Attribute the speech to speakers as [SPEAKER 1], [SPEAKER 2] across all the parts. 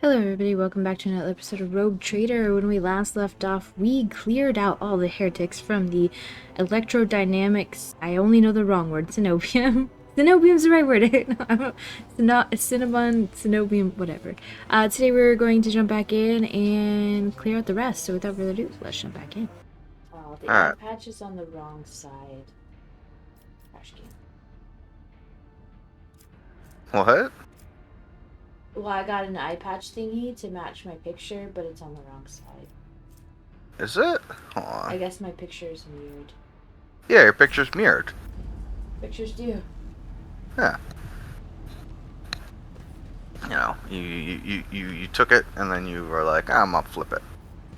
[SPEAKER 1] Hello everybody, welcome back to another episode of Rogue Trader. When we last left off, we cleared out all the heretics from the electrodynamics. I only know the wrong word, Cenobium. Cenobium's the right word. Not Cinnabon, Cenobium, whatever. Today we're going to jump back in and clear out the rest. So without further ado, let's jump back in. Oh, the eye patch is on the wrong side. Trash can.
[SPEAKER 2] What?
[SPEAKER 1] Well, I got an eye patch thingy to match my picture, but it's on the wrong side.
[SPEAKER 2] Is it? Hold on.
[SPEAKER 1] I guess my picture is mirrored.
[SPEAKER 2] Yeah, your picture's mirrored.
[SPEAKER 1] Pictures do.
[SPEAKER 2] Yeah. You know, you took it and then you were like, I'm gonna flip it.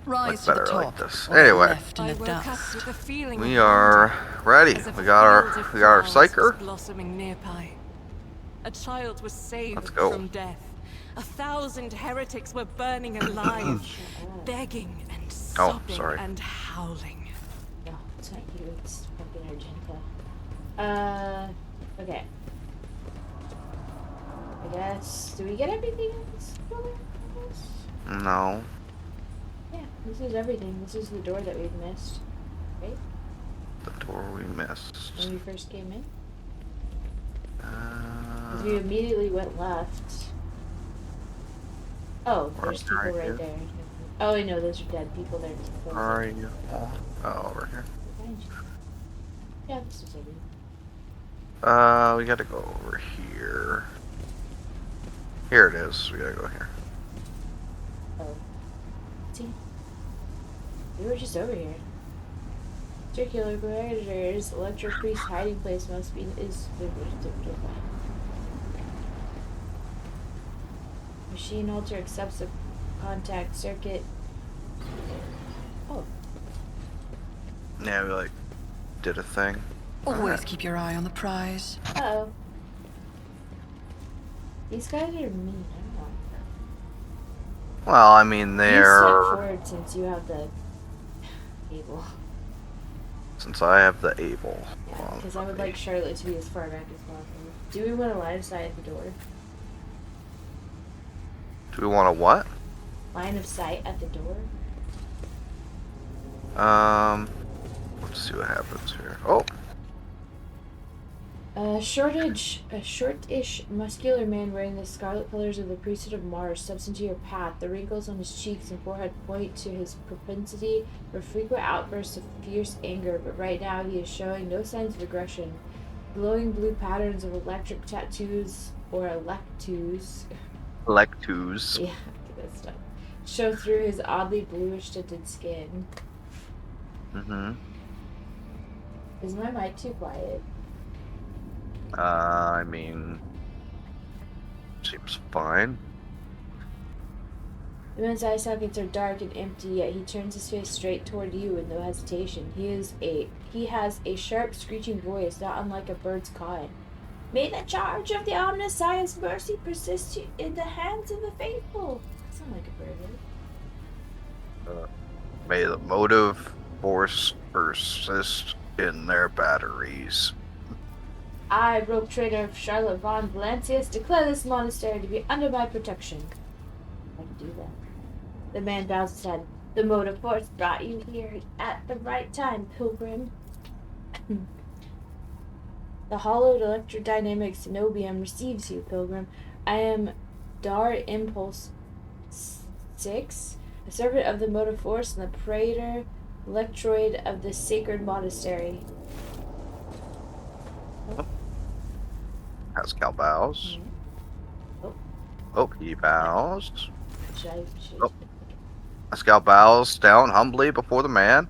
[SPEAKER 3] Rise
[SPEAKER 2] Look better
[SPEAKER 3] to the top,
[SPEAKER 2] like this.
[SPEAKER 3] or
[SPEAKER 2] Anyway,
[SPEAKER 3] left in the dust.
[SPEAKER 2] we are ready. We got our psyker.
[SPEAKER 3] Blossoming nearby. A child was saved
[SPEAKER 2] Let's go.
[SPEAKER 3] from death. 1,000 heretics were burning alive, begging and sobbing and howling.
[SPEAKER 1] No, it's not you. It's fucking Argenta. Okay. I guess. Do we get everything in this building?
[SPEAKER 2] No.
[SPEAKER 1] Yeah, this is everything. This is the door that we've missed. Right?
[SPEAKER 2] The door we missed.
[SPEAKER 1] When we first came in? Because we immediately went left. Oh, there's people right there. Oh, I know, those are dead people there.
[SPEAKER 2] Where are you? Oh, over here.
[SPEAKER 1] Yeah, this is everything.
[SPEAKER 2] We gotta go over here. Here it is. We gotta go here.
[SPEAKER 1] Oh. See? We were just over here. Circular gladiators, electric priest hiding place must be Machine alter accepts a contact circuit. Oh.
[SPEAKER 2] Yeah, we did a thing.
[SPEAKER 3] Always keep your eye on the prize.
[SPEAKER 1] Uh-oh. These guys are mean. I don't know.
[SPEAKER 2] Well, I mean, they're...
[SPEAKER 1] You step forward since you have the able.
[SPEAKER 2] Since I have the able.
[SPEAKER 1] Yeah, because I would like Charlotte to be as far back as possible. Do we want to line of sight at the door?
[SPEAKER 2] Do we want a what?
[SPEAKER 1] Line of sight at the door?
[SPEAKER 2] Let's see what happens here. Oh!
[SPEAKER 1] A shortish, muscular man wearing the scarlet colors of the priesthood of Mars steps into your path. The wrinkles on his cheeks and forehead point to his propensity for frequent outbursts of fierce anger, but right now he is showing no signs of aggression. Glowing blue patterns of electric tattoos, or electus.
[SPEAKER 2] Lectus.
[SPEAKER 1] Yeah, that stuff. Show through his oddly bluish tinted skin.
[SPEAKER 2] Mm-hmm.
[SPEAKER 1] Is my mic too quiet?
[SPEAKER 2] I mean, seems fine.
[SPEAKER 1] The man's eye sockets are dark and empty, yet he turns his face straight toward you with no hesitation. He has a sharp, screeching voice, not unlike a bird's cawing. May the charge of the omniscience mercy persist in the hands of the faithful. That sounds like a bird.
[SPEAKER 2] May the motive force persist in their batteries.
[SPEAKER 1] I, rogue trader Charlotte von Valancius, declare this monastery to be under my protection. I can do that. The man bows his head. The motive force brought you here at the right time, pilgrim. The hollowed electrodynamic Cenobium receives you, pilgrim. I am Dar Impulse 6, a servant of the motive force and the praetor electroid of the sacred monastery.
[SPEAKER 2] Pascal bows.
[SPEAKER 1] Oh.
[SPEAKER 2] Oh, he bows.
[SPEAKER 1] Should
[SPEAKER 2] Oh. Pascal bows down humbly before the man.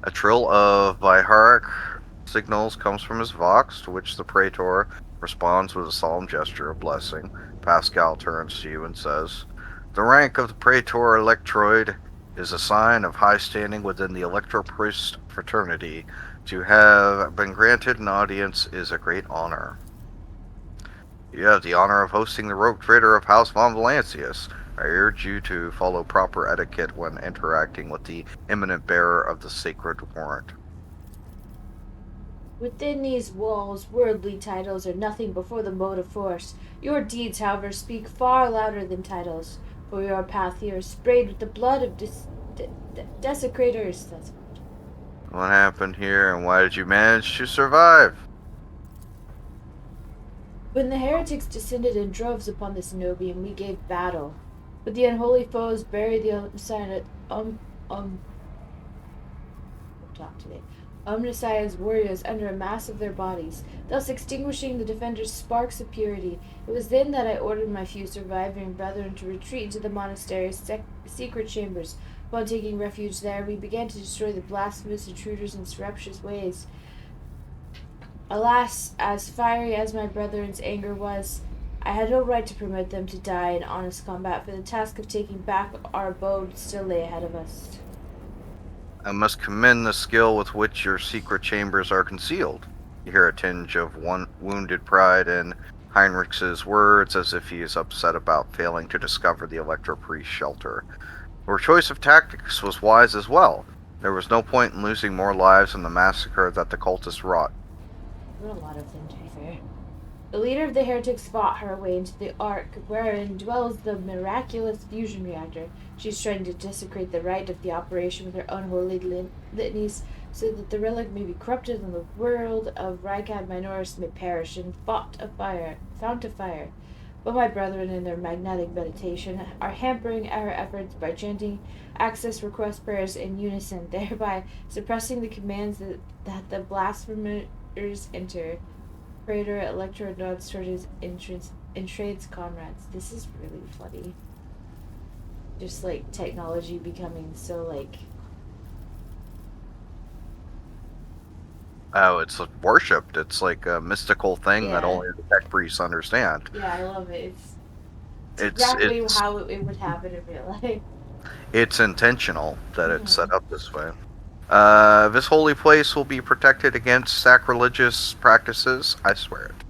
[SPEAKER 2] A trill of Viharic signals comes from his vox, to which the praetor responds with a solemn gesture of blessing. Pascal turns to you and says, "The rank of the praetor electroid is a sign of high standing within the electro-priest fraternity. To have been granted an audience is a great honor. You have the honor of hosting the rogue trader of House von Valancius. I urge you to follow proper etiquette when interacting with the imminent bearer of the sacred warrant."
[SPEAKER 1] Within these walls, worldly titles are nothing before the motive force. Your deeds, however, speak far louder than titles. For your path here is sprayed with the blood of desecrators. That's
[SPEAKER 2] What happened here, and why did you manage to survive?
[SPEAKER 1] when the heretics descended in droves upon the Cenobium, we gave battle. But the unholy foes buried the Omnissiah's warriors under a mass of their bodies, thus extinguishing the defenders' sparks of purity. It was then that I ordered my few surviving brethren to retreat into the monastery's secret chambers. While taking refuge there, we began to destroy the blasphemous intruders in surreptitious ways. Alas, as fiery as my brethren's anger was, I had no right to permit them to die in honest combat, for the task of taking back our abode still lay ahead of us.
[SPEAKER 2] I must commend the skill with which your secret chambers are concealed. You hear a tinge of wounded pride in Heinrich's words, as if he is upset about failing to discover the Electro Priest's shelter. Your choice of tactics was wise as well. There was no point in losing more lives in the massacre that the cultists wrought.
[SPEAKER 1] There were a lot of them, to be fair. The leader of the heretics fought her way into the Ark, wherein dwells the miraculous fusion reactor. She is trying to desecrate the rite of the operation with her unholy litanies, so that the relic may be corrupted and the world of Rykad Minoris may perish in fount of fire. But my brethren, in their magnetic meditation, are hampering our efforts by chanting access request prayers in unison, thereby suppressing the commands that the blasphemers enter. Praetor Electro nods toward his entranced comrades. This is really funny. Just like technology becoming so like.
[SPEAKER 2] Oh, it's worshipped. It's like a mystical thing that only the tech priests understand.
[SPEAKER 1] Yeah, I love it. It's exactly how it would happen in real life.
[SPEAKER 2] It's intentional that it's set up this way. This holy place will be protected against sacrilegious practices. I swear it.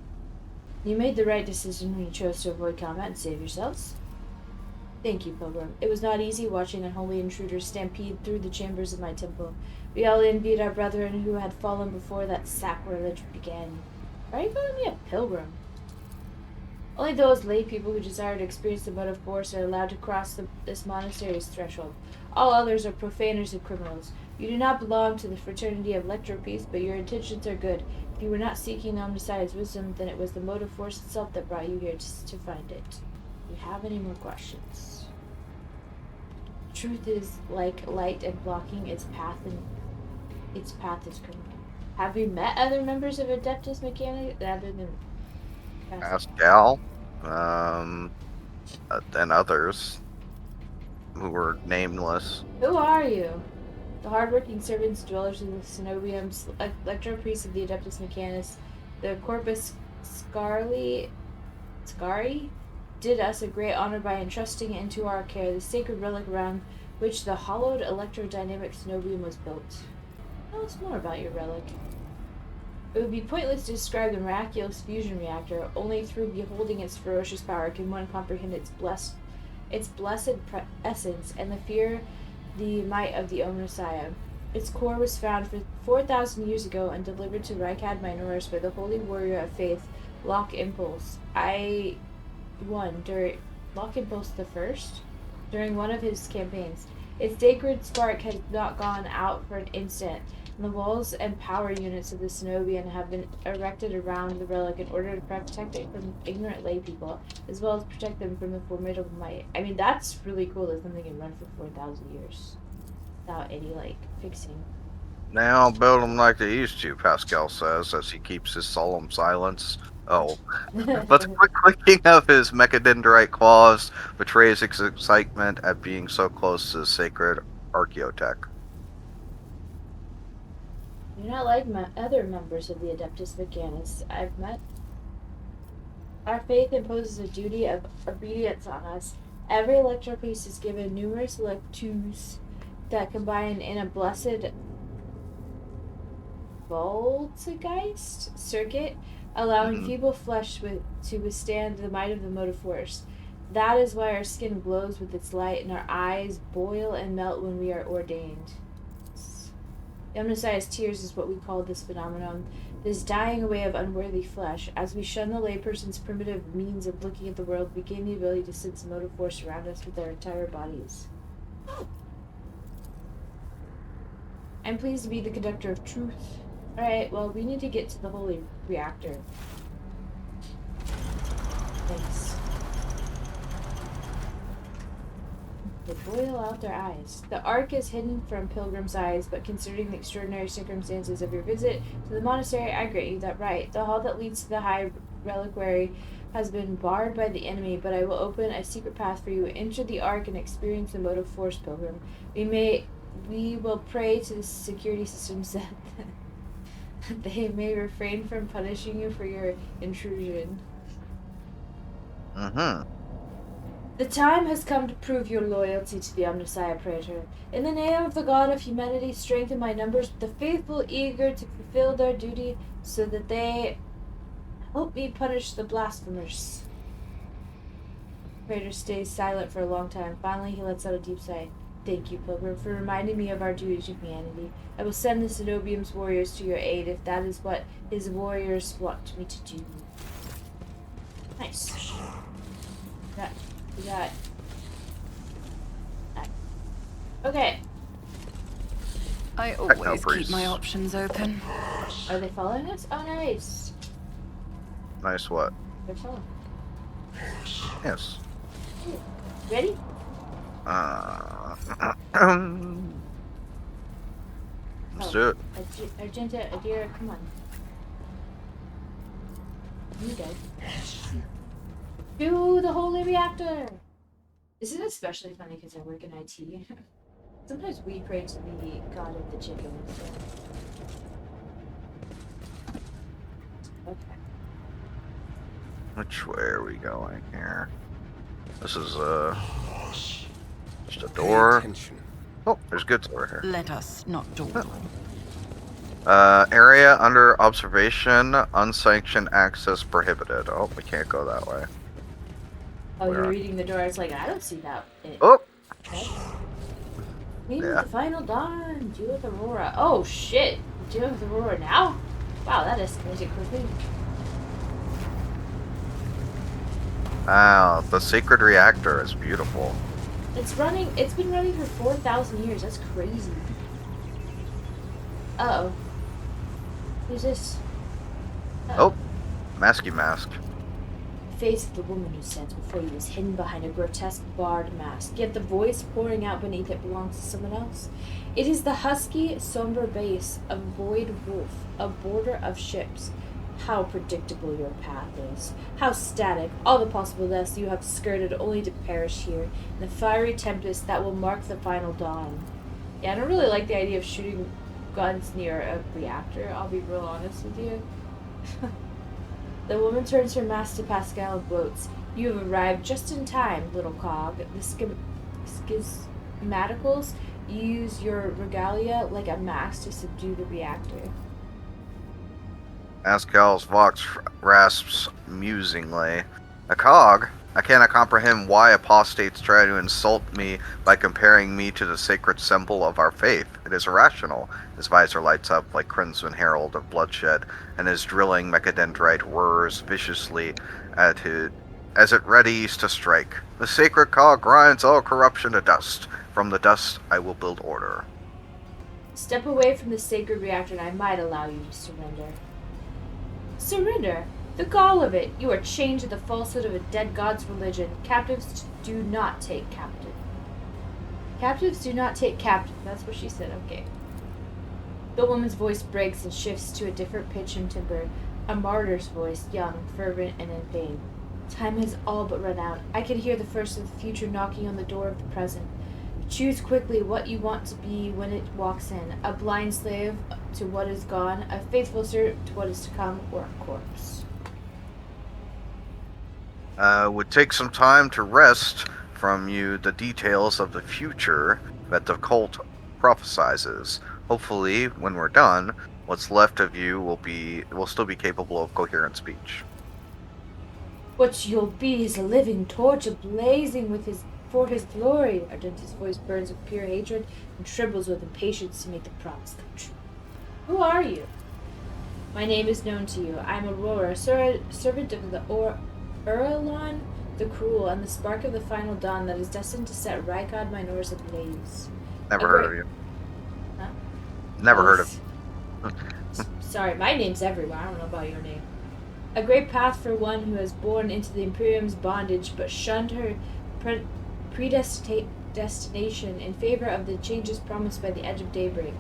[SPEAKER 1] You made the right decision when you chose to avoid combat and save yourselves. Thank you, Pilgrim. It was not easy watching unholy intruders stampede through the chambers of my temple. We all envied our brethren who had fallen before that sacrilege began. Why are you calling me a pilgrim? Only those lay people who desire to experience the mode of force are allowed to cross this monastery's threshold. All others are profaners and criminals. You do not belong to the fraternity of Electropeace, but your intentions are good. If you were not seeking Omnissiah's wisdom, then it was the mode of force itself that brought you here to find it. Do you have any more questions? Truth is like light and blocking its path, and its path is criminal. Have you met other members of Adeptus Mechanicus other than
[SPEAKER 2] Pascal, and others who were nameless?
[SPEAKER 1] Who are you? The hardworking servants, dwellers in the Cenobiums, Electro Priests of the Adeptus Mechanicus, the Corpus Scari did us a great honor by entrusting into our care the sacred relic around which the hollowed electrodynamic Cenobium was built. Tell us more about your relic. It would be pointless to describe the miraculous fusion reactor. Only through beholding its ferocious power can one comprehend its blessed essence and the might of the Omnissiah. Its core was found 4,000 years ago and delivered to Rykad Minoris by the holy warrior of faith, Lock Impulse. Lock Impulse the First, during one of his campaigns. Its sacred spark had not gone out for an instant, and the walls and power units of the Cenobian have been erected around the relic in order to protect it from ignorant lay people, as well as protect them from the formidable might. I mean, that's really cool that something can run for 4,000 years without any, fixing.
[SPEAKER 2] Now build them like they used to, Pascal says, as he keeps his solemn silence. Oh. But the quick clicking of his mechadendrite claws betrays his excitement at being so close to the sacred archaeotech.
[SPEAKER 1] You're not like my other members of the Adeptus Mechanicus I've met. Our faith imposes a duty of obedience on us. Every electropiece is given numerous electus that combine in a blessed Voltgeist circuit, allowing feeble flesh to withstand the might of the motive force. That is why our skin glows with its light and our eyes boil and melt when we are ordained. The Omnissiah's tears is what we call this phenomenon. This dying away of unworthy flesh. As we shun the layperson's primitive means of looking at the world, we gain the ability to sense motive force around us with our entire bodies. I'm pleased to be the conductor of truth. Alright, well, we need to get to the holy reactor. Thanks. They boil out their eyes. The Ark is hidden from pilgrims' eyes, but considering the extraordinary circumstances of your visit to the monastery, I grant you that right. The hall that leads to the high reliquary has been barred by the enemy, but I will open a secret path for you. Enter the Ark and experience the motive force, pilgrim. We will pray to the security systems that they may refrain from punishing you for your intrusion. The time has come to prove your loyalty to the Omnissiah Praetor. In the name of the God of humanity, strengthen my numbers with the faithful eager to fulfill their duty, so that they help me punish the blasphemers. Praetor stays silent for a long time. Finally, he lets out a deep sigh. Thank you, Pilgrim, for reminding me of our duty to humanity. I will send the Cenobium's warriors to your aid if that is what his warriors want me to do. Nice. We got that. Okay.
[SPEAKER 3] I always keep my options open.
[SPEAKER 1] Are they following us? Oh, nice.
[SPEAKER 2] Nice what?
[SPEAKER 1] They're following.
[SPEAKER 2] Yes.
[SPEAKER 1] Ready?
[SPEAKER 2] Let's do it.
[SPEAKER 1] Argenta, Adira, come on. You dead. To the holy reactor! This is especially funny because I work in IT. Sometimes we pray to the god of the chicken. So. Okay.
[SPEAKER 2] Which way are we going here? This is just a door. Oh, there's goods over here.
[SPEAKER 3] Let us not dawdle.
[SPEAKER 2] Area under observation, unsanctioned access prohibited. Oh, we can't go that way.
[SPEAKER 1] Oh, you're reading the door. It's like, I don't see that.
[SPEAKER 2] Oh!
[SPEAKER 1] Okay. Meet with the final dawn. Deal with Aurora. Oh, shit. Deal with Aurora now? Wow, that escalated quickly.
[SPEAKER 2] Wow, the sacred reactor is beautiful.
[SPEAKER 1] It's been running for 4,000 years. That's crazy. Uh-oh. Who's this?
[SPEAKER 2] Oh, masky mask.
[SPEAKER 1] The face of the woman who stands before you is hidden behind a grotesque barred mask, yet the voice pouring out beneath it belongs to someone else. It is the husky, somber bass of Void Wolf, a border of ships. How predictable your path is. How static. All the possible deaths you have skirted only to perish here in the fiery tempest that will mark the final dawn. Yeah, I don't really like the idea of shooting guns near a reactor, I'll be real honest with you. The woman turns her mask to Pascal and gloats. You have arrived just in time, little cog. The schismaticals use your regalia like a mask to subdue the reactor.
[SPEAKER 2] Pascal's vox rasps musingly. A cog? I cannot comprehend why apostates try to insult me by comparing me to the sacred symbol of our faith. It is irrational. His visor lights up like crimson herald of bloodshed, and his drilling mechadendrite whirs viciously at it as it readies to strike. The sacred cog grinds all corruption to dust. From the dust I will build order.
[SPEAKER 1] Step away from the sacred reactor and I might allow you to surrender. Surrender? The gall of it! You are chained to the falsehood of a dead god's religion. Captives do not take captive. Captives do not take captive. That's what she said. Okay. The woman's voice breaks and shifts to a different pitch and timbre. A martyr's voice, young, fervent, and in pain. Time has all but run out. I can hear the first of the future knocking on the door of the present. Choose quickly what you want to be when it walks in. A blind slave to what is gone, a faithful servant to what is to come, or a corpse.
[SPEAKER 2] Would take some time to wrest from you the details of the future that the cult prophesizes. Hopefully, when we're done, what's left of you will still be capable of coherent speech.
[SPEAKER 1] What you'll be is a living torch ablazing with his For his glory! Argente's voice burns with pure hatred and trembles with impatience to make the promise come true. Who are you? My name is known to you. I am Aurora, servant of the Uralon the Cruel, and the spark of the final dawn that is destined to set Rykod Minors ablaze.
[SPEAKER 2] Never heard of you.
[SPEAKER 1] Huh?
[SPEAKER 2] Never heard of
[SPEAKER 1] Sorry, my name's everywhere. I don't know about your name. A great path for one who has born into the Imperium's bondage but shunned her predestination in favor of the changes promised by the Edge of Daybreak.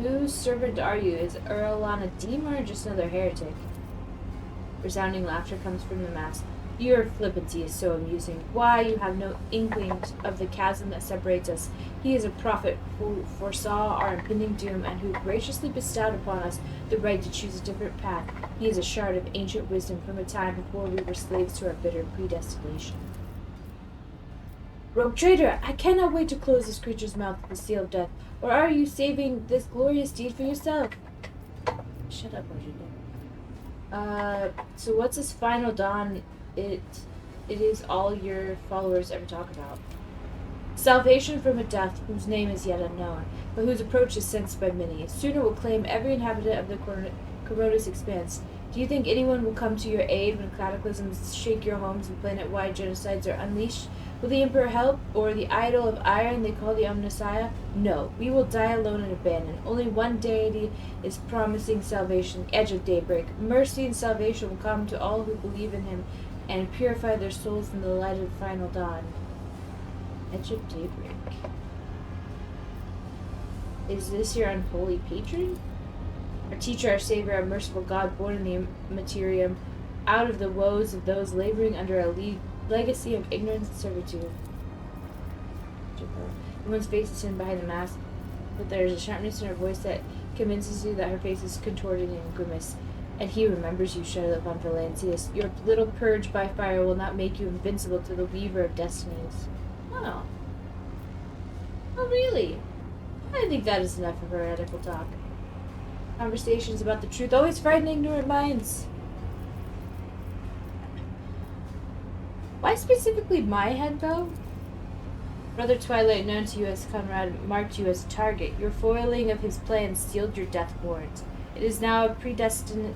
[SPEAKER 1] Whose servant are you? Is Uralon a demon or just another heretic? Resounding laughter comes from the mass. Your flippancy is so amusing. Why, you have no inkling of the chasm that separates us. He is a prophet who foresaw our impending doom and who graciously bestowed upon us the right to choose a different path. He is a shard of ancient wisdom from a time before we were slaves to our bitter predestination. Rogue traitor, I cannot wait to close this creature's mouth with the seal of death. Or are you saving this glorious deed for yourself? Shut up, Argento. So what's this final dawn? It is all your followers ever talk about. Salvation from a death whose name is yet unknown, but whose approach is sensed by many. Soon it will claim every inhabitant of the Corona's expanse. Do you think anyone will come to your aid when cataclysms shake your homes and planet-wide genocides are unleashed? Will the Emperor help, or the idol of iron they call the Omnissiah? No, we will die alone and abandoned. Only one deity is promising salvation, the Edge of Daybreak. Mercy and salvation will come to all who believe in him and purify their souls in the light of the final dawn. Edge of Daybreak. Is this your unholy patron? Our teacher, our savior, our merciful God, born in the Materium, out of the woes of those laboring under a legacy of ignorance and servitude. Everyone's face is hidden behind the mask, but there is a sharpness in her voice that convinces you that her face is contorted in a grimace. And he remembers you, Shadow von Valancius. Your little purge by fire will not make you invincible to the Weaver of Destinies. Oh. Oh, really? I think that is enough of heretical talk. Conversations about the truth always frighten ignorant minds. Why specifically my head, though? Brother Twilight, known to you as Conrad, marked you as a target. Your foiling of his plans sealed your death warrant. It is now a predestined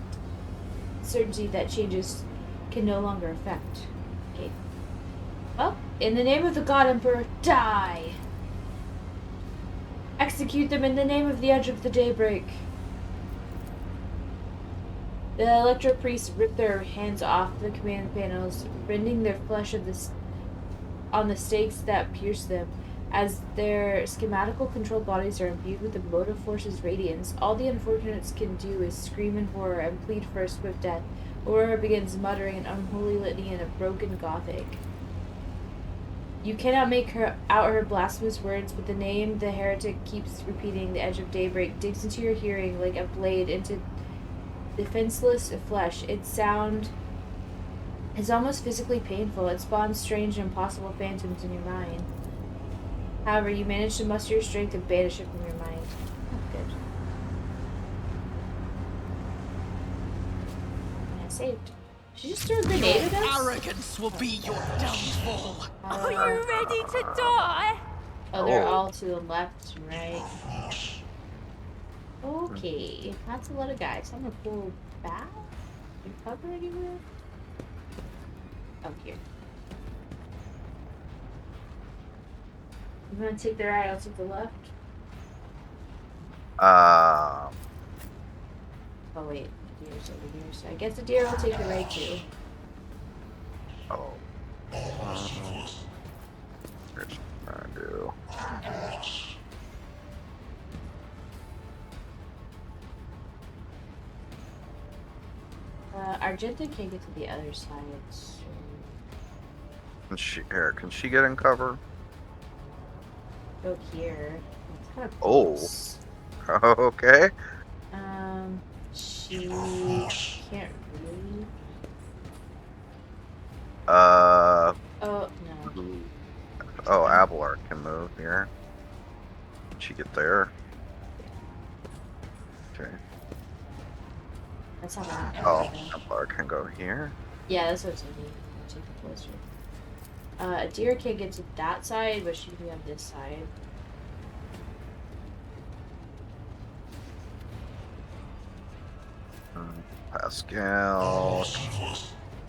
[SPEAKER 1] certainty that changes can no longer affect. Okay. Well, in the name of the God Emperor, die! Execute them in the name of the Edge of the Daybreak. The Electro priests rip their hands off the command panels, rending their flesh on the stakes that pierce them. As their schematical controlled bodies are imbued with the motive force's radiance, all the unfortunates can do is scream in horror and plead for a swift death. Aurora begins muttering an unholy litany in a broken Gothic. You cannot make out her blasphemous words, but the name the heretic keeps repeating, the Edge of Daybreak, digs into your hearing like a blade into defenseless flesh. Its sound is almost physically painful. It spawns strange and impossible phantoms in your mind. However, you manage to muster your strength and banish it from your mind. Good. And I saved. She just threw a grenade at us?
[SPEAKER 4] Arrogance will be your downfall.
[SPEAKER 3] Are you ready to die?
[SPEAKER 1] Oh, they're all to the left and right. Okay, that's a lot of guys. I'm gonna pull back and cover anywhere. Oh, here. I'm gonna take the right, I'll take the left. Oh wait, the deer's over here, so I guess the deer will take the right too.
[SPEAKER 2] Oh. Here's what I do.
[SPEAKER 1] Argenta can't get to the other side, so...
[SPEAKER 2] Can she get in cover?
[SPEAKER 1] Go here. It's kind of
[SPEAKER 2] Oh.
[SPEAKER 1] close.
[SPEAKER 2] Okay.
[SPEAKER 1] She can't really...
[SPEAKER 2] Oh,
[SPEAKER 1] no.
[SPEAKER 2] Abelard can move here. Can she get there? Okay.
[SPEAKER 1] That's not bad.
[SPEAKER 2] Oh, Abelard can go here.
[SPEAKER 1] Yeah, that's what it's gonna be. Take the closer. A deer can't get to that side, but she can be on this side.
[SPEAKER 2] Pascal.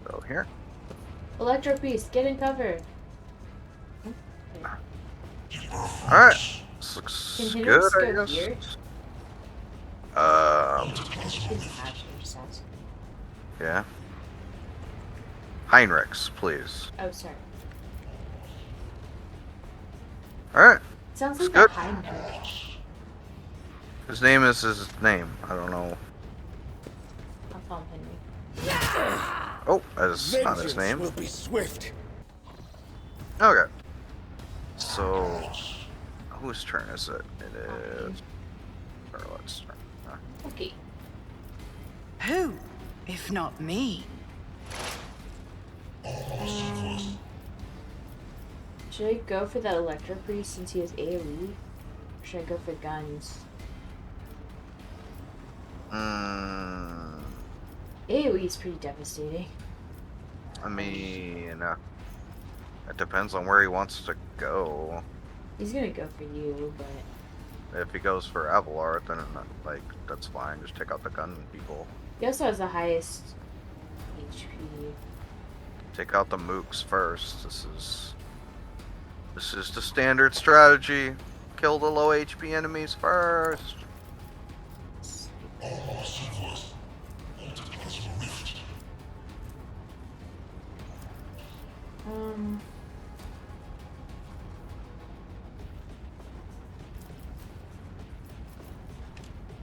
[SPEAKER 2] Go here.
[SPEAKER 1] Electro Beast, get in cover.
[SPEAKER 2] Alright. This looks
[SPEAKER 1] Can
[SPEAKER 2] good,
[SPEAKER 1] Hitters
[SPEAKER 2] I
[SPEAKER 1] go
[SPEAKER 2] guess.
[SPEAKER 1] here?
[SPEAKER 2] Yeah. Heinrichs, please.
[SPEAKER 1] Oh, sorry.
[SPEAKER 2] Alright.
[SPEAKER 1] Sounds
[SPEAKER 2] It's
[SPEAKER 1] like
[SPEAKER 2] good.
[SPEAKER 1] a Heinrich.
[SPEAKER 2] His name is his name. I don't know.
[SPEAKER 1] I'll call him Henry.
[SPEAKER 2] Oh, that is not his
[SPEAKER 5] Vengeance
[SPEAKER 2] name.
[SPEAKER 5] will be swift.
[SPEAKER 2] Okay. So, whose turn is it? It is. Charlotte's turn.
[SPEAKER 1] Okay.
[SPEAKER 4] Who, if not me?
[SPEAKER 1] Should I go for that Electro Priest since he has AoE? Or should I go for guns? AoE is pretty devastating.
[SPEAKER 2] I mean, it depends on where he wants to go.
[SPEAKER 1] He's gonna go for you, but...
[SPEAKER 2] If he goes for Avalar, then like that's fine. Just take out the gun people.
[SPEAKER 1] He also has the highest HP.
[SPEAKER 2] Take out the mooks first. This is the standard strategy. Kill the low HP enemies first.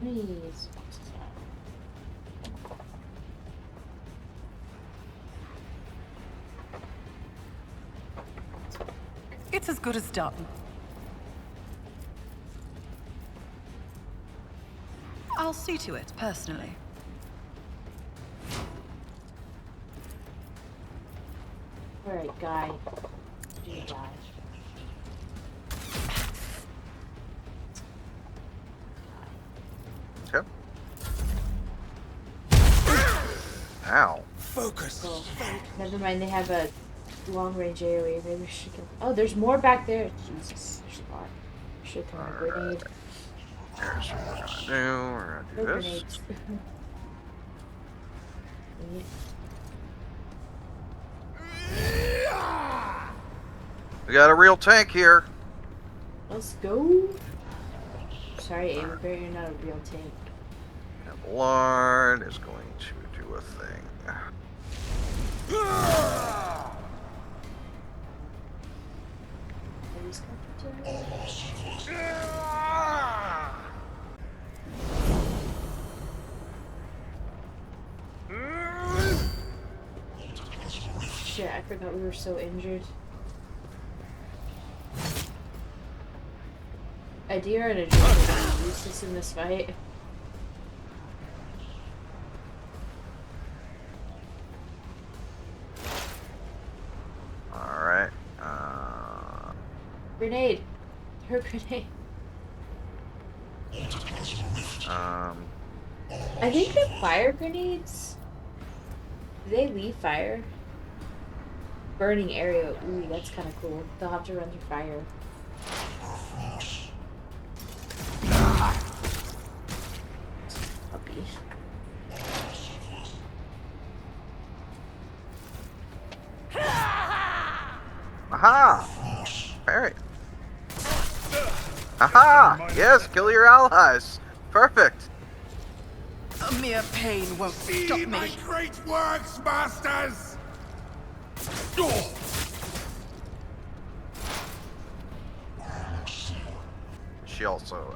[SPEAKER 1] Please.
[SPEAKER 4] It's as good as done. I'll see to it, personally.
[SPEAKER 1] Alright, guy. You die.
[SPEAKER 2] Okay. Ow.
[SPEAKER 5] Focus.
[SPEAKER 1] Oh, never mind, they have a long range AoE. Maybe we should go. Oh, there's more back there. Jesus, there's a lot. Should throw a grenade.
[SPEAKER 2] Here's what we're gonna do. We're gonna do
[SPEAKER 1] No
[SPEAKER 2] this.
[SPEAKER 1] grenades.
[SPEAKER 2] We got a real tank here.
[SPEAKER 1] Let's go. Sorry, Ava Bear, you're not a real tank.
[SPEAKER 2] And Lord is going to do a thing.
[SPEAKER 1] Please come to Shit, I forgot we were so injured. Idea and a drink are useless in this fight.
[SPEAKER 2] Alright.
[SPEAKER 1] Grenade! Her grenade. I think the fire grenades. Do they leave fire? Burning area. Ooh, that's kind of cool. They'll have to run through fire. Puppy.
[SPEAKER 2] Aha! Parry. Aha! Yes, kill your allies. Perfect.
[SPEAKER 4] A mere pain won't stop
[SPEAKER 5] See my
[SPEAKER 4] me.
[SPEAKER 5] great works, masters!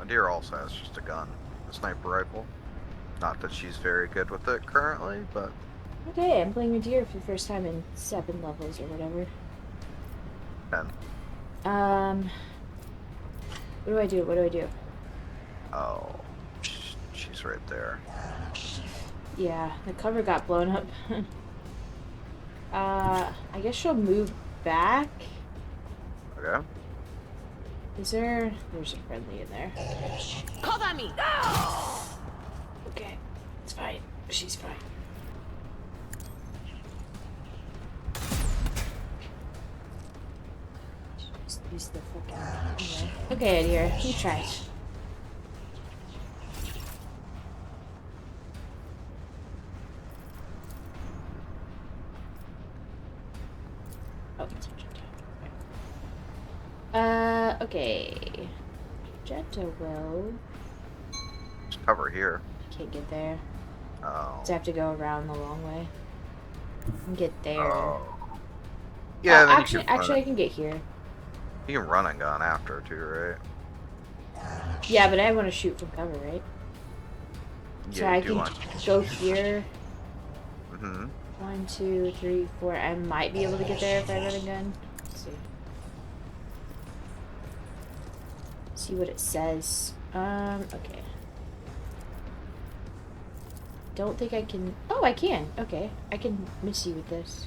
[SPEAKER 2] Deer also has just a gun, a sniper rifle. Not that she's very good with it currently, but
[SPEAKER 1] Okay, I'm playing Medea for the first time in 7 levels or whatever.
[SPEAKER 2] 10.
[SPEAKER 1] What do I do? What do I do?
[SPEAKER 2] Oh, she's right there.
[SPEAKER 1] Yeah, the cover got blown up. I guess she'll move back.
[SPEAKER 2] Okay.
[SPEAKER 1] Is there... There's a friendly in there.
[SPEAKER 3] Cover me!
[SPEAKER 1] Okay, it's fine. She's fine. piece of the fucking. Anyway. Okay, dear, you try it. Oh, it's a okay. Jetta will.
[SPEAKER 2] Just cover here.
[SPEAKER 1] Can't get there.
[SPEAKER 2] Oh.
[SPEAKER 1] So I have to go around the long way. And get there.
[SPEAKER 2] Oh. Yeah, then
[SPEAKER 1] actually, I can get here.
[SPEAKER 2] You can run and gun after too, right?
[SPEAKER 1] Yeah, but I want to shoot from cover, right?
[SPEAKER 2] Yeah,
[SPEAKER 1] So I
[SPEAKER 2] you do
[SPEAKER 1] can
[SPEAKER 2] want-
[SPEAKER 1] go here.
[SPEAKER 2] Mm-hmm.
[SPEAKER 1] 1, 2, 3, 4. I might be able to get there if I run a gun. Let's see. See what it says. Okay. Don't think I can. Oh, I can. Okay, I can miss you with this.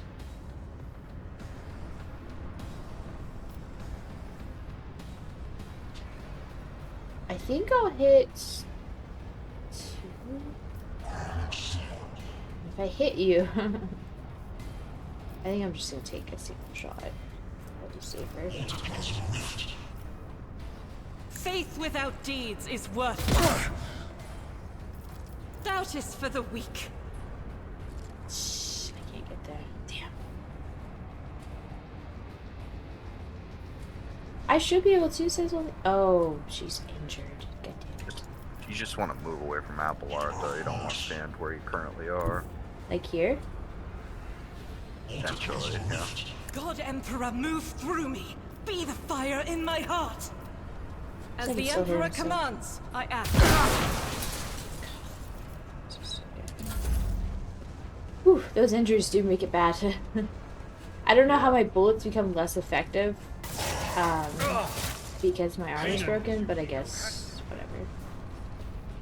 [SPEAKER 1] I think I'll hit 2. If I hit you, I think I'm just gonna take a single shot. I'll be safer.
[SPEAKER 3] Faith without deeds is worthless. Doubt is for the weak.
[SPEAKER 1] Shh, I can't get there. Damn. I should be able to, says only. Oh, she's injured. God damn it.
[SPEAKER 2] You just want to move away from Applard, though. You don't want to stand where you currently are.
[SPEAKER 1] Like here?
[SPEAKER 2] Potentially, yeah.
[SPEAKER 3] God Emperor, move through me. Be the fire in my heart. As
[SPEAKER 1] Like
[SPEAKER 3] the
[SPEAKER 1] it's so
[SPEAKER 3] Emperor
[SPEAKER 1] hard, so-
[SPEAKER 3] commands, I act.
[SPEAKER 1] Whew, those injuries do make it bad. I don't know how my bullets become less effective. Because my arm is broken, but I guess whatever.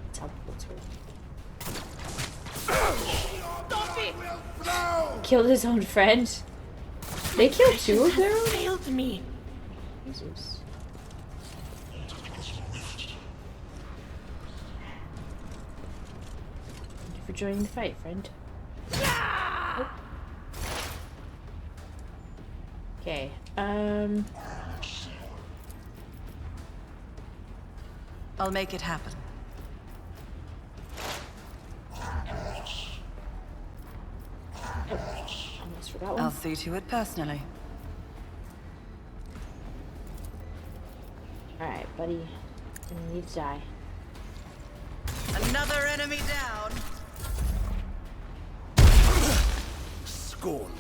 [SPEAKER 1] That's how bullets work. Killed his own friend. They killed 2 of their own?
[SPEAKER 3] Failed me.
[SPEAKER 1] Jesus. Thank you for joining the fight, friend. Oh. Okay,
[SPEAKER 4] I'll make it happen.
[SPEAKER 1] almost forgot
[SPEAKER 4] I'll
[SPEAKER 1] one.
[SPEAKER 4] see to it personally.
[SPEAKER 1] Alright, buddy. You need to die.
[SPEAKER 4] Another enemy down.
[SPEAKER 5] Scorn.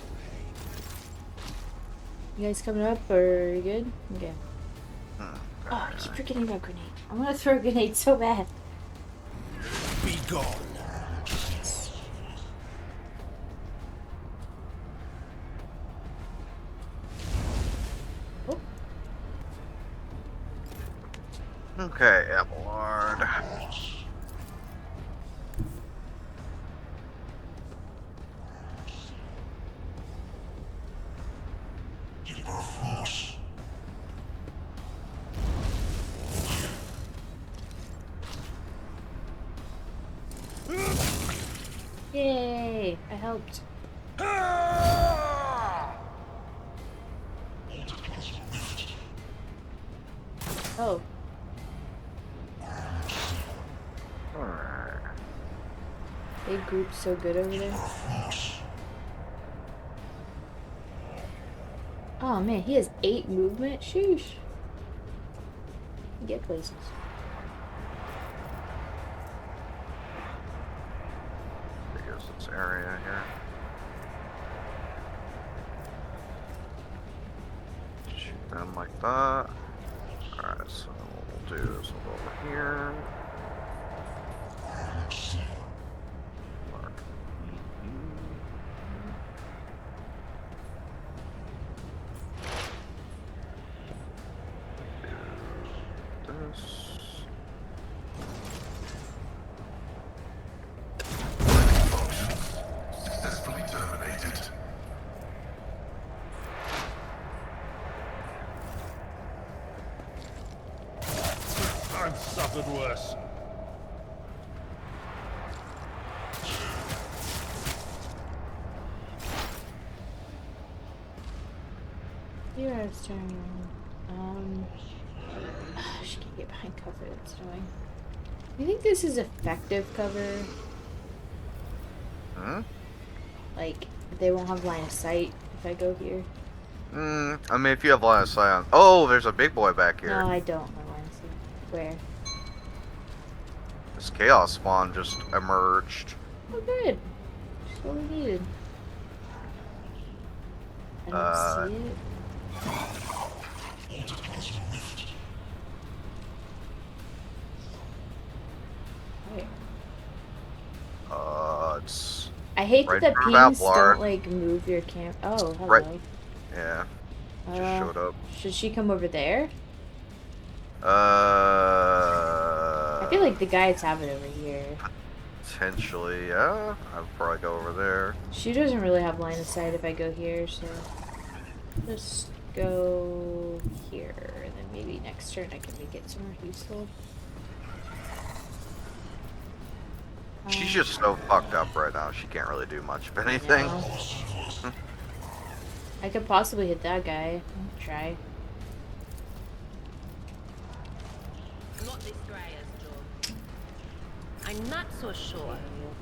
[SPEAKER 1] You guys coming up, or you good? Okay.
[SPEAKER 2] Hmm.
[SPEAKER 1] Oh, I keep forgetting about grenade. I'm gonna throw a grenade so bad.
[SPEAKER 5] Be gone.
[SPEAKER 1] Oh,
[SPEAKER 2] Okay, Applard.
[SPEAKER 1] yay! I helped. Oh,
[SPEAKER 2] Alright.
[SPEAKER 1] they grouped so good over there. Oh man, he has 8 movement? Sheesh. Get places.
[SPEAKER 2] There goes this area here. Shoot them like that. Alright, so what we'll do is we'll go over here. Mark. Do this.
[SPEAKER 5] Successfully terminated. I've suffered worse.
[SPEAKER 1] Hero's turn. She can't get behind cover. That's annoying. Do you think this is effective cover?
[SPEAKER 2] Hmm?
[SPEAKER 1] Like, they won't have line of sight if I go here?
[SPEAKER 2] I mean, if you have line of sight on... Oh, there's a big boy back here.
[SPEAKER 1] No, I don't have line of sight. Where?
[SPEAKER 2] This chaos spawn just emerged.
[SPEAKER 1] Oh, good. That's what we needed. I don't see it. Where?
[SPEAKER 2] It's...
[SPEAKER 1] I hate
[SPEAKER 2] right
[SPEAKER 1] that the
[SPEAKER 2] through
[SPEAKER 1] pings
[SPEAKER 2] Valblard.
[SPEAKER 1] don't, like, move your cam. Oh, hello.
[SPEAKER 2] Right. Yeah, just showed up.
[SPEAKER 1] Should she come over there?
[SPEAKER 2] I
[SPEAKER 1] I feel like the guys have it over here.
[SPEAKER 2] Potentially, yeah. I'd probably go over there.
[SPEAKER 1] She doesn't really have line of sight if I go here, so just go here, and then maybe next turn I can make it somewhere useful.
[SPEAKER 2] She's just so fucked up right now. She can't really do much of anything.
[SPEAKER 1] I could possibly hit that guy. I'll try.
[SPEAKER 6] Not this Greyer's job. I'm not so sure.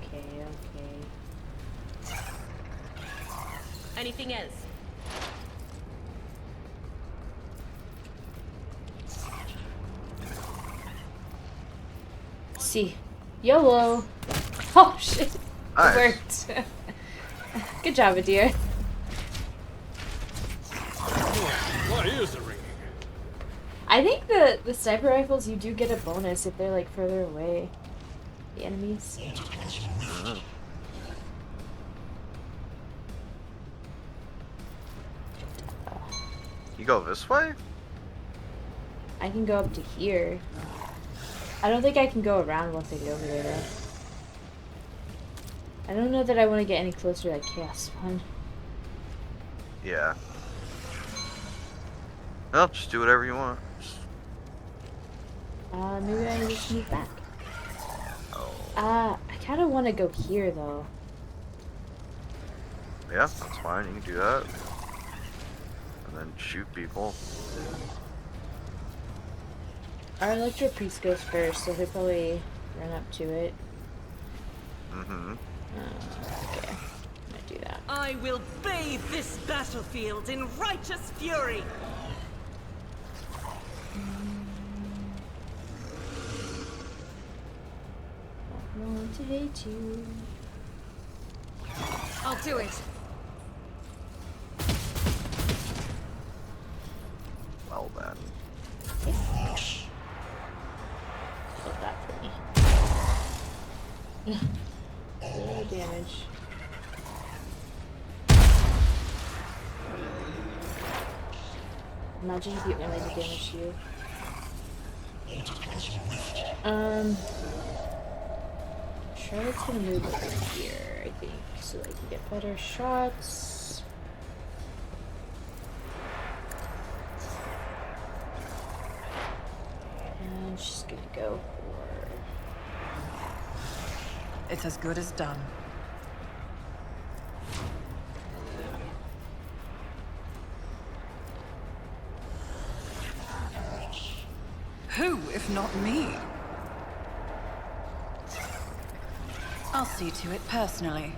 [SPEAKER 1] Okay.
[SPEAKER 6] Anything else?
[SPEAKER 1] See. YOLO! Oh shit!
[SPEAKER 2] Nice.
[SPEAKER 1] It worked. Good job, dear.
[SPEAKER 5] My ears are ringing.
[SPEAKER 1] I think the sniper rifles, you do get a bonus if they're like further away. The enemies.
[SPEAKER 2] You go this way?
[SPEAKER 1] I can go up to here. I don't think I can go around once I get over there though. I don't know that I want to get any closer to that chaos one.
[SPEAKER 2] Yeah. Well, just do whatever you want.
[SPEAKER 1] Maybe I just move back.
[SPEAKER 2] Oh.
[SPEAKER 1] I kind of want to go here though.
[SPEAKER 2] Yeah, that's fine. You can do that. And then shoot people.
[SPEAKER 1] Our electro priest goes first, so he'll probably run up to it.
[SPEAKER 2] Mm-hmm.
[SPEAKER 1] Okay, I'm gonna do that.
[SPEAKER 3] I will bathe this battlefield in righteous fury.
[SPEAKER 1] I want to hate you.
[SPEAKER 3] I'll do it.
[SPEAKER 2] Well then.
[SPEAKER 1] Flip that for me. Zero damage. Imagine if you only did damage to you. Charlotte's gonna move over here, I think, so I can get better shots. And she's gonna go for...
[SPEAKER 4] It's as good as done. Who, if not me? I'll see to it personally.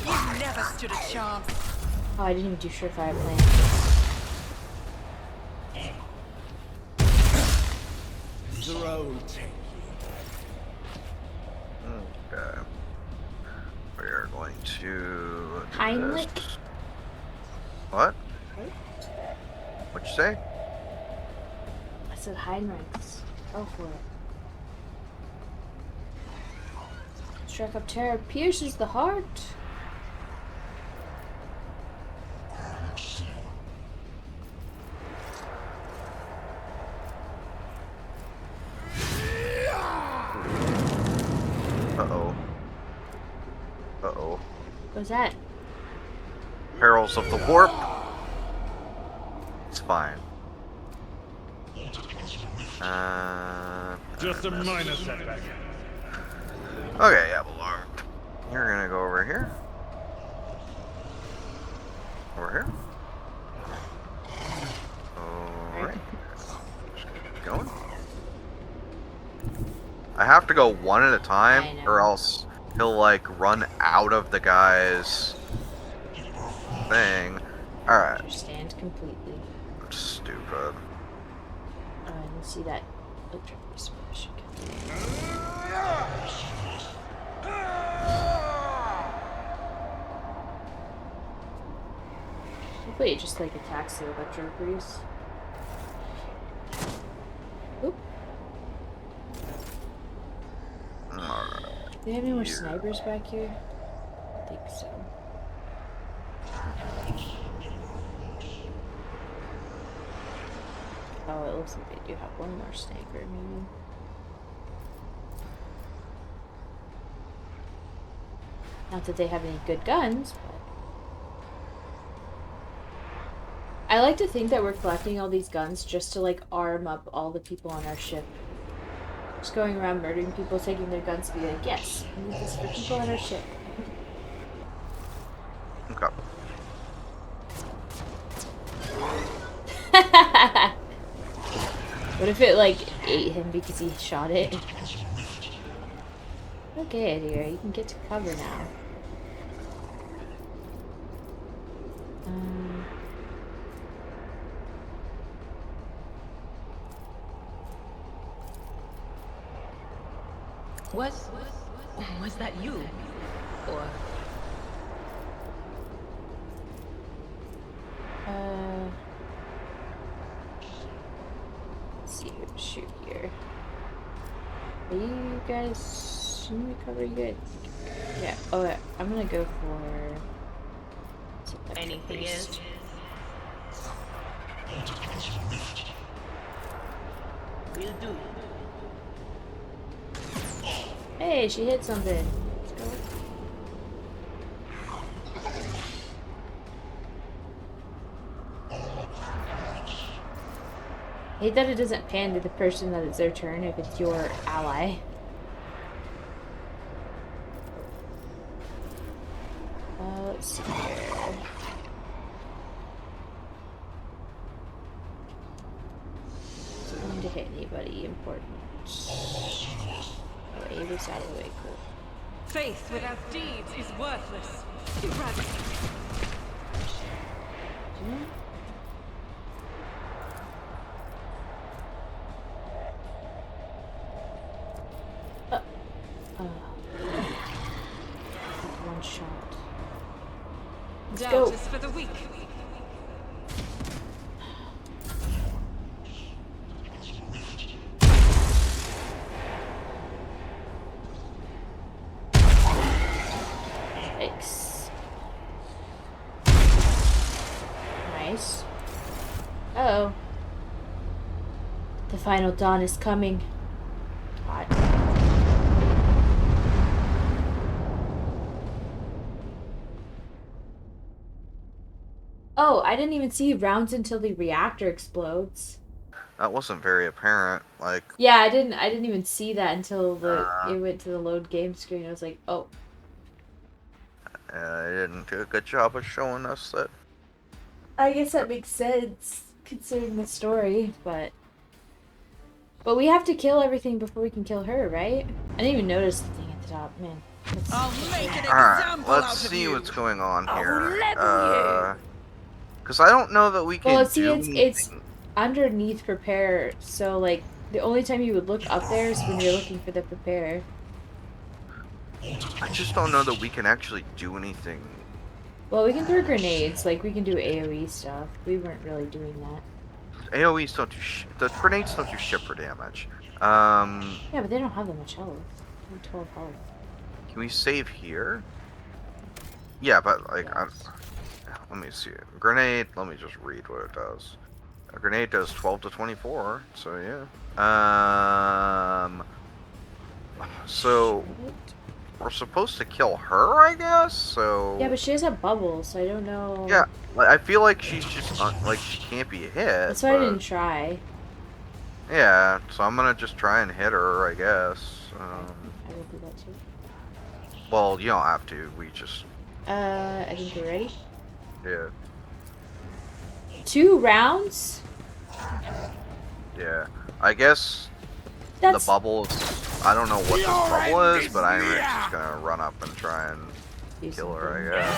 [SPEAKER 4] You never stood a chance.
[SPEAKER 1] Oh, I didn't even do surefire plan.
[SPEAKER 5] Throw take.
[SPEAKER 2] Okay. We are going to do
[SPEAKER 1] Heimlich?
[SPEAKER 2] this. What? What'd you say?
[SPEAKER 1] I said Heinrichs. Go for it. Strike up terror pierces the heart.
[SPEAKER 2] Uh-oh. Uh-oh.
[SPEAKER 1] What's that?
[SPEAKER 2] Perils of the warp. It's fine.
[SPEAKER 5] Just a minor setback.
[SPEAKER 2] Okay, yeah, Abelard. You're gonna go over here. Over here. Oh. I have to go one at a time,
[SPEAKER 1] I know.
[SPEAKER 2] or else he'll like run out of the guy's thing. Alright.
[SPEAKER 1] Understand completely.
[SPEAKER 2] I'm stupid.
[SPEAKER 1] Let's see that electric splash again. Hopefully it just like attacks the electro breeze. Oop.
[SPEAKER 2] Alright.
[SPEAKER 1] Do they have any more snipers back here? I think so. Oh, it looks like they do have one more sniper, maybe. Not that they have any good guns, but... I like to think that we're collecting all these guns just to, like, arm up all the people on our ship. Just going around murdering people, taking their guns to be like, yes, we need this for people on our ship.
[SPEAKER 2] Okay.
[SPEAKER 1] What if it, like, ate him because he shot it? Okay, dear, you can get to cover now.
[SPEAKER 6] Was that you? Or
[SPEAKER 1] Let's see who to shoot here. Are you guys... Shouldn't we cover you guys? Yeah, oh, yeah. I'm gonna go for...
[SPEAKER 6] anything else? Will do.
[SPEAKER 1] Hey, she hit something. Let's go. I hate that it doesn't pan to the person that it's their turn if it's your ally. Let's see here. Is it going to hit anybody important? Oh, Ava's out of the way, cool.
[SPEAKER 3] Faith without deeds is worthless. Eradicate.
[SPEAKER 1] One shot. Let's
[SPEAKER 3] Doubt
[SPEAKER 1] go.
[SPEAKER 3] is for the weak.
[SPEAKER 1] Yikes. Nice. Uh-oh. The final dawn is coming. Hot. Oh, I didn't even see rounds until the reactor explodes.
[SPEAKER 2] That wasn't very apparent. Like,
[SPEAKER 1] Yeah, I didn't even see that until it went to the load game screen. I was like, oh.
[SPEAKER 2] I didn't do a good job of showing us that.
[SPEAKER 1] I guess that makes sense considering the story, but we have to kill everything before we can kill her, right? I didn't even notice the thing at the top, man.
[SPEAKER 4] I'll make an
[SPEAKER 2] Alright,
[SPEAKER 4] example
[SPEAKER 2] let's
[SPEAKER 4] out of
[SPEAKER 2] see
[SPEAKER 4] you.
[SPEAKER 2] what's going on here.
[SPEAKER 4] level
[SPEAKER 2] Because I don't know that we can
[SPEAKER 1] Well, see,
[SPEAKER 2] do
[SPEAKER 1] it's
[SPEAKER 2] anything.
[SPEAKER 1] underneath prepare, so like the only time you would look up there is when you're looking for the prepare.
[SPEAKER 2] I just don't know that we can actually do anything.
[SPEAKER 1] Well, we can throw grenades, like we can do AoE stuff. We weren't really doing that.
[SPEAKER 2] AoEs don't do the grenades don't do ship for damage.
[SPEAKER 1] Yeah, but they don't have that much health. They have 12 health.
[SPEAKER 2] Can we save here? Yeah, but like,
[SPEAKER 1] Yes.
[SPEAKER 2] let me see. Grenade. Let me just read what it does. A grenade does 12 to 24. So yeah. So we're supposed to kill her, I guess. So
[SPEAKER 1] Yeah, but she has a bubble, so I don't know.
[SPEAKER 2] yeah, like, I feel like she's just like she can't be hit.
[SPEAKER 1] That's why I
[SPEAKER 2] but-
[SPEAKER 1] didn't try.
[SPEAKER 2] Yeah, so I'm gonna just try and hit her, I guess.
[SPEAKER 1] I will do that too.
[SPEAKER 2] Well, you don't have to. We just
[SPEAKER 1] I think we're ready.
[SPEAKER 2] yeah.
[SPEAKER 1] 2 rounds?
[SPEAKER 2] Yeah, I guess
[SPEAKER 1] That's
[SPEAKER 2] the bubble is I don't know what this bubble is, but Heinrich's just gonna run up and try and kill her, I guess.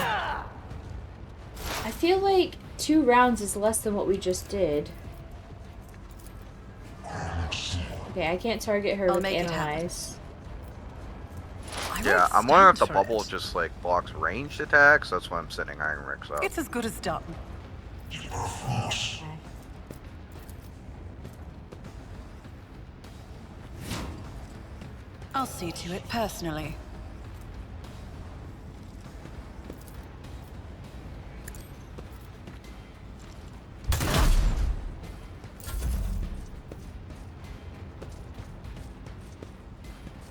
[SPEAKER 1] I feel like 2 rounds is less than what we just did. Okay, I can't target her with Analyze.
[SPEAKER 2] Yeah, I'm wondering if the bubble just like blocks ranged attacks. That's why I'm setting Heinrich's up.
[SPEAKER 4] It's as good as done.
[SPEAKER 1] Okay.
[SPEAKER 4] I'll see to it personally.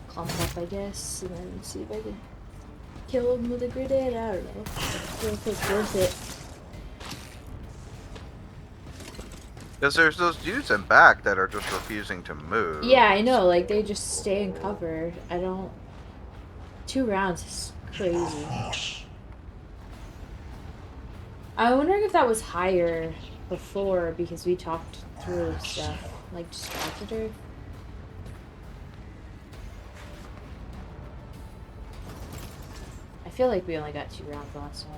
[SPEAKER 1] Clump up, I guess, and then see if I can kill him with a grenade. I don't know. I feel like it's worth it.
[SPEAKER 2] Because there's those dudes in back that are just refusing to move.
[SPEAKER 1] Yeah, I know. Like, they just stay in cover. I don't... 2 rounds is crazy. I'm wondering if that was higher before because we talked through stuff. Like, distracted her. I feel like we only got 2 rounds last time.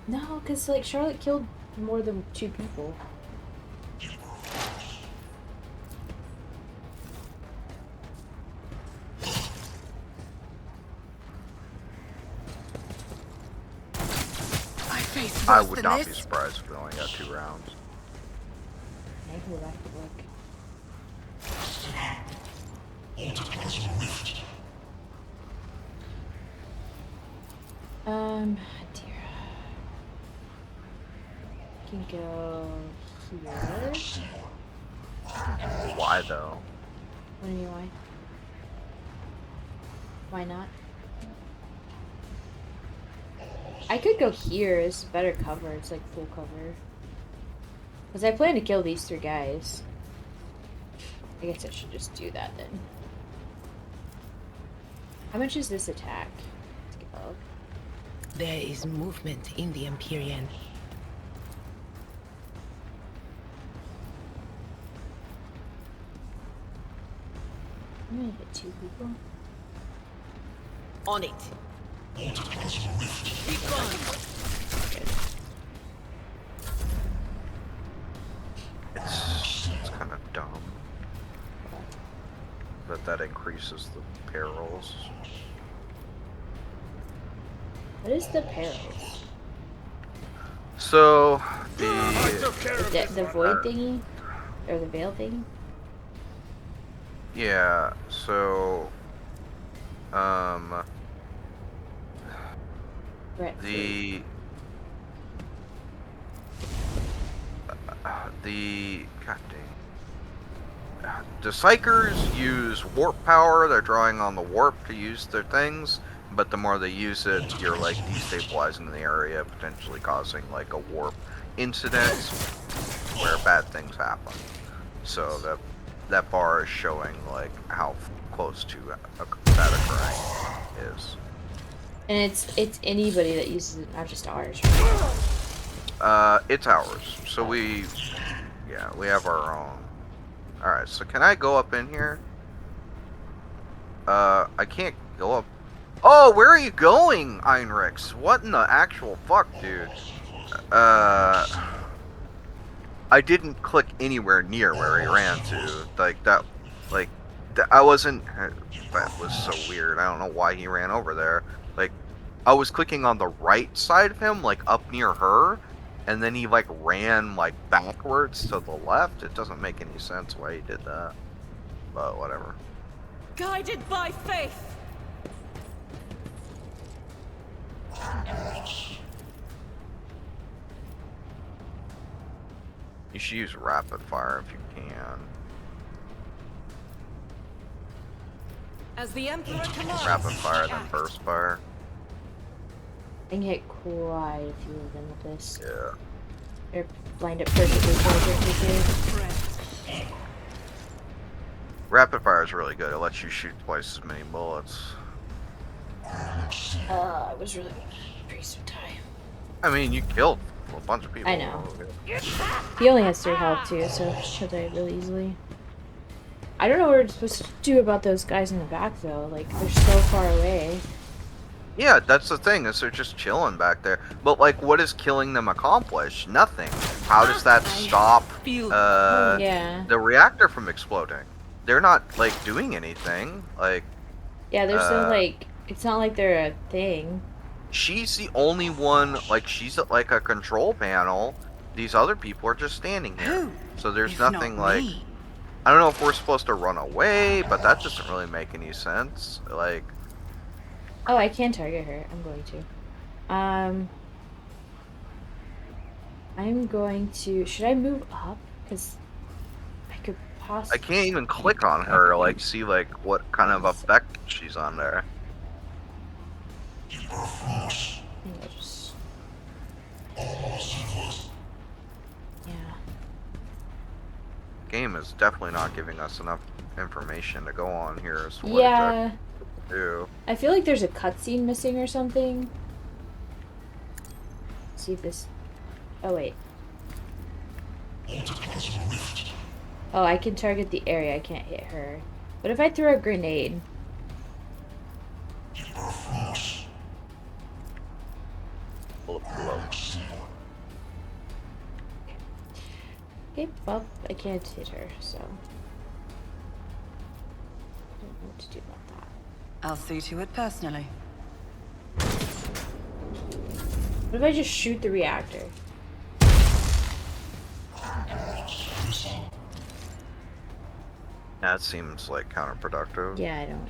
[SPEAKER 1] No, because, like, Charlotte killed more than 2 people.
[SPEAKER 2] I would not be surprised if we only got 2 rounds.
[SPEAKER 1] I can go back to work. Dear. Can go here.
[SPEAKER 2] Why though?
[SPEAKER 1] What do you mean why? Why not? I could go here. It's better cover. It's like full cover. Because I plan to kill these 3 guys. I guess I should just do that then. How much is this attack? Let's get up.
[SPEAKER 6] There is movement in the Empyrean.
[SPEAKER 1] I'm gonna hit 2 people.
[SPEAKER 6] On it. Be gone.
[SPEAKER 2] It's kind of dumb. But that increases the perils.
[SPEAKER 1] What is the perils?
[SPEAKER 2] So,
[SPEAKER 1] The void thingy? Or the veil thingy?
[SPEAKER 2] yeah, so, God dang. The Psychers use warp power. They're drawing on the warp to use their things, but the more they use it, you're like destabilizing the area, potentially causing like a warp incident where bad things happen. So that bar is showing like how close to that occurring is.
[SPEAKER 1] And it's anybody that uses it, not just ours, right?
[SPEAKER 2] It's ours. So we have our own. Alright, so can I go up in here? I can't go up. Oh, where are you going, Heinrichs? What in the actual fuck, dude? I didn't click anywhere near where he ran to. I wasn't. That was so weird. I don't know why he ran over there. Like, I was clicking on the right side of him, like up near her, and then he like ran like backwards to the left. It doesn't make any sense why he did that, but whatever.
[SPEAKER 3] Guided by faith.
[SPEAKER 2] You should use rapid fire if you can.
[SPEAKER 3] As the Emperor commands.
[SPEAKER 2] Rapid fire, then burst fire.
[SPEAKER 1] I can hit quite a few of them with this.
[SPEAKER 2] Yeah.
[SPEAKER 1] They're lined up perfectly for it.
[SPEAKER 2] Rapid fire is really good. It lets you shoot twice as many bullets.
[SPEAKER 1] I was really pretty some time.
[SPEAKER 2] I mean, you killed a bunch of people.
[SPEAKER 1] I know. He only has 3 health too, so he'll die really easily. I don't know what we're supposed to do about those guys in the back though. Like, they're so far away.
[SPEAKER 2] Yeah, that's the thing, is they're just chilling back there. But, like, what does killing them accomplish? Nothing. How does that stop
[SPEAKER 1] Yeah.
[SPEAKER 2] the reactor from exploding? They're not, like, doing anything. Like,
[SPEAKER 1] Yeah, they're so, like, it's not like they're a thing.
[SPEAKER 2] she's the only one, like, she's at, like, a control panel. These other people are just standing here. So there's nothing, like... I don't know if we're supposed to run away, but that doesn't really make any sense. Like...
[SPEAKER 1] Oh, I can target her. I'm going to. I'm going to... Should I move up? Because I could possibly...
[SPEAKER 2] I can't even click on her, like, see, like, what kind of effect she's on there.
[SPEAKER 1] I think I'll just... Yeah.
[SPEAKER 2] Game is definitely not giving us enough information to go on here as to what
[SPEAKER 1] Yeah.
[SPEAKER 2] exactly to do.
[SPEAKER 1] I feel like there's a cutscene missing or something. Let's see if this... Oh, wait. Oh, I can target the area. I can't hit her. What if I throw a grenade? Okay, well, I can't hit her, so... I don't know what to do about that.
[SPEAKER 4] I'll see to it personally.
[SPEAKER 1] What if I just shoot the reactor?
[SPEAKER 2] That seems like counterproductive.
[SPEAKER 1] Yeah, I don't.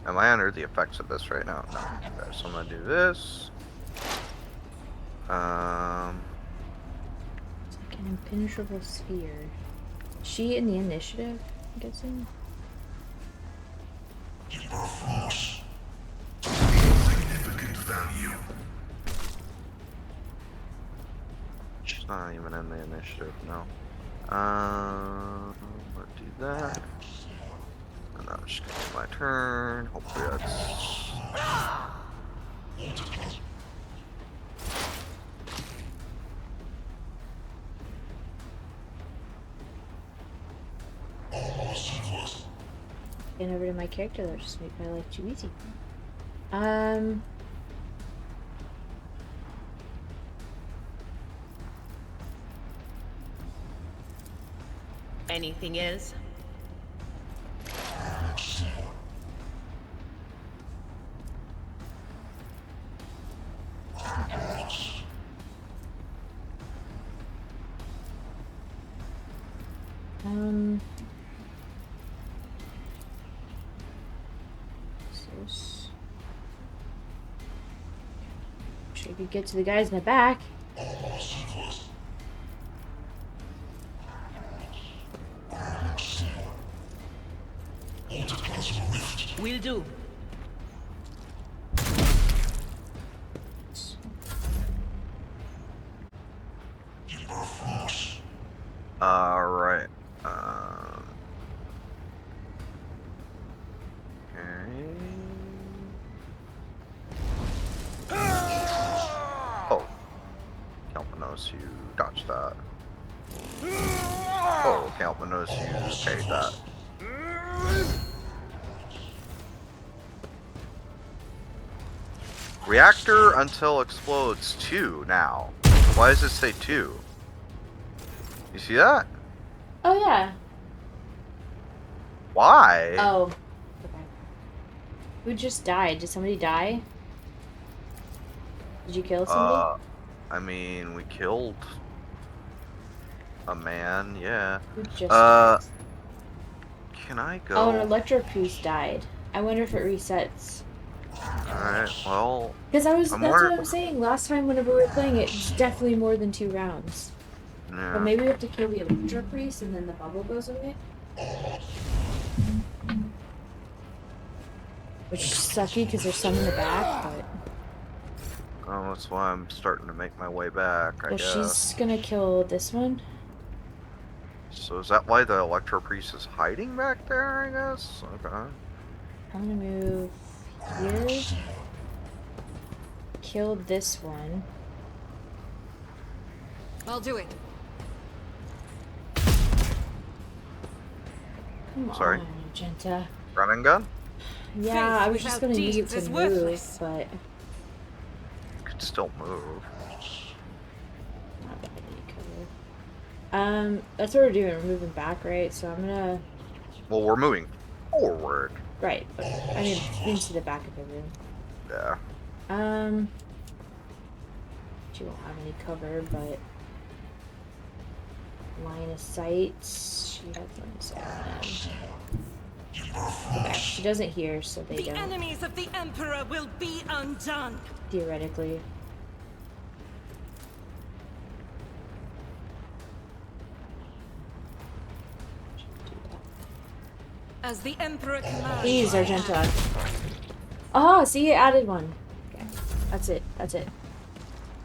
[SPEAKER 2] Am I under the effects of this right now? No. Okay, so I'm gonna do this.
[SPEAKER 1] It's like an impenetrable sphere. Is she in the initiative, I'm guessing?
[SPEAKER 7] Significant value.
[SPEAKER 2] She's not even in the initiative, no. Let's do that. And I'm just gonna do my turn. Hopefully that's...
[SPEAKER 1] Getting over to my character, that just made my life too easy.
[SPEAKER 6] Anything else?
[SPEAKER 1] Wish I could get to the guys in the back.
[SPEAKER 6] Will do.
[SPEAKER 2] Alright. Oh. Calvin knows you dodged that. Oh, Calvin knows you carried that. Reactor until explodes 2 now. Why does it say 2? You see that?
[SPEAKER 1] Oh, yeah.
[SPEAKER 2] Why?
[SPEAKER 1] Oh. Okay. Who just died? Did somebody die? Did you kill somebody?
[SPEAKER 2] I mean, we killed a man, yeah.
[SPEAKER 1] Who just died?
[SPEAKER 2] Can I go?
[SPEAKER 1] Oh, an electro-piece died. I wonder if it resets.
[SPEAKER 2] Alright, well...
[SPEAKER 1] Because that's what I'm saying. Last time whenever we were playing it, it's definitely more than 2 rounds.
[SPEAKER 2] Yeah.
[SPEAKER 1] But maybe we have to kill the electro-priest and then the bubble goes away. Which is sucky because there's some in the back, but...
[SPEAKER 2] Oh, that's why I'm starting to make my way back, I
[SPEAKER 1] Well,
[SPEAKER 2] guess.
[SPEAKER 1] she's gonna kill this one.
[SPEAKER 2] So is that why the Electro Priest is hiding back there, I guess? Okay.
[SPEAKER 1] I'm gonna move here. Kill this one.
[SPEAKER 3] I'll do it.
[SPEAKER 1] Come
[SPEAKER 2] Sorry.
[SPEAKER 1] on, Magenta.
[SPEAKER 2] Running gun?
[SPEAKER 1] Yeah, I was just
[SPEAKER 3] without
[SPEAKER 1] gonna use it
[SPEAKER 3] deeds
[SPEAKER 1] to
[SPEAKER 3] is
[SPEAKER 1] move,
[SPEAKER 3] worthless.
[SPEAKER 1] but
[SPEAKER 2] You could still move.
[SPEAKER 1] not bad cover. That's what we're doing. We're moving back, right? So I'm gonna
[SPEAKER 2] Well, we're moving forward.
[SPEAKER 1] right, but I mean into the back of the room.
[SPEAKER 2] Yeah.
[SPEAKER 1] She won't have any cover, but line of sight. She has line of sight on them. Okay, she doesn't hear, so they
[SPEAKER 3] The
[SPEAKER 1] don't.
[SPEAKER 3] enemies of the Emperor will be undone.
[SPEAKER 1] Theoretically.
[SPEAKER 3] As the Emperor commands.
[SPEAKER 1] Please, Argenta. Oh, see, it added one. Okay, that's it. That's it.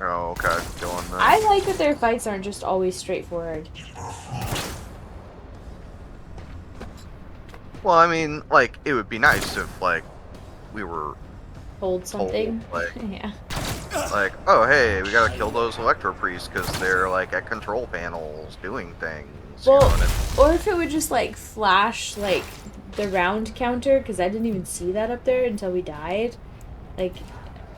[SPEAKER 2] Oh, okay. Going there.
[SPEAKER 1] I like that their fights aren't just always straightforward.
[SPEAKER 2] Well, I mean, like, it would be nice if, like, we were
[SPEAKER 1] Hold something.
[SPEAKER 2] like-
[SPEAKER 1] Yeah.
[SPEAKER 2] like, oh, hey, we gotta kill those Electro Priests because they're, like, at control panels doing things.
[SPEAKER 1] Well,
[SPEAKER 2] you know, and it's-
[SPEAKER 1] or if it would just like flash like the round counter, because I didn't even see that up there until we died. Like,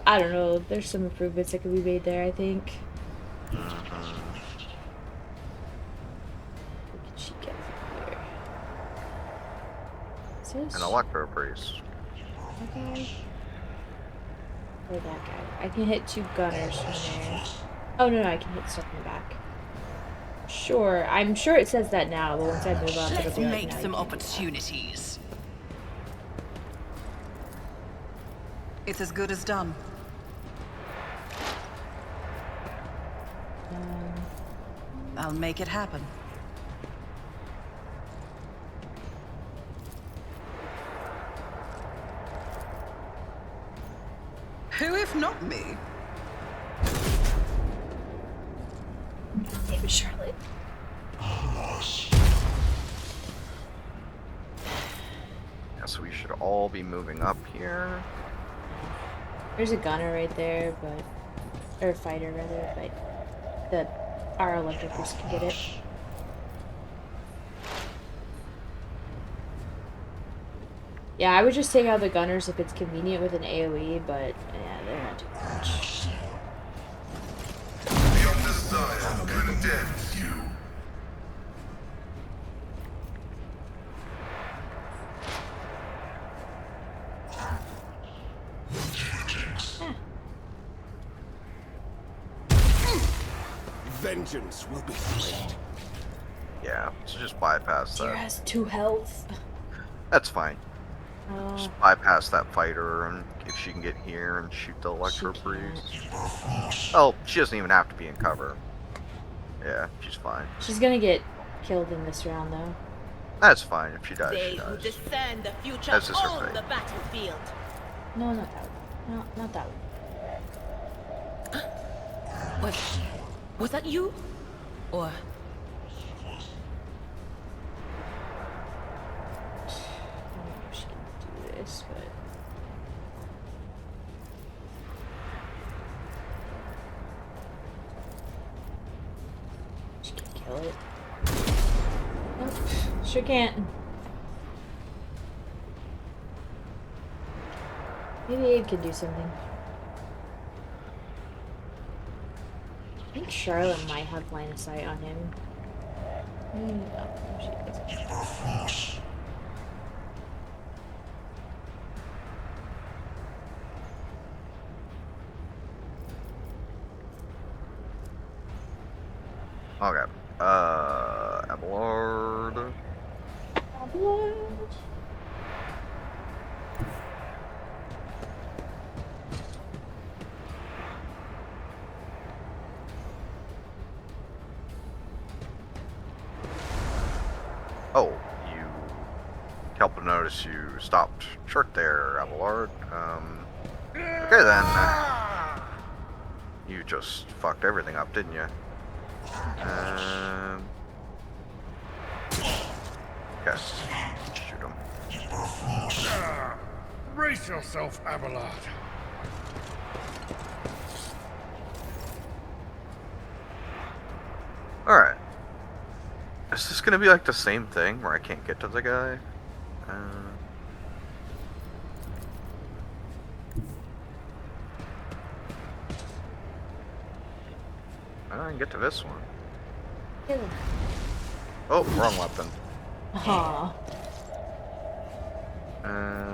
[SPEAKER 1] I don't know. There's some improvements that could be made there, I think. What can she get from here? Is this
[SPEAKER 2] an Electro Priest.
[SPEAKER 1] that guy? Or that guy? I can hit 2 gunners from there. Oh no, I can hit stuff in the back. Sure, I'm sure it says that now, but once I move up, it'll
[SPEAKER 4] Let's
[SPEAKER 1] be like,
[SPEAKER 4] make
[SPEAKER 1] no, you
[SPEAKER 4] some
[SPEAKER 1] can't do that.
[SPEAKER 4] opportunities. It's as good as done. I'll make it happen. Who if not me?
[SPEAKER 1] Damn it, Charlotte.
[SPEAKER 2] Yeah, so we should all be moving up here.
[SPEAKER 1] There's a gunner right there, but or a fighter rather, but our electric priest can get it. Yeah, I would just take out the gunners if it's convenient with an AoE, but yeah, they're not doing much.
[SPEAKER 7] The Undesired condemns you.
[SPEAKER 5] Vengeance will be swift.
[SPEAKER 2] Yeah, so just bypass
[SPEAKER 1] Deer
[SPEAKER 2] that.
[SPEAKER 1] has 2 health.
[SPEAKER 2] That's fine.
[SPEAKER 1] Uh,
[SPEAKER 2] Just bypass that fighter, and if she can get here and shoot the Electro
[SPEAKER 1] She
[SPEAKER 2] Priest. Oh, she doesn't even have to be in cover. Yeah, she's fine.
[SPEAKER 1] she's gonna get killed in this round, though.
[SPEAKER 2] That's fine. If she dies,
[SPEAKER 6] They
[SPEAKER 2] she
[SPEAKER 6] who
[SPEAKER 2] dies.
[SPEAKER 6] discern the future
[SPEAKER 2] That's just her
[SPEAKER 6] own
[SPEAKER 2] fate.
[SPEAKER 6] the battlefield.
[SPEAKER 1] No, not that one. No, not that one.
[SPEAKER 6] Was that you? Or
[SPEAKER 1] I don't know if she can do this, but she can kill it. Nope, sure can't. Maybe Abe can do something. I think Charlotte might have line of sight on him. No, she doesn't.
[SPEAKER 2] Okay. Abelard. Oh, you help to notice you stopped short there, Abelard. Okay then. You just fucked everything up, didn't you? Okay. Shoot him.
[SPEAKER 5] Brace yourself, Abelard.
[SPEAKER 2] Alright. Is this gonna be like the same thing where I can't get to the guy? I can get to this one.
[SPEAKER 1] Kill him.
[SPEAKER 2] Oh, wrong weapon.
[SPEAKER 1] Aw.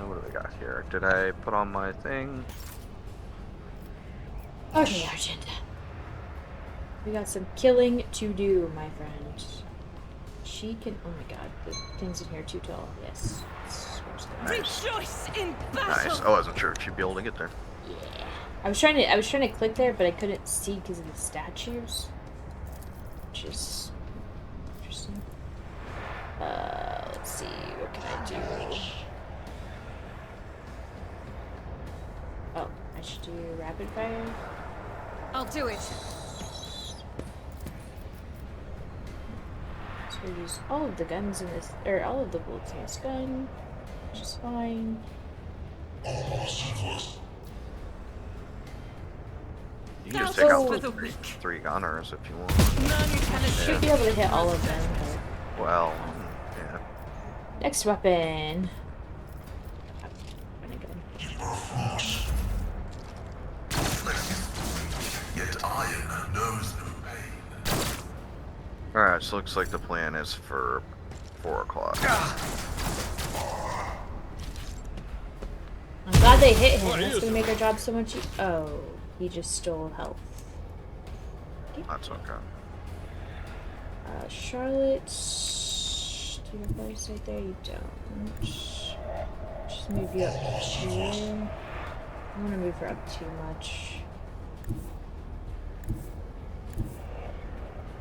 [SPEAKER 2] What do we got here? Did I put on my thing?
[SPEAKER 1] Okay, Argent. We got some killing to do, my friend. She can. Oh my god, the things in here are too tall. Yes.
[SPEAKER 3] Rejoice in battle.
[SPEAKER 2] Nice. I wasn't sure if she'd be able to get there.
[SPEAKER 1] Yeah. I was trying to click there, but I couldn't see because of the statues. Which is interesting. Let's see. What can I do? Oh, I should do rapid fire.
[SPEAKER 3] I'll do it.
[SPEAKER 1] So we use all of the guns in this, or all of the bullets in this gun, which is fine.
[SPEAKER 2] You can just take out three gunners if you want.
[SPEAKER 3] None can
[SPEAKER 1] Should be able to hit all of them. But...
[SPEAKER 2] Well, yeah.
[SPEAKER 1] Next weapon.
[SPEAKER 7] Yet iron knows no pain.
[SPEAKER 2] Alright, so looks like the plan is for 4 o'clock.
[SPEAKER 1] I'm glad they hit him. That's gonna make our job so much easier. Oh, he just stole health.
[SPEAKER 2] That's okay.
[SPEAKER 1] Charlotte. Do you have place right there? You don't. Just move you up here. I don't want to move her up too much.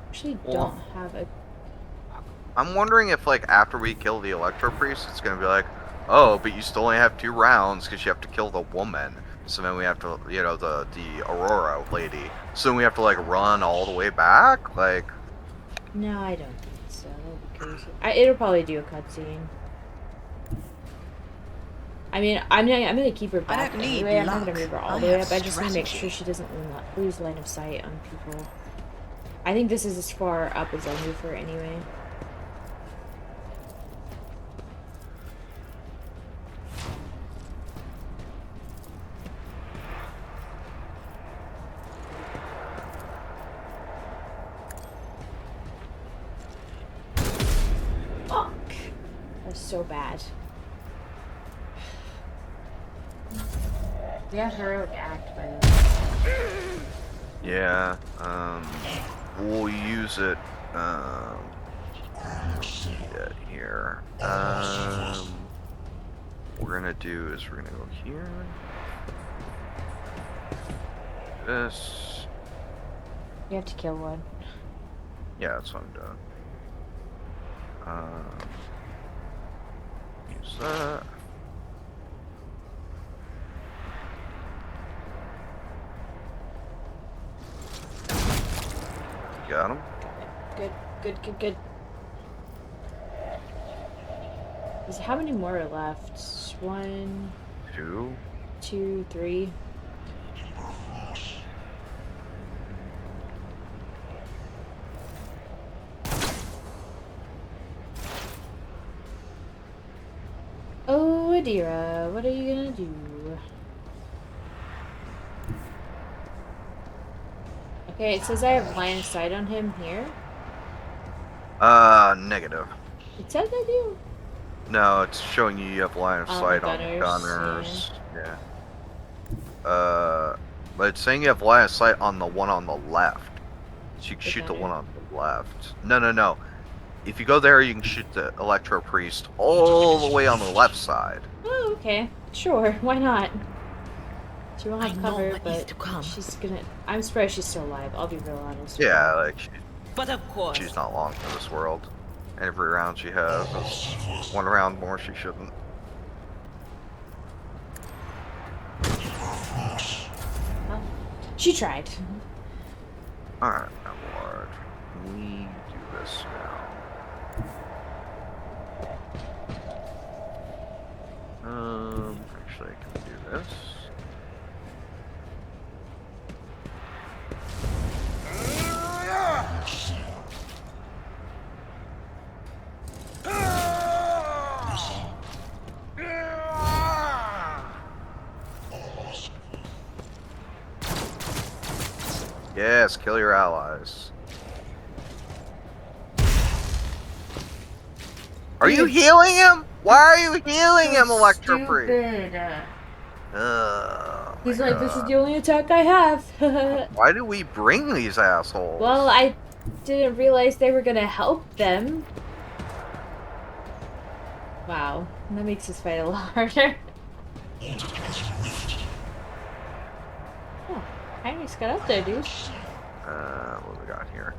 [SPEAKER 1] Actually, don't have a.
[SPEAKER 2] I'm wondering if, like, after we kill the Electro Priest, it's gonna be like, oh, but you still only have 2 rounds because you have to kill the woman. So then we have to, you know, the Aurora lady. So then we have to, like, run all the way back? Like...
[SPEAKER 1] No, I don't think so. That would be crazy. It'll probably do a cutscene. I mean, I'm gonna keep her back anyway. I'm not gonna move her all the way up. I just want to make sure she doesn't lose line of sight on people. I think this is as far up as I'll move her anyway. Fuck! That was so bad. Yeah, heroic act, by the way.
[SPEAKER 2] Yeah, we'll use it, here. What we're gonna do is we're gonna go here. This.
[SPEAKER 1] You have to kill one.
[SPEAKER 2] Yeah, that's what I'm doing. Use that. Got him.
[SPEAKER 1] Good. How many more are left? 1,
[SPEAKER 2] 2.
[SPEAKER 1] 2, 3. Oh, Adira, what are you gonna do? Okay, it says I have line of sight on him here.
[SPEAKER 2] Negative.
[SPEAKER 1] It says I do.
[SPEAKER 2] No, it's showing you have line of sight on the gunners. Yeah. But it's saying you have line of sight on the one on the left. So you can shoot the one on the left. No. If you go there, you can shoot the Electro Priest all the way on the left side.
[SPEAKER 1] Oh, okay. Sure, why not? She won't have cover, but
[SPEAKER 6] to
[SPEAKER 1] she's gonna... I'm surprised she's still alive, I'll be real honest.
[SPEAKER 2] Yeah, like,
[SPEAKER 6] But of course.
[SPEAKER 2] she's not long for this world. Every round she has is 1 round more she shouldn't.
[SPEAKER 1] Well, she tried.
[SPEAKER 2] Alright, my lord. We do this now. actually can do this. Yes, kill your allies. Are you healing him? Why are you healing him, Electro Priest?
[SPEAKER 1] He's like, this is the only attack I have.
[SPEAKER 2] Why do we bring these assholes?
[SPEAKER 1] Well, I didn't realize they were gonna help them. Wow, that makes this fight a lot harder. Oh, Heinrich's got up there, dude.
[SPEAKER 2] What do we got here?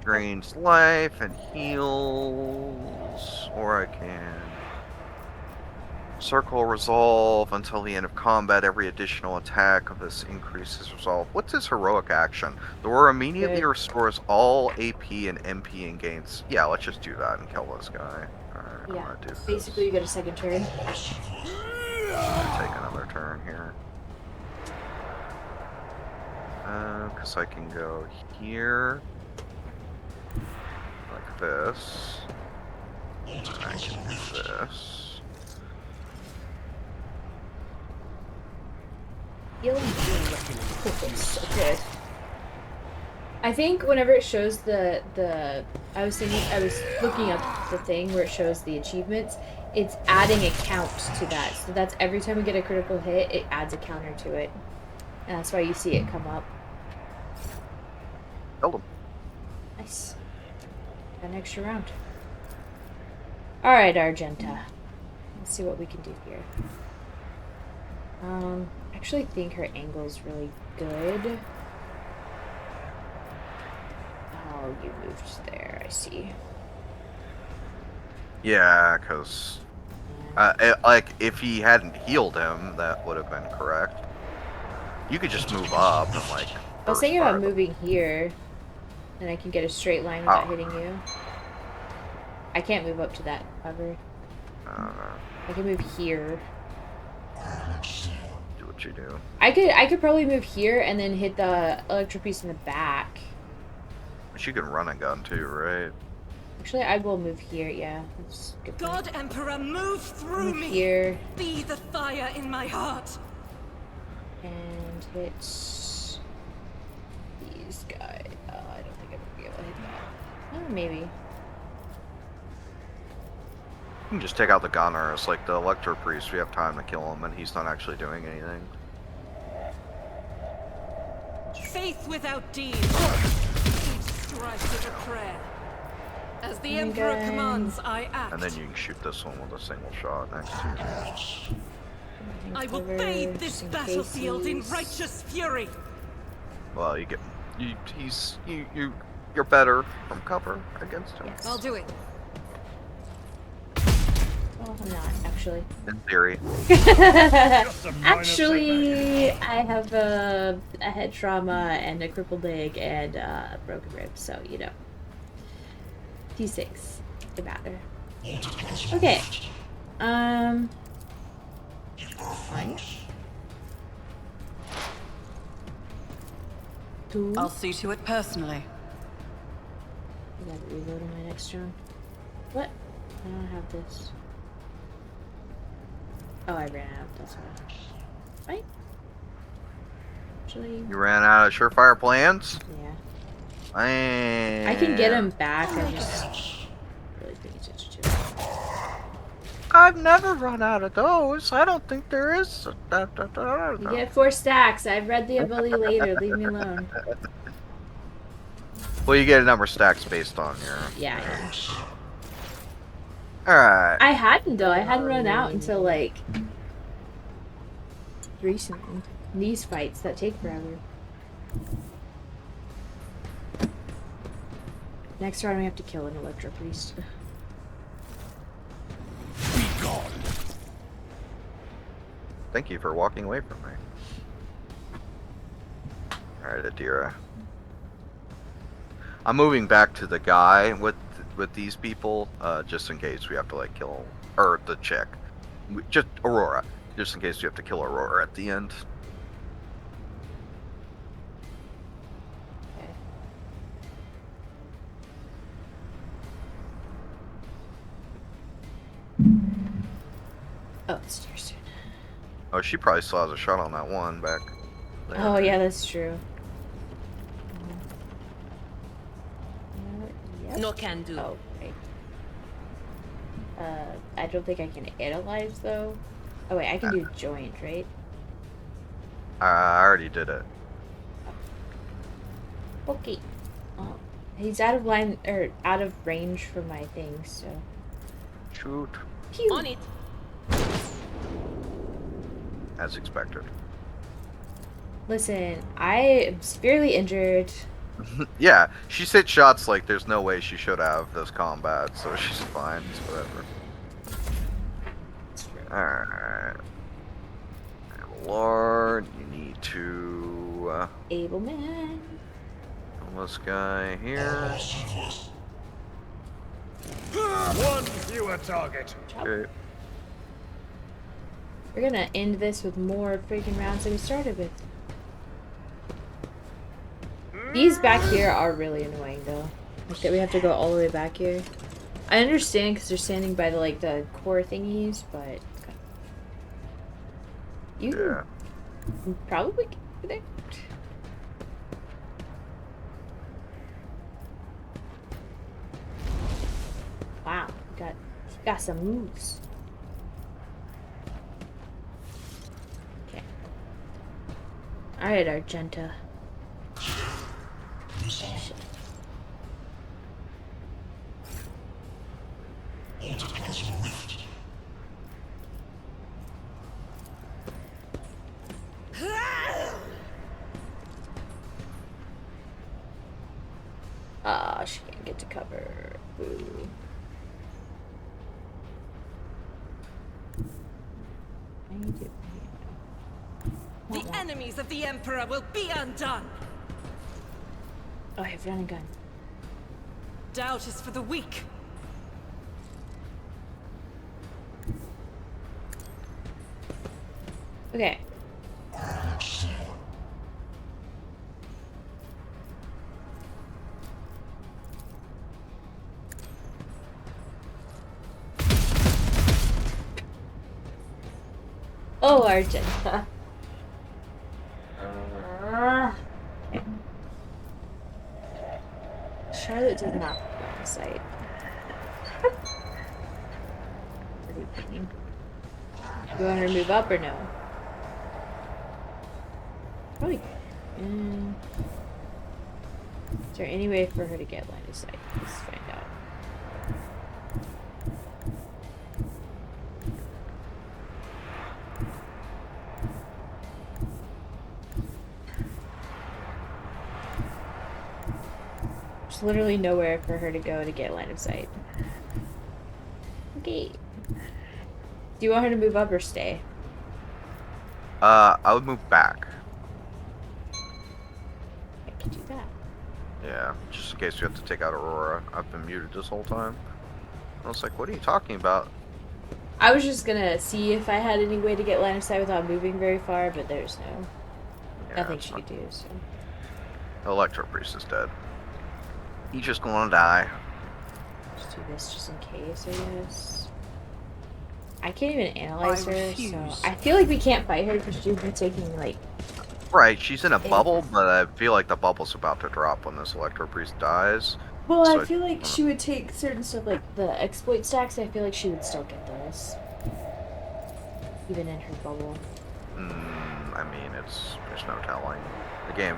[SPEAKER 2] Drains life and heals. Or I can circle resolve until the end of combat. Every additional attack of this increases resolve. What's his heroic action? The war immediately restores all AP and MP and gains. Yeah, let's just do that and kill this guy. Alright,
[SPEAKER 1] Yeah,
[SPEAKER 2] I'm gonna do this.
[SPEAKER 1] basically you get a second turn.
[SPEAKER 2] Take another turn here. Because I can go here. Like this. I can do this.
[SPEAKER 1] Healing. Okay. I think whenever it shows the I was looking up the thing where it shows the achievements, it's adding a count to that. So that's every time we get a critical hit, it adds a counter to it. And that's why you see it come up.
[SPEAKER 2] Killed him.
[SPEAKER 1] Nice. Got an extra round. Alright, Argenta. Let's see what we can do here. I actually think her angle's really good. Oh, you moved there, I see.
[SPEAKER 2] Yeah, because like if he hadn't healed him, that would have been correct. You could just move up and like.
[SPEAKER 1] I was thinking about moving here, and I can get a straight line without hitting you. I can't move up to that cover. I can move here.
[SPEAKER 2] Do what you do.
[SPEAKER 1] I could probably move here and then hit the electro piece in the back.
[SPEAKER 2] But you can run a gun too, right?
[SPEAKER 1] Actually, I will move here. Yeah, that's a good point.
[SPEAKER 3] God Emperor, move through me.
[SPEAKER 1] Here.
[SPEAKER 3] Be the fire in my heart.
[SPEAKER 1] And hit these guys. I don't think I'm gonna be able to hit that. Oh, maybe.
[SPEAKER 2] You can just take out the gunners, like the Electro Priest. We have time to kill him, and he's not actually doing anything.
[SPEAKER 3] Faith without deeds. Each strike with a prayer. As the Emperor commands, I act.
[SPEAKER 2] And then you can shoot this one with a single shot next to you.
[SPEAKER 3] I will bathe this battlefield in righteous fury.
[SPEAKER 2] Well, you get you're better from cover against him.
[SPEAKER 1] Yes.
[SPEAKER 3] I'll do it.
[SPEAKER 1] Well, I'm not, actually.
[SPEAKER 2] In theory.
[SPEAKER 1] Actually, I have a head trauma and a crippled leg and a broken rib, so, you know. D6. It matter. Okay. Fine. 2.
[SPEAKER 4] I'll see to it personally.
[SPEAKER 1] I gotta reload on my next round. What? I don't have this. Oh, I ran out. That's why. Right? Actually.
[SPEAKER 2] You ran out of surefire plans?
[SPEAKER 1] Yeah.
[SPEAKER 2] And
[SPEAKER 1] I can get him back. I just really paying attention to it.
[SPEAKER 2] I've never run out of those. I don't think there is.
[SPEAKER 1] You get 4 stacks. I've read the ability later. Leave me alone.
[SPEAKER 2] Well, you get a number of stacks based on your.
[SPEAKER 1] Yeah.
[SPEAKER 2] Alright.
[SPEAKER 1] I hadn't though. I hadn't run out until like recently. These fights that take forever. Next round we have to kill an Electro Priest.
[SPEAKER 5] Be gone.
[SPEAKER 2] Thank you for walking away from me. Alright, Adira. I'm moving back to the guy with these people, just in case we have to like kill or the chick. Just Aurora. Just in case you have to kill Aurora at the end.
[SPEAKER 1] Oh, it's your turn.
[SPEAKER 2] Oh, she probably still has a shot on that one back there.
[SPEAKER 1] Oh, yeah, that's true. Yep.
[SPEAKER 6] No can do.
[SPEAKER 1] Oh, right. I don't think I can analyze, though. Oh, wait, I can do joint, right?
[SPEAKER 2] I already did it.
[SPEAKER 1] Okay. Oh, he's out of line, or out of range for my thing, so...
[SPEAKER 2] Shoot.
[SPEAKER 1] Pew.
[SPEAKER 6] On it.
[SPEAKER 2] As expected.
[SPEAKER 1] Listen, I am severely injured.
[SPEAKER 2] Yeah, she's hit shots like there's no way she should have this combat, so she's fine. It's whatever. Alright. Lord, you need to...
[SPEAKER 1] Ableman.
[SPEAKER 2] kill this guy here.
[SPEAKER 5] One fewer target.
[SPEAKER 2] Okay.
[SPEAKER 1] We're gonna end this with more freaking rounds than we started with. These back here are really annoying, though. Like that we have to go all the way back here. I understand because they're standing by the like the core thingies, but you can probably get over there. Wow, got some moves. Okay. All right, Argenta. Shit. Ah, she can't get to cover. Boo. How you do?
[SPEAKER 3] The enemies of the Emperor will be undone.
[SPEAKER 1] Oh, I have run and gun.
[SPEAKER 3] Doubt is for the weak.
[SPEAKER 1] Okay. Oh, Argenta. Okay. Charlotte does not go on site. What are you thinking? Do you want her to move up or no? Probably. Is there any way for her to get line of sight? Let's find out. There's literally nowhere for her to go to get line of sight. Okay. Do you want her to move up or stay?
[SPEAKER 2] I would move back.
[SPEAKER 1] I can do that.
[SPEAKER 2] Yeah, just in case you have to take out Aurora. I've been muted this whole time. I was like, what are you talking about?
[SPEAKER 1] I was just gonna see if I had any way to get line of sight without moving very far, but there's nothing she could do, so.
[SPEAKER 2] Electro Priest is dead. He's just gonna die.
[SPEAKER 1] Just do this just in case, I guess. I can't even analyze her, so I feel like we can't fight her because she'd be taking, like...
[SPEAKER 2] Right, she's in a bubble, but I feel like the bubble's about to drop when this Electro Priest dies.
[SPEAKER 1] Well,
[SPEAKER 2] so
[SPEAKER 1] I feel like she would take certain stuff like the exploit stacks. I feel like she would still get those. Even in her bubble.
[SPEAKER 2] I mean, there's no telling. The game,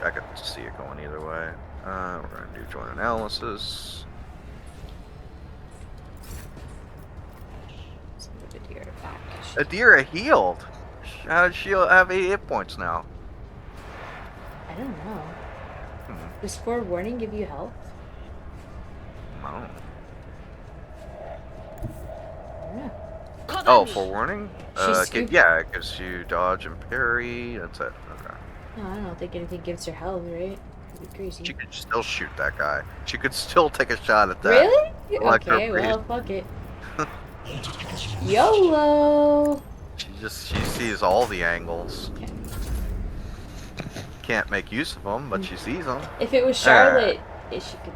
[SPEAKER 2] I could see it going either way. We're going to do joint analysis. Adira healed. How did she have 8 hit points now?
[SPEAKER 1] I don't know. Does forewarning give you health?
[SPEAKER 2] No.
[SPEAKER 1] Yeah.
[SPEAKER 2] Oh, forewarning?
[SPEAKER 1] She's
[SPEAKER 2] yeah, it gives you dodge and parry. That's it. Okay.
[SPEAKER 1] No, I don't think anything gives her health, right? That'd be crazy.
[SPEAKER 2] She could still shoot that guy. She could still take a shot at that.
[SPEAKER 1] Really?
[SPEAKER 2] Electro
[SPEAKER 1] Okay,
[SPEAKER 2] Priest.
[SPEAKER 1] well, fuck it. YOLO!
[SPEAKER 2] She sees all the angles.
[SPEAKER 1] Okay.
[SPEAKER 2] Can't make use of them, but she sees them.
[SPEAKER 1] If it was Charlotte, if she could.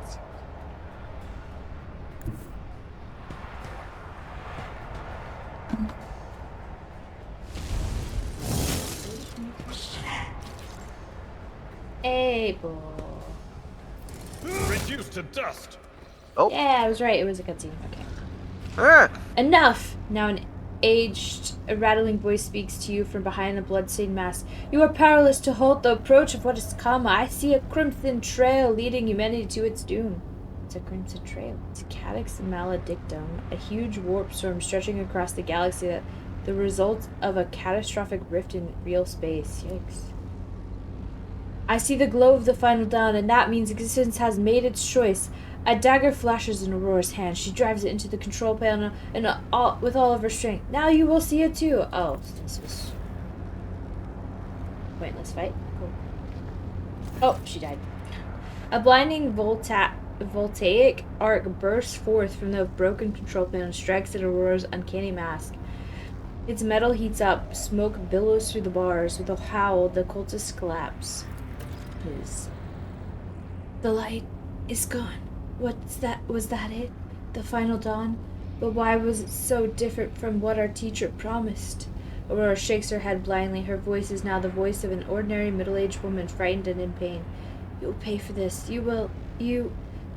[SPEAKER 1] Able.
[SPEAKER 5] Reduced to dust.
[SPEAKER 2] Oh.
[SPEAKER 1] Yeah, I was right. It was a cutscene. Okay.
[SPEAKER 2] Ah.
[SPEAKER 1] Enough! Now an aged, a rattling voice speaks to you from behind the bloodstained mask. You are powerless to halt the approach of what is come. I see a crimson trail leading humanity to its doom. It's a crimson trail. It's Calyx Maledictum, a huge warp storm stretching across the galaxy, the result of a catastrophic rift in real space. Yikes. I see the glow of the final dawn, and that means existence has made its choice. A dagger flashes in Aurora's hand. She drives it into the control panel and with all of her strength. Now you will see it too. Oh, this was pointless fight. Cool. Oh, she died. A blinding voltaic arc bursts forth from the broken control panel and strikes at Aurora's uncanny mask. Its metal heats up. Smoke billows through the bars. With a howl, the cultists collapse. The light is gone. What's that? Was that it? The final dawn? But why was it so different from what our teacher promised? Aurora shakes her head blindly. Her voice is now the voice of an ordinary middle-aged woman, frightened and in pain. You'll pay for this. You will. You.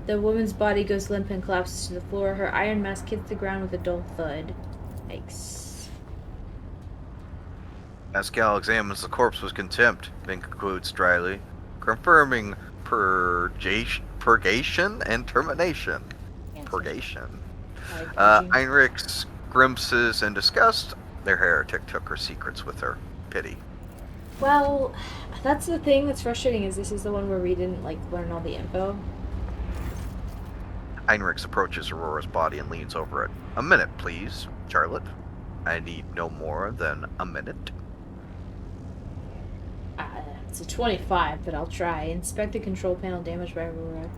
[SPEAKER 1] The woman's body goes limp and collapses to the floor. Her iron mask hits the ground with a dull thud. Yikes.
[SPEAKER 2] Pascal examines the corpse with contempt, then concludes dryly, confirming purgation and termination. Purgation. Heinrich grimses in disgust. Their heretic took her secrets with her. Pity.
[SPEAKER 1] Well, that's the thing that's frustrating, is this is the one where we didn't, learn all the info.
[SPEAKER 2] Heinrich approaches Aurora's body and leans over it. A minute, please, Charlotte. I need no more than a minute.
[SPEAKER 1] It's a 25, but I'll try. Inspect the control panel damaged by Aurora.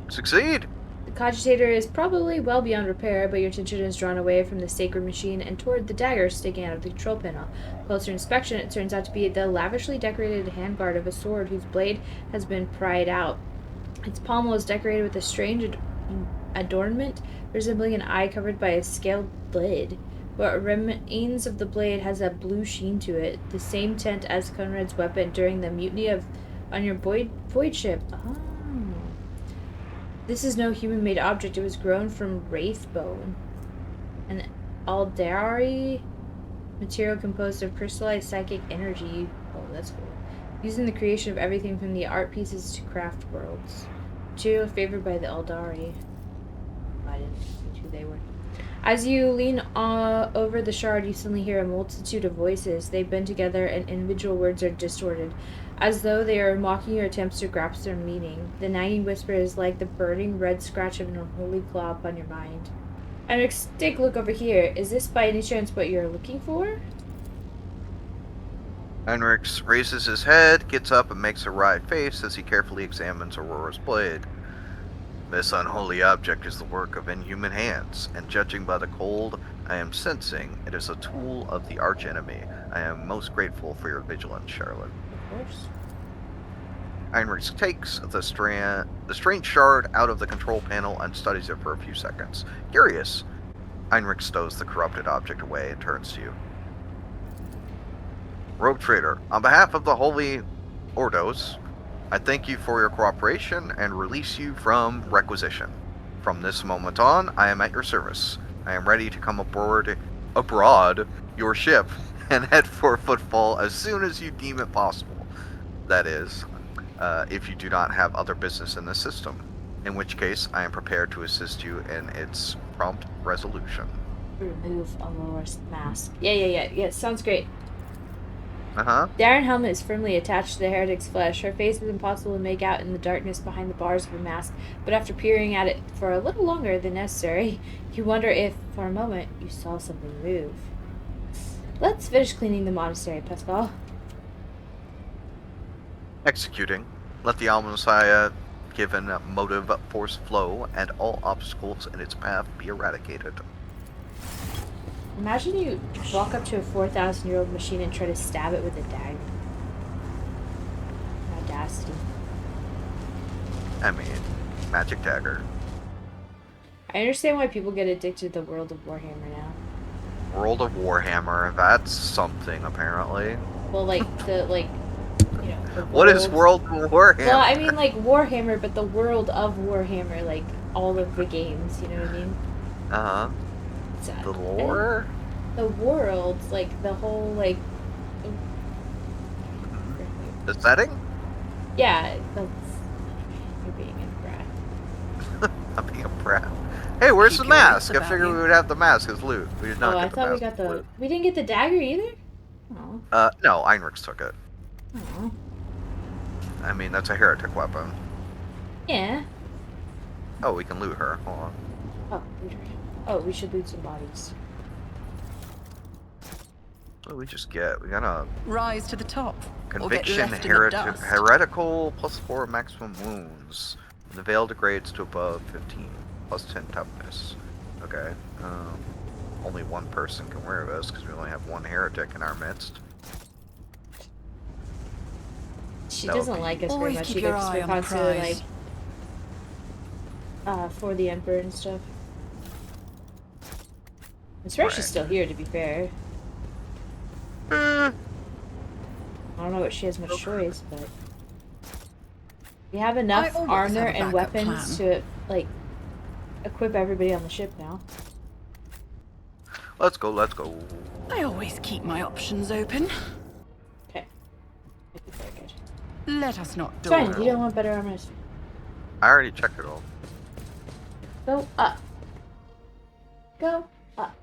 [SPEAKER 2] Succeed!
[SPEAKER 1] The cogitator is probably well beyond repair, but your attention is drawn away from the sacred machine and toward the dagger sticking out of the control panel. Closer inspection, it turns out to be the lavishly decorated handguard of a sword whose blade has been pried out. Its pommel is decorated with a strange adornment resembling an eye covered by a scaled lid. What remains of the blade has a blue sheen to it, the same tint as Conrad's weapon during the mutiny on your void ship. Oh. This is no human-made object. It was grown from wraith bone. An Aldari material composed of crystallized psychic energy. Oh, that's cool. Using the creation of everything from the art pieces to craft worlds. Material favored by the Aldari. I didn't see who they were. As you lean over the shard, you suddenly hear a multitude of voices. They bend together and individual words are distorted, as though they are mocking your attempts to grasp their meaning. The nagging whisper is like the burning red scratch of an unholy claw upon your mind. Heinrich, take a look over here. Is this by any chance what you're looking for?
[SPEAKER 2] Heinrich raises his head, gets up, and makes a wry face as he carefully examines Aurora's blade. This unholy object is the work of inhuman hands, and judging by the cold I am sensing, it is a tool of the archenemy. I am most grateful for your vigilance, Charlotte.
[SPEAKER 1] Of course.
[SPEAKER 2] Heinrich takes the strange shard out of the control panel and studies it for a few seconds. Curious, Heinrich stows the corrupted object away and turns to you. Rogue Trader, on behalf of the Holy Ordos, I thank you for your cooperation and release you from requisition. From this moment on, I am at your service. I am ready to come abroad your ship and head for Footfall as soon as you deem it possible. That is, if you do not have other business in the system, in which case I am prepared to assist you in its prompt resolution.
[SPEAKER 1] Remove Aurora's mask. Yeah, sounds great.
[SPEAKER 2] Uh-huh.
[SPEAKER 1] The iron helmet is firmly attached to the heretic's flesh. Her face is impossible to make out in the darkness behind the bars of her mask, but after peering at it for a little longer than necessary, you wonder if, for a moment, you saw something move. Let's finish cleaning the monastery, Pascal.
[SPEAKER 2] Executing. Let the Almessiah given motive force flow, and all obstacles in its path be eradicated.
[SPEAKER 1] Imagine you walk up to a 4,000-year-old machine and try to stab it with a dagger. Audacity.
[SPEAKER 2] I mean, magic dagger.
[SPEAKER 1] I understand why people get addicted to the world of Warhammer now.
[SPEAKER 2] World of Warhammer, that's something apparently.
[SPEAKER 1] Well, like, the
[SPEAKER 2] What is World of Warhammer?
[SPEAKER 1] Well, I mean, like, Warhammer, but the world of Warhammer, like, all of the games, you know what I mean?
[SPEAKER 2] Uh-huh. The lore?
[SPEAKER 1] The world, like, the whole, like...
[SPEAKER 2] The setting?
[SPEAKER 1] Yeah, that's... You're being a brat.
[SPEAKER 2] I'm being a brat. Hey, where's
[SPEAKER 4] Keep
[SPEAKER 2] the
[SPEAKER 4] your
[SPEAKER 2] mask?
[SPEAKER 4] wits
[SPEAKER 2] I figured
[SPEAKER 4] about
[SPEAKER 2] we
[SPEAKER 4] you.
[SPEAKER 2] would have the mask as loot. We did not
[SPEAKER 1] Oh,
[SPEAKER 2] get
[SPEAKER 1] I
[SPEAKER 2] the
[SPEAKER 1] thought we
[SPEAKER 2] mask
[SPEAKER 1] got
[SPEAKER 2] as
[SPEAKER 1] the...
[SPEAKER 2] loot.
[SPEAKER 1] We didn't get the dagger either? Oh.
[SPEAKER 2] No, Einrichs took it.
[SPEAKER 1] Oh.
[SPEAKER 2] I mean, that's a heretic weapon.
[SPEAKER 1] Yeah.
[SPEAKER 2] Oh, we can loot her. Hold on.
[SPEAKER 1] Oh, loot her. Oh, we should loot some bodies.
[SPEAKER 2] What do we just get? We got a
[SPEAKER 4] Rise to the top. Or get
[SPEAKER 2] conviction
[SPEAKER 4] left in the dust.
[SPEAKER 2] heretical +4 maximum wounds. And the veil degrades to above 15 +10 toughness. Okay. Only one person can wear this because we only have one heretic in our midst.
[SPEAKER 1] She
[SPEAKER 2] That
[SPEAKER 1] doesn't
[SPEAKER 2] would be-
[SPEAKER 1] like us very
[SPEAKER 4] Always
[SPEAKER 1] much
[SPEAKER 4] keep
[SPEAKER 1] either
[SPEAKER 4] your
[SPEAKER 1] because
[SPEAKER 4] eye
[SPEAKER 1] we're
[SPEAKER 4] on the
[SPEAKER 1] constantly,
[SPEAKER 4] prize.
[SPEAKER 1] like, for the Emperor and stuff. I'm surprised she's
[SPEAKER 2] Right.
[SPEAKER 1] still here, to be fair. I don't know what she has much choice, but... We have enough
[SPEAKER 4] always
[SPEAKER 1] armor
[SPEAKER 4] have a
[SPEAKER 1] and
[SPEAKER 4] backup
[SPEAKER 1] weapons
[SPEAKER 4] plan.
[SPEAKER 1] to, like, equip everybody on the ship now.
[SPEAKER 2] Let's go, let's go.
[SPEAKER 4] I always keep my options open.
[SPEAKER 1] Okay. That'd be very good.
[SPEAKER 4] Let us not
[SPEAKER 1] It's fine,
[SPEAKER 4] dawdle.
[SPEAKER 1] you don't want better armor.
[SPEAKER 2] I already checked it all.
[SPEAKER 1] Go up. Go up.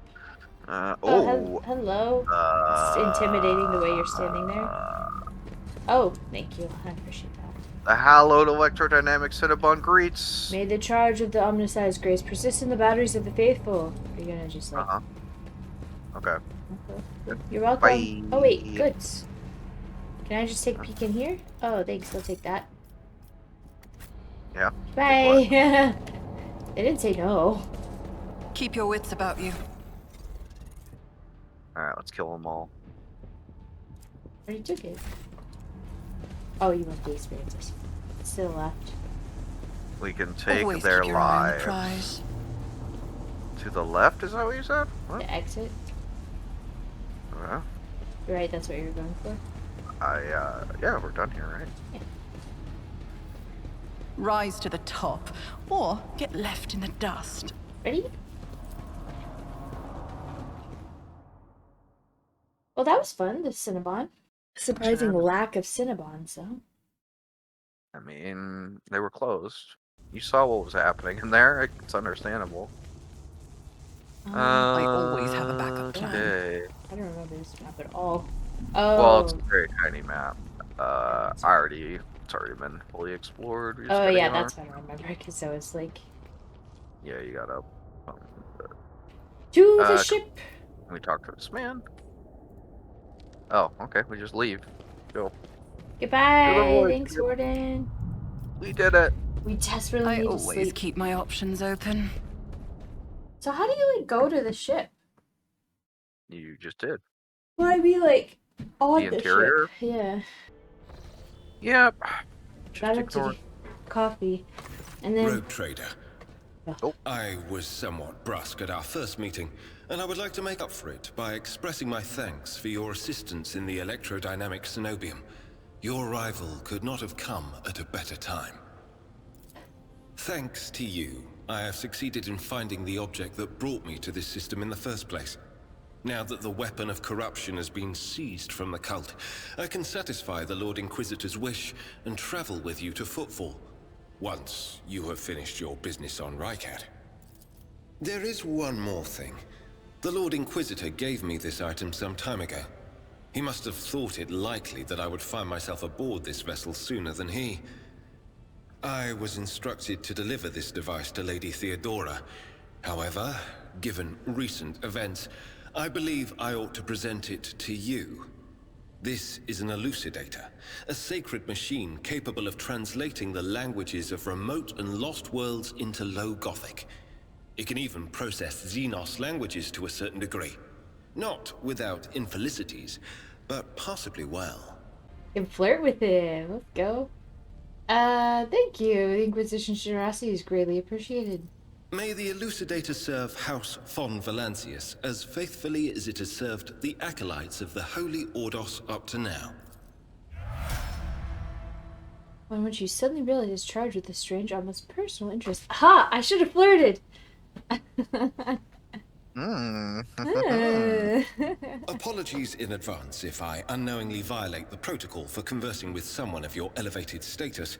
[SPEAKER 2] Oh.
[SPEAKER 1] Hello. It's intimidating the way you're standing there. Oh, thank you. I appreciate that.
[SPEAKER 2] The hallowed electrodynamic Cinnabon greets.
[SPEAKER 1] May the charge of the omnicized grace persist in the batteries of the faithful. Are you gonna just like...
[SPEAKER 2] Okay.
[SPEAKER 1] Okay. You're welcome.
[SPEAKER 2] Bye.
[SPEAKER 1] Oh wait, goods. Can I just take a peek in here? Oh, thanks. I'll take that.
[SPEAKER 2] Yeah.
[SPEAKER 1] Bye. They didn't say no.
[SPEAKER 4] Keep your wits about you.
[SPEAKER 2] Alright, let's kill them all.
[SPEAKER 1] Already took it. Oh, you want the experiences. Still left.
[SPEAKER 2] We can take
[SPEAKER 4] Always
[SPEAKER 2] their
[SPEAKER 4] keep your eye on the
[SPEAKER 2] lives.
[SPEAKER 4] prize.
[SPEAKER 2] To the left, is that what you said? What?
[SPEAKER 1] The exit.
[SPEAKER 2] Okay.
[SPEAKER 1] Right, that's what you were going for.
[SPEAKER 2] Yeah, we're done here, right?
[SPEAKER 1] Yeah.
[SPEAKER 4] Rise to the top, or get left in the dust.
[SPEAKER 1] Ready? Well, that was fun, the Cinnabon. Surprising lack of Cinnabons, though.
[SPEAKER 2] I mean, they were closed. You saw what was happening in there. It's understandable.
[SPEAKER 4] I always have a backup plan.
[SPEAKER 2] Okay.
[SPEAKER 1] I don't remember this map at all. Oh.
[SPEAKER 2] Well, it's a very tiny map. It's already been fully explored. We just
[SPEAKER 1] Oh
[SPEAKER 2] gotta
[SPEAKER 1] yeah,
[SPEAKER 2] get on.
[SPEAKER 1] that's what I remember, because I was like...
[SPEAKER 2] Yeah, you gotta.
[SPEAKER 1] To the ship!
[SPEAKER 2] Can we talk to this man? Oh, okay. We just leave. Go.
[SPEAKER 1] Goodbye!
[SPEAKER 2] Good
[SPEAKER 1] Thanks, Warden!
[SPEAKER 2] We did it.
[SPEAKER 1] We desperately
[SPEAKER 4] I
[SPEAKER 1] need to
[SPEAKER 4] always
[SPEAKER 1] sleep.
[SPEAKER 4] keep my options open.
[SPEAKER 1] So how do you, like, go to the ship?
[SPEAKER 2] You just did.
[SPEAKER 1] Well, I mean, like, on
[SPEAKER 2] The
[SPEAKER 1] the
[SPEAKER 2] interior?
[SPEAKER 1] ship. Yeah.
[SPEAKER 2] Yep. Just
[SPEAKER 1] Got up to
[SPEAKER 2] ignore.
[SPEAKER 1] get coffee. And then...
[SPEAKER 8] Rogue Trader.
[SPEAKER 2] Oh.
[SPEAKER 8] I was somewhat brusque at our first meeting, and I would like to make up for it by expressing my thanks for your assistance in the electrodynamic cenobium. Your arrival could not have come at a better time. Thanks to you, I have succeeded in finding the object that brought me to this system in the first place. Now that the weapon of corruption has been seized from the cult, I can satisfy the Lord Inquisitor's wish and travel with you to Footfall, once you have finished your business on Rycat. There is one more thing. The Lord Inquisitor gave me this item some time ago. He must have thought it likely that I would find myself aboard this vessel sooner than he. I was instructed to deliver this device to Lady Theodora. However, given recent events, I believe I ought to present it to you. This is an elucidator, a sacred machine capable of translating the languages of remote and lost worlds into Low Gothic. It can even process Xenos languages to a certain degree. Not without infelicities, but passably well.
[SPEAKER 1] You can flirt with him. Let's go. Thank you. The Inquisition's generosity is greatly appreciated.
[SPEAKER 8] May the Elucidator serve House von Valancius as faithfully as it has served the acolytes of the Holy Ordos up to now.
[SPEAKER 1] When would you suddenly realize it's charged with a strange, almost personal interest? Ha! I should have flirted!
[SPEAKER 8] Apologies in advance if I unknowingly violate the protocol for conversing with someone of your elevated status.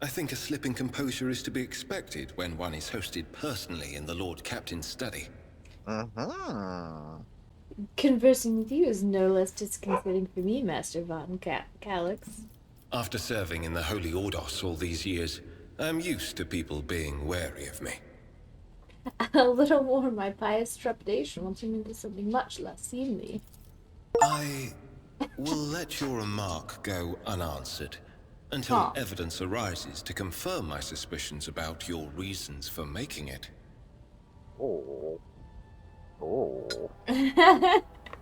[SPEAKER 8] I think a slip in composure is to be expected when one is hosted personally in the Lord Captain's study.
[SPEAKER 1] Conversing with you is no less disconcerting for me, Master von Calyx.
[SPEAKER 8] After serving in the Holy Ordos all these years, I'm used to people being wary of me.
[SPEAKER 1] A little more my pious trepidation will turn into something much less seemly.
[SPEAKER 8] I will let your remark go unanswered until evidence arises to confirm my suspicions about your reasons for making it.
[SPEAKER 1] Why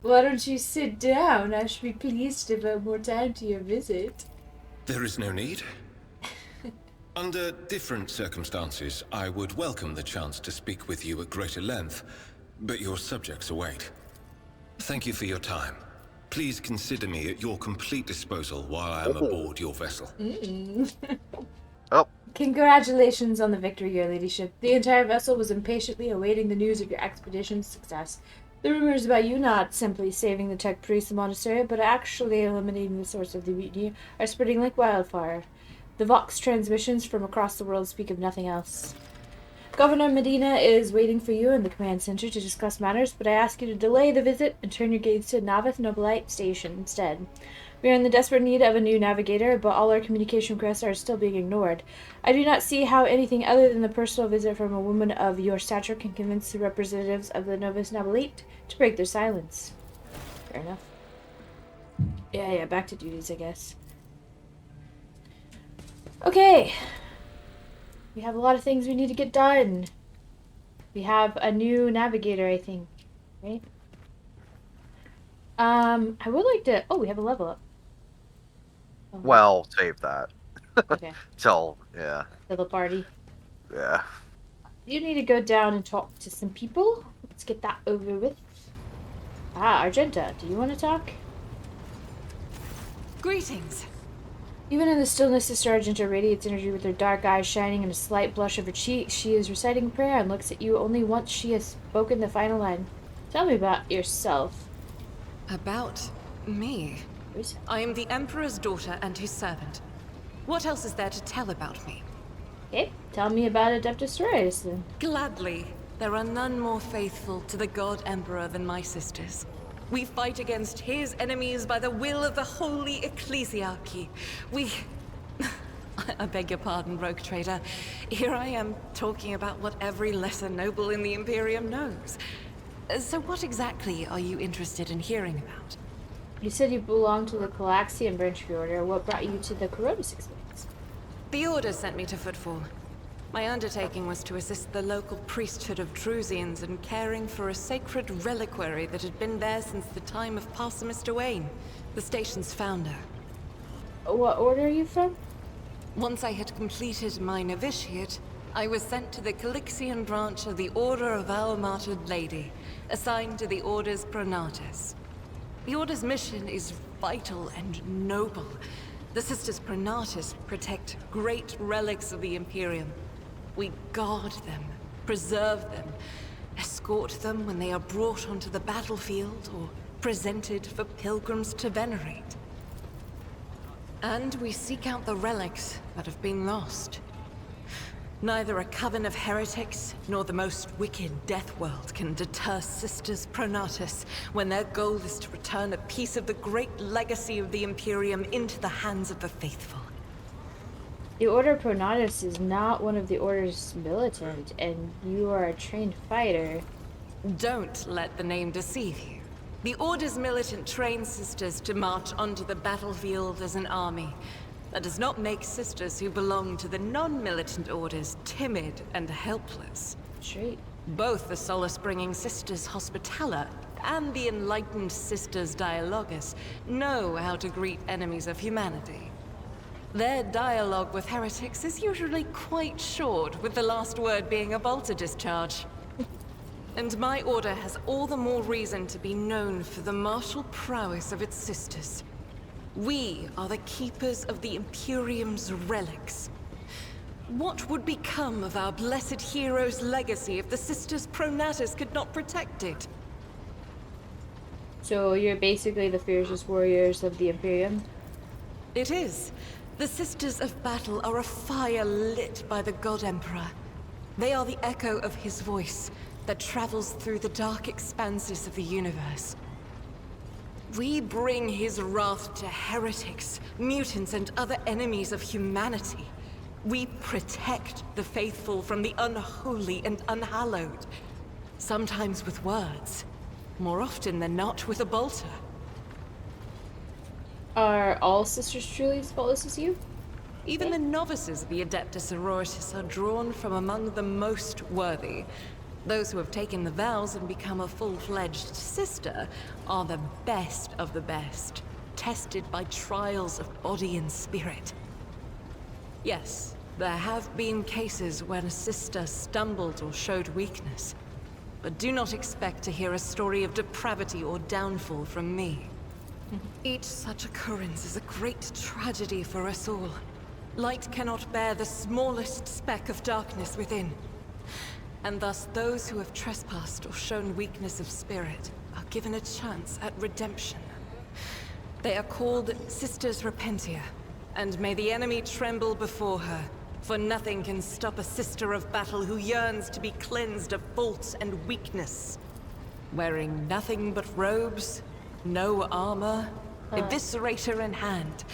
[SPEAKER 1] don't you sit down? I should be pleased to devote more time to your visit.
[SPEAKER 8] There is no need. Under different circumstances, I would welcome the chance to speak with you at greater length, but your subjects await. Thank you for your time. Please consider me at your complete disposal while I am aboard your vessel.
[SPEAKER 2] Oh.
[SPEAKER 1] Congratulations on the victory, your ladyship. The entire vessel was impatiently awaiting the news of your expedition's success. The rumors about you not simply saving the tech priest and monastery, but actually eliminating the source of the mutiny are spreading like wildfire. The Vox transmissions from across the world speak of nothing else. Governor Medina is waiting for you in the command center to discuss matters, but I ask you to delay the visit and turn your gaze to Navith Nobilite Station instead. We are in the desperate need of a new navigator, but all our communication requests are still being ignored. I do not see how anything other than the personal visit from a woman of your stature can convince the representatives of the Novus Nobilite to break their silence. Fair enough. Yeah, back to duties, I guess. Okay. We have a lot of things we need to get done. We have a new navigator, I think. Right? I would like to... Oh, we have a level up. Oh,
[SPEAKER 2] well, save that.
[SPEAKER 1] Okay.
[SPEAKER 2] Till, yeah.
[SPEAKER 1] To the party.
[SPEAKER 2] Yeah.
[SPEAKER 1] You need to go down and talk to some people. Let's get that over with. Argenta, do you want to talk?
[SPEAKER 3] Greetings.
[SPEAKER 1] Even in the stillness, Sister Argenta radiates energy with her dark eyes shining and a slight blush of her cheek. She is reciting a prayer and looks at you only once she has spoken the final line. Tell me about yourself.
[SPEAKER 3] About me? I am the Emperor's daughter and his servant. What else is there to tell about me?
[SPEAKER 1] Okay, tell me about Adeptus Sororitas then.
[SPEAKER 3] Gladly. There are none more faithful to the God Emperor than my sisters. We fight against his enemies by the will of the Holy Ecclesiarchy. I beg your pardon, rogue trader. Here I am talking about what every lesser noble in the Imperium knows. So what exactly are you interested in hearing about?
[SPEAKER 1] You said you belong to the Calaxian branch of the Order. What brought you to the Coronis experience?
[SPEAKER 3] The Order sent me to Footfall. My undertaking was to assist the local priesthood of Drusians in caring for a sacred reliquary that had been there since the time of Parson Mr. Wayne, the station's founder.
[SPEAKER 1] What order are you from?
[SPEAKER 3] Once I had completed my novitiate, I was sent to the Calixian branch of the Order of Our Martyred Lady, assigned to the Order's Pronatus. The Order's mission is vital and noble. The Sisters Pronatus protect great relics of the Imperium. We guard them, preserve them, escort them when they are brought onto the battlefield or presented for pilgrims to venerate. And we seek out the relics that have been lost. Neither a coven of heretics nor the most wicked death world can deter Sisters Pronatus when their goal is to return a piece of the great legacy of the Imperium into the hands of the faithful.
[SPEAKER 1] The Order Pronatus is not one of the Order's militant, and you are a trained fighter.
[SPEAKER 3] Don't let the name deceive you. The Order's militant trains sisters to march onto the battlefield as an army. That does not make sisters who belong to the non-militant orders timid and helpless.
[SPEAKER 1] Straight.
[SPEAKER 3] Both the solace-bringing Sisters Hospitaller and the enlightened Sisters Dialogus know how to greet enemies of humanity. Their dialogue with heretics is usually quite short, with the last word being a bolter discharge. And my order has all the more reason to be known for the martial prowess of its sisters. We are the keepers of the Imperium's relics. What would become of our blessed hero's legacy if the Sisters Pronatus could not protect it?
[SPEAKER 1] So you're basically the fiercest warriors of the Imperium?
[SPEAKER 3] It is. The Sisters of Battle are a fire lit by the God Emperor. They are the echo of his voice that travels through the dark expanses of the universe. We bring his wrath to heretics, mutants, and other enemies of humanity. We protect the faithful from the unholy and unhallowed. Sometimes with words, more often than not with a bolter.
[SPEAKER 1] Are all sisters truly as faultless as you?
[SPEAKER 3] Even the novices of the Adeptus Sororitas are drawn from among the most worthy. Those who have taken the vows and become a full-fledged sister are the best of the best, tested by trials of body and spirit. Yes, there have been cases when a sister stumbled or showed weakness, but do not expect to hear a story of depravity or downfall from me. Each such occurrence is a great tragedy for us all. Light cannot bear the smallest speck of darkness within. And thus those who have trespassed or shown weakness of spirit are given a chance at redemption. They are called Sisters Repentia, and may the enemy tremble before her, for nothing can stop a Sister of Battle who yearns to be cleansed of fault and weakness. Wearing nothing but robes, no armor, eviscerator in hand,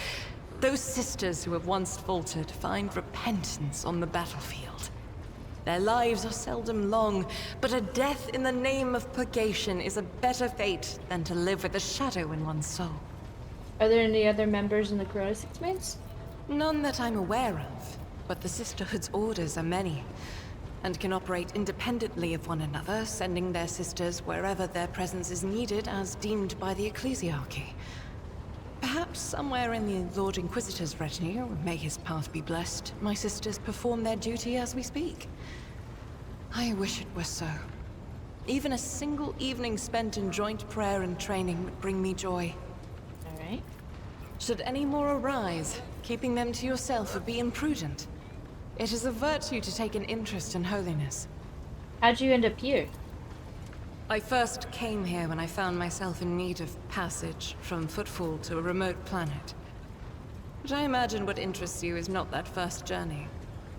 [SPEAKER 3] those sisters who have once faltered find repentance on the battlefield. Their lives are seldom long, but a death in the name of purgation is a better fate than to live with a shadow in one's soul.
[SPEAKER 1] Are there any other members in the Corona Six Mates?
[SPEAKER 3] None that I'm aware of, but the Sisterhood's orders are many, and can operate independently of one another, sending their sisters wherever their presence is needed as deemed by the Ecclesiarchy. Perhaps somewhere in the Lord Inquisitor's retinue, may his path be blessed, my sisters perform their duty as we speak. I wish it were so. Even a single evening spent in joint prayer and training would bring me joy.
[SPEAKER 1] Alright.
[SPEAKER 3] Should any more arise, keeping them to yourself would be imprudent. It is a virtue to take an interest in holiness.
[SPEAKER 1] How'd you end up here?
[SPEAKER 3] I first came here when I found myself in need of passage from Footfall to a remote planet. But I imagine what interests you is not that first journey,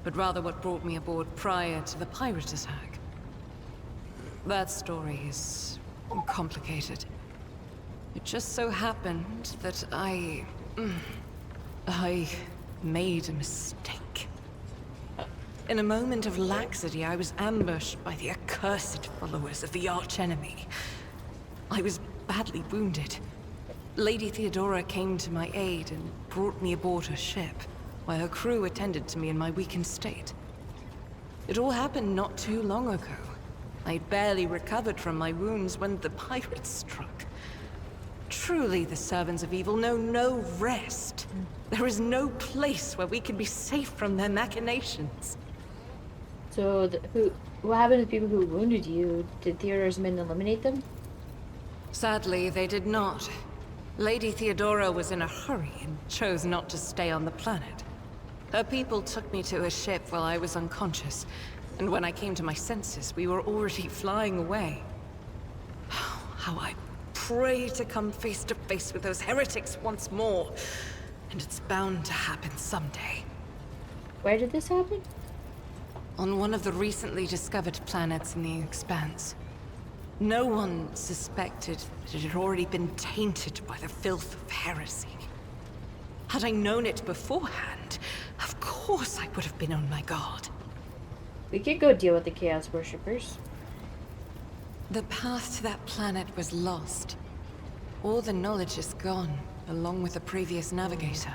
[SPEAKER 3] but rather what brought me aboard prior to the pirate attack. That story is complicated. It just so happened that I made a mistake. In a moment of laxity, I was ambushed by the accursed followers of the archenemy. I was badly wounded. Lady Theodora came to my aid and brought me aboard her ship, while her crew attended to me in my weakened state. It all happened not too long ago. I'd barely recovered from my wounds when the pirates struck. Truly, the servants of evil know no rest. There is no place where we can be safe from their machinations.
[SPEAKER 1] So, what happened to the people who wounded you? Did Theodora's men eliminate them?
[SPEAKER 3] Sadly, they did not. Lady Theodora was in a hurry and chose not to stay on the planet. Her people took me to a ship while I was unconscious, and when I came to my senses, we were already flying away. How I pray to come face to face with those heretics once more, and it's bound to happen someday.
[SPEAKER 1] Where did this happen?
[SPEAKER 3] On one of the recently discovered planets in the Expanse. No one suspected that it had already been tainted by the filth of heresy. Had I known it beforehand, of course I would have been on my guard.
[SPEAKER 1] We could go deal with the Chaos Worshippers.
[SPEAKER 3] The path to that planet was lost. All the knowledge is gone, along with the previous navigator.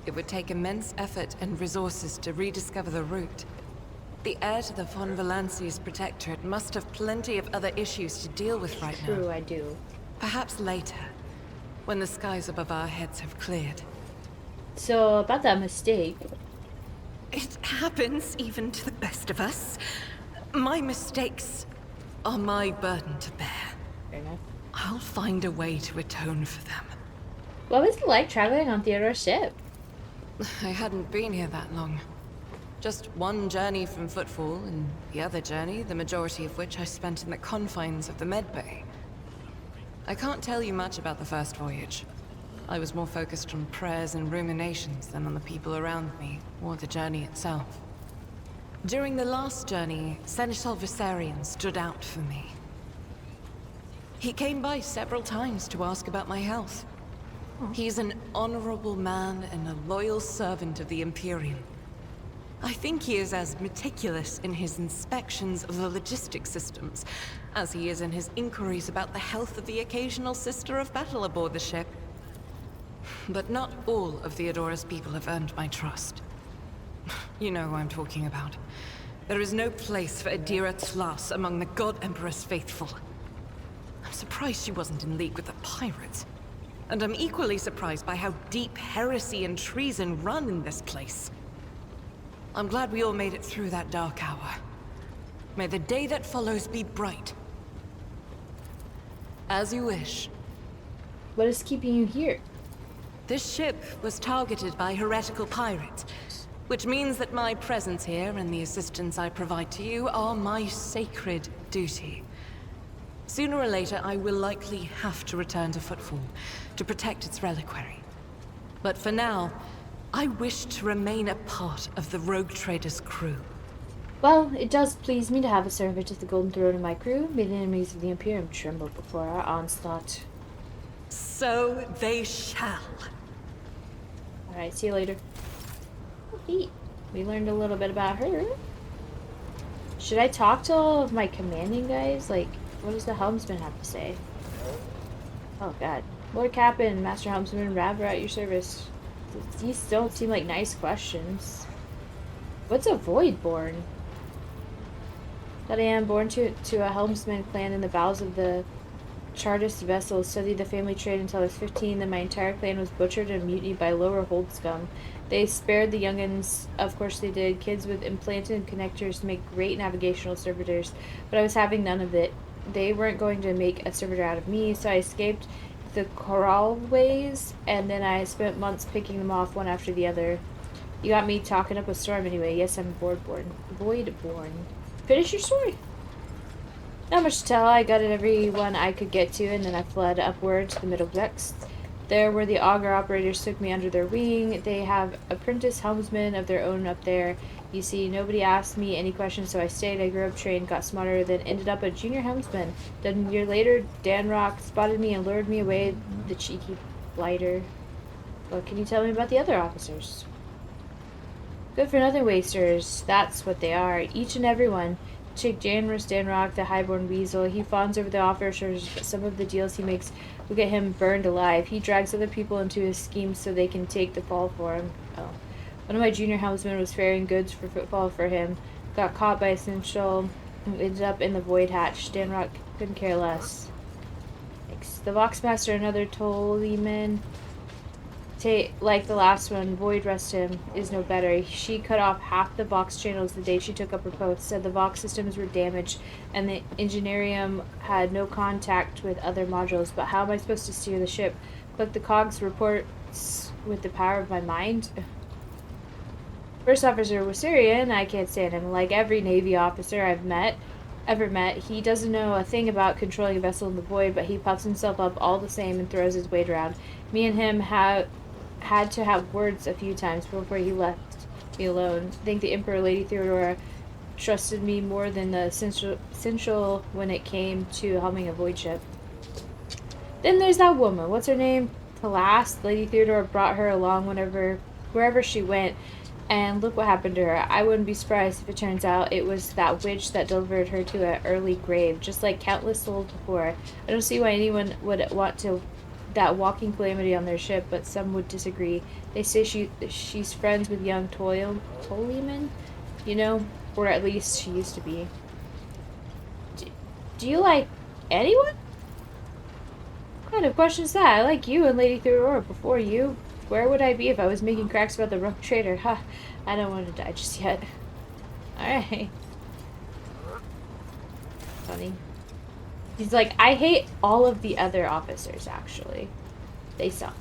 [SPEAKER 3] It would take immense effort and resources to rediscover the route. The heir to the von Valanci's protectorate must have plenty of other issues to deal with right now.
[SPEAKER 1] True, I do.
[SPEAKER 3] Perhaps later, when the skies above our heads have cleared.
[SPEAKER 1] So, about that mistake.
[SPEAKER 3] It happens even to the best of us. My mistakes are my burden to bear.
[SPEAKER 1] Fair enough.
[SPEAKER 3] I'll find a way to atone for them.
[SPEAKER 1] What was it like traveling on Theodore's ship?
[SPEAKER 3] I hadn't been here that long. Just one journey from Footfall, and the other journey, the majority of which I spent in the confines of the medbay. I can't tell you much about the first voyage. I was more focused on prayers and ruminations than on the people around me, or the journey itself. During the last journey, Seneschal Viserion stood out for me. He came by several times to ask about my health. He's an honorable man and a loyal servant of the Imperium. I think he is as meticulous in his inspections of the logistics systems as he is in his inquiries about the health of the occasional sister of battle aboard the ship. But not all of Theodora's people have earned my trust. You know who I'm talking about. There is no place for Adira Tlas among the God Emperor's faithful. I'm surprised she wasn't in league with the pirates. And I'm equally surprised by how deep heresy and treason run in this place. I'm glad we all made it through that dark hour. May the day that follows be bright. As you wish.
[SPEAKER 1] What is keeping you here?
[SPEAKER 3] This ship was targeted by heretical pirates, which means that my presence here and the assistance I provide to you are my sacred duty. Sooner or later, I will likely have to return to Footfall to protect its reliquary. But for now, I wish to remain a part of the Rogue Trader's crew.
[SPEAKER 1] Well, it does please me to have a servant of the Golden Throne in my crew. May the enemies of the Imperium tremble before our onslaught.
[SPEAKER 3] So they shall.
[SPEAKER 1] Alright, see you later. Hey, we learned a little bit about her. Should I talk to all of my commanding guys? Like, what does the helmsman have to say? Oh god. Lord Captain, Master Helmsman, Rav, at your service. These don't seem like nice questions. What's a Voidborn? That I am born to a helmsman clan in the bowels of the Chartist vessel, studied the family trade until I was 15, then my entire clan was butchered and mutinied by lower hold scum. They spared the youngins, of course they did, kids with implanted connectors to make great navigational servitors, but I was having none of it. They weren't going to make a servitor out of me, so I escaped the Coralways, and then I spent months picking them off one after the other. You got me talking up a storm anyway. Yes, I'm Voidborn. Finish your story. Not much to tell. I gutted everyone I could get to, and then I fled upward to the middle decks. There where the auger operators took me under their wing. They have apprentice helmsmen of their own up there. You see, nobody asked me any questions, so I stayed. I grew up trained, got smarter, then ended up a junior helmsman. Then a year later, Dan Rock spotted me and lured me away, the cheeky blighter. What can you tell me about the other officers? Good for nothing wasters. That's what they are. Each and every one. Chick Janris, Dan Rock, the highborn weasel. He fawns over the officers, but some of the deals he makes will get him burned alive. He drags other people into his schemes so they can take the fall for him. Oh. One of my junior helmsmen was ferrying goods for footfall for him. Got caught by a Seneschal and ended up in the void hatch. Dan Rock couldn't care less. Thanks. The Voxmaster, another Tollyman. Like the last one, Void rest him, is no better. She cut off half the Vox channels the day she took up her post, said the Vox systems were damaged and the Engineerium had no contact with other modules. But how am I supposed to steer the ship? Click the cogs reports with the power of my mind? First officer was Syrian. I can't stand him. Like every Navy officer I've ever met, he doesn't know a thing about controlling a vessel in the void, but he puffs himself up all the same and throws his weight around. Me and him had to have words a few times before he left me alone. I think the Emperor Lady Theodora trusted me more than the Seneschal when it came to helming a void ship. Then there's that woman. What's her name? Alas, Lady Theodora brought her along wherever she went, and look what happened to her. I wouldn't be surprised if it turns out it was that witch that delivered her to an early grave, just like countless souls before. I don't see why anyone would want to that walking calamity on their ship, but some would disagree. They say she's friends with young Tollyman. You know, Or at least she used to be. Do you like anyone? What kind of question is that? I like you and Lady Aurora. Before you, where would I be if I was making cracks about the rogue trader? Ha! I don't want to die just yet. Alright. Funny. He's like, I hate all of the other officers, actually. They suck.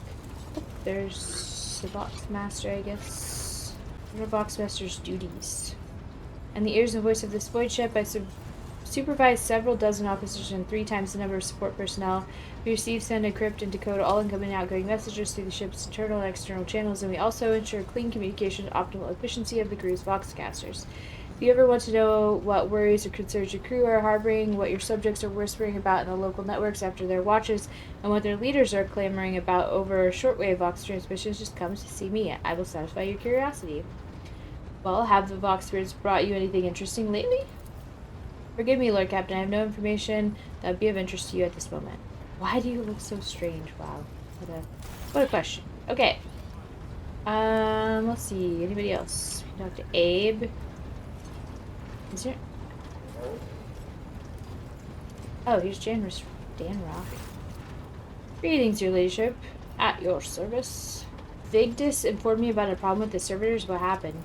[SPEAKER 1] Oh, there's the box master, I guess. What are box master's duties? And the ears and voice of this void ship, I supervise several dozen officers and 3 times the number of support personnel. We receive, send, encrypt, and decode all incoming and outgoing messages through the ship's internal and external channels, and we also ensure clean communication and optimal efficiency of the crew's voxcasters. If you ever want to know what worries or concerns your crew are harboring, what your subjects are whispering about in the local networks after their watches, and what their leaders are clamoring about over shortwave vox transmissions, just come to see me. I will satisfy your curiosity. Well, have the vox spirits brought you anything interesting lately? Forgive me, Lord Captain, I have no information that would be of interest to you at this moment. Why do you look so strange? Wow. What a question. Okay. Let's see. Anybody else? Talk to Abe. Is there... Oh, here's Janrock. Greetings, your ladyship. At your service. Vigdis informed me about a problem with the servitors. What happened?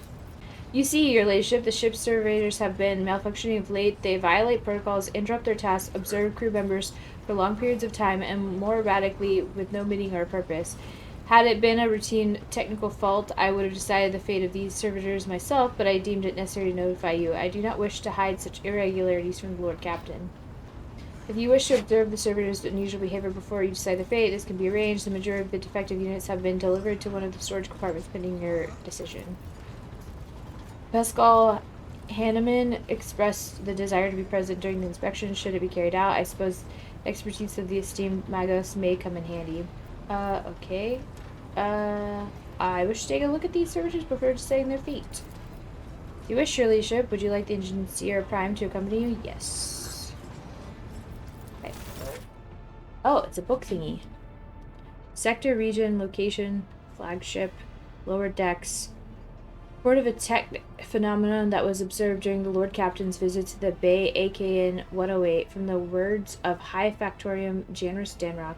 [SPEAKER 1] You see, your ladyship, the ship's servitors have been malfunctioning of late. They violate protocols, interrupt their tasks, observe crew members for long periods of time, and more erratically with no meaning or purpose. Had it been a routine technical fault, I would have decided the fate of these servitors myself, but I deemed it necessary to notify you. I do not wish to hide such irregularities from the Lord Captain. If you wish to observe the servitors' unusual behavior before you decide their fate, this can be arranged. The majority of the defective units have been delivered to one of the storage compartments pending your decision. Pascal Hanneman expressed the desire to be present during the inspection should it be carried out. I suppose expertise of the esteemed Magos may come in handy. Okay. I wish to take a look at these servitors before deciding their fate. If you wish, your ladyship, would you like the Engineer Prime to accompany you? Yes. Okay. Oh, it's a book thingy. Sector, region, location, flagship, lower decks. Report of a tech phenomenon that was observed during the Lord Captain's visit to the Bay AKN 108 from the words of High Factorium Janus Danrock.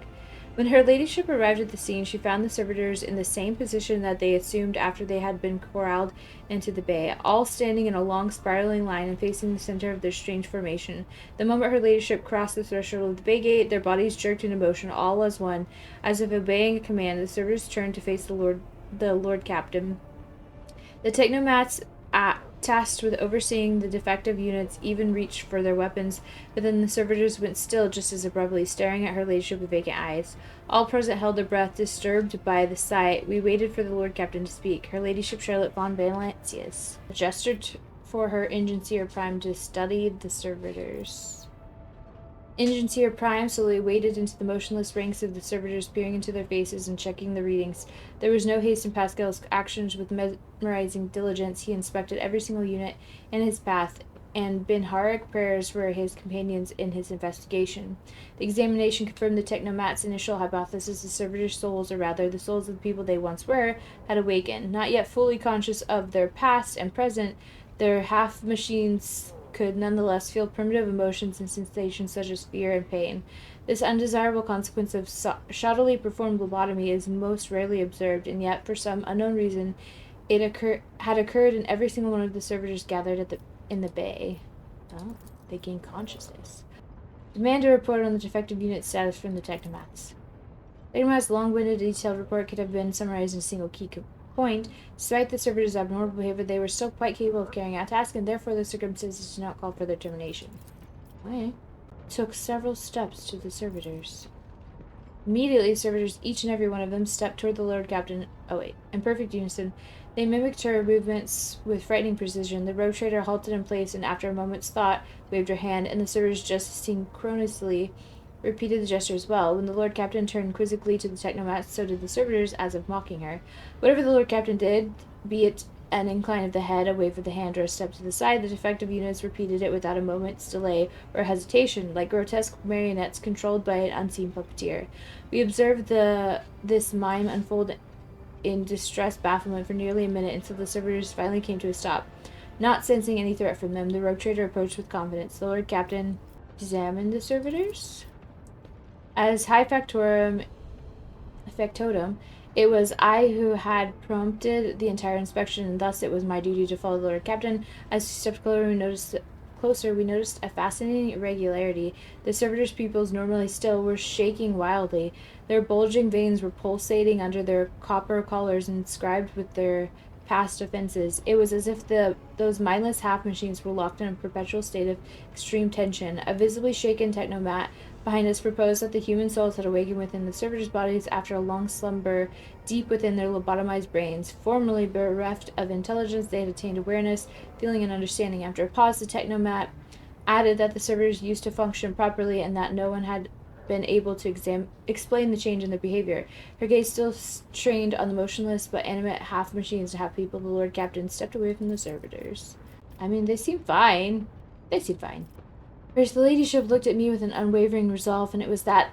[SPEAKER 1] When her ladyship arrived at the scene, she found the servitors in the same position that they assumed after they had been corralled into the bay, all standing in a long spiraling line and facing the center of their strange formation. The moment her ladyship crossed the threshold of the bay gate, their bodies jerked into motion, all as one. As if obeying a command, the servitors turned to face the Lord Captain. The technomats tasked with overseeing the defective units even reached for their weapons, but then the servitors went still just as abruptly, staring at her ladyship with vacant eyes. All present held their breath, disturbed by the sight. We waited for the Lord Captain to speak. Her ladyship Charlotte von Valancius gestured for her Engineer Prime to study the servitors. Engineer Prime slowly waded into the motionless ranks of the servitors, peering into their faces and checking the readings. There was no haste in Pascal's actions. With mesmerizing diligence, he inspected every single unit in his path, and Binharic prayers were his companions in his investigation. The examination confirmed the technomats' initial hypothesis: the servitors' souls, or rather the souls of the people they once were, had awakened. Not yet fully conscious of their past and present, their half-machines could nonetheless feel primitive emotions and sensations such as fear and pain. This undesirable consequence of shoddily performed lobotomy is most rarely observed, and yet, for some unknown reason, it had occurred in every single one of the servitors gathered in the bay. Oh, they gained consciousness. Demand a report on the defective unit status from the technomats. Technomats' long-winded, detailed report could have been summarized in a single key point. Despite the servitors' abnormal behavior, they were still quite capable of carrying out tasks, and therefore the circumstances did not call for their termination. Okay. Took several steps to the servitors. Immediately, servitors, each and every one of them, stepped toward the Lord Captain. Oh wait, in perfect unison. They mimicked her movements with frightening precision. The rogue trader halted in place and, after a moment's thought, waved her hand, and the servitors just synchronously repeated the gesture as well. When the Lord Captain turned quizzically to the technomats, so did the servitors, as if mocking her. Whatever the Lord Captain did, be it an incline of the head, a wave of the hand, or a step to the side, the defective units repeated it without a moment's delay or hesitation, like grotesque marionettes controlled by an unseen puppeteer. We observed this mime unfold in distressed bafflement for nearly a minute until the servitors finally came to a stop. Not sensing any threat from them, the rogue trader approached with confidence. The Lord Captain examined the servitors. As High Factotum, it was I who had prompted the entire inspection, and thus it was my duty to follow the Lord Captain. As we stepped closer, we noticed a fascinating irregularity. The servitors' pupils, normally still, were shaking wildly. Their bulging veins were pulsating under their copper collars inscribed with their past offenses. It was as if those mindless half-machines were locked in a perpetual state of extreme tension. A visibly shaken technomat behind us proposed that the human souls had awakened within the servitors' bodies after a long slumber deep within their lobotomized brains. Formerly bereft of intelligence, they had attained awareness, feeling, and understanding. After a pause, the technomat added that the servitors used to function properly and that no one had been able to explain the change in their behavior. Her gaze still trained on the motionless but animate half-machines and half-people. The Lord Captain stepped away from the servitors. I mean, they seem fine. They seem fine. First, the ladyship looked at me with an unwavering resolve, and it was that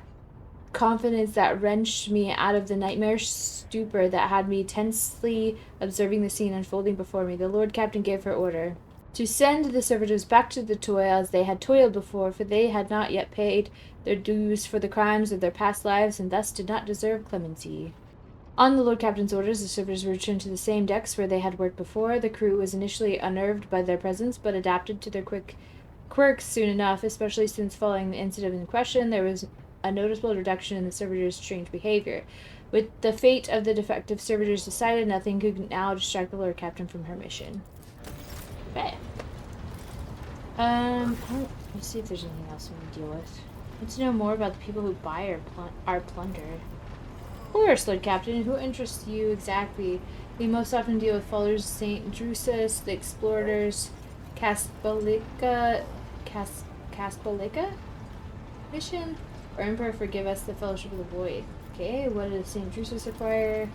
[SPEAKER 1] confidence that wrenched me out of the nightmarish stupor that had me tensely observing the scene unfolding before me. The Lord Captain gave her order to send the servitors back to the toil as they had toiled before, for they had not yet paid their dues for the crimes of their past lives, and thus did not deserve clemency. On the Lord Captain's orders, the servitors returned to the same decks where they had worked before. The crew was initially unnerved by their presence, but adapted to their quirks soon enough, especially since following the incident in question, there was a noticeable reduction in the servitors' strange behavior. With the fate of the defective servitors decided, nothing could now distract the Lord Captain from her mission. Okay. Let's see if there's anything else we can deal with. I want to know more about the people who buy our plunder. Of course, Lord Captain. Who interests you exactly? We most often deal with followers of Saint Drusus, the explorers, Caspolika mission? Or Emperor, forgive us, the Fellowship of the Void. Okay, what does Saint Drusus require?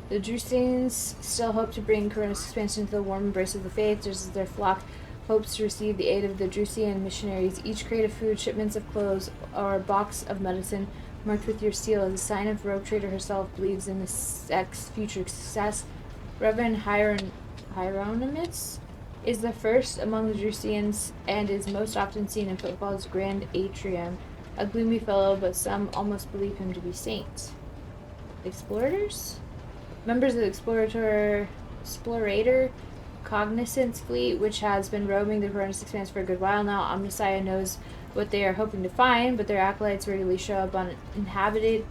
[SPEAKER 1] The Drusians still hope to bring Corona's expansion to the warm embrace of the faith, just as their flock hopes to receive the aid of the Drusian missionaries. Each crate of food, shipments of clothes, or a box of medicine marked with your seal as a sign of Rogue Trader herself believes in the sect's future success. Reverend Hieronymus is the first among the Drusians and is most often seen in Footfall's grand atrium. A gloomy fellow, but some almost believe him to be saint. Explorators? Members of the Explorator Cognizance fleet, which has been roaming the Cronus Expanse for a good while now. Omnissiah knows what they are hoping to find, but their acolytes regularly show up on inhabited